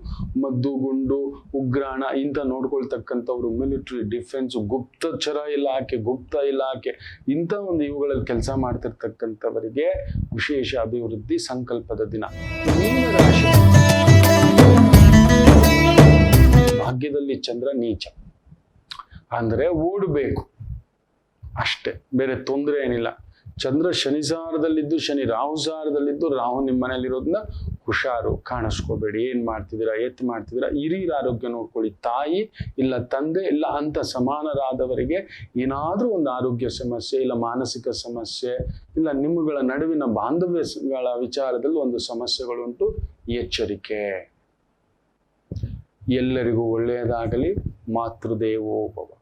ಮದ್ದು ಗುಂಡು ಉಗ್ರಾಣ ಇಂಥ ನೋಡ್ಕೊಳ್ತಕ್ಕಂಥವ್ರು, ಮಿಲಿಟರಿ, ಡಿಫೆನ್ಸ್, ಗುಪ್ತಚರ ಇಲಾಖೆ, ಗುಪ್ತ ಇಲಾಖೆ ಇಂಥ ಒಂದು ಇವುಗಳಲ್ಲಿ ಕೆಲಸ ಮಾಡ್ತಿರ್ತಕ್ಕಂಥವರಿಗೆ ವಿಶೇಷ ಅಭಿವೃದ್ಧಿ ಸಂಕಲ್ಪದ ದಿನ. ಮೀನರಾಶಿ. ಭಾಗ್ಯದಲ್ಲಿ ಚಂದ್ರ ನೀಚ ಅಂದ್ರೆ ಓಡಬೇಕು ಅಷ್ಟೇ, ಬೇರೆ ತೊಂದರೆ ಏನಿಲ್ಲ. ಚಂದ್ರ ಶನಿ ಸಾರದಲ್ಲಿದ್ದು ಶನಿ ರಾಹು ಸಾರದಲ್ಲಿದ್ದು ರಾಹು ನಿಮ್ಮ ಮನೆಯಲ್ಲಿರೋದ್ರಿಂದ ಹುಷಾರು, ಕಾಣಿಸ್ಕೋಬೇಡಿ. ಏನ್ ಮಾಡ್ತಿದ್ದೀರಾ, ಎತ್ ಮಾಡ್ತಿದ್ದೀರಾ, ಹಿರಿಯರ ಆರೋಗ್ಯ ನೋಡ್ಕೊಳ್ಳಿ. ತಾಯಿ ಇಲ್ಲ ತಂದೆ ಇಲ್ಲ ಅಂತ ಸಮಾನರಾದವರಿಗೆ ಏನಾದ್ರೂ ಒಂದು ಆರೋಗ್ಯ ಸಮಸ್ಯೆ ಇಲ್ಲ ಮಾನಸಿಕ ಸಮಸ್ಯೆ ಇಲ್ಲ ನಿಮ್ಮಗಳ ನಡುವಿನ ಬಾಂಧವ್ಯಗಳ ವಿಚಾರದಲ್ಲಿ ಒಂದು ಸಮಸ್ಯೆಗಳುಂಟು. ಎಚ್ಚರಿಕೆ. ಎಲ್ಲರಿಗೂ ಒಳ್ಳೆಯದಾಗಲಿ. ಮಾತೃದೇವೋ ಭವ.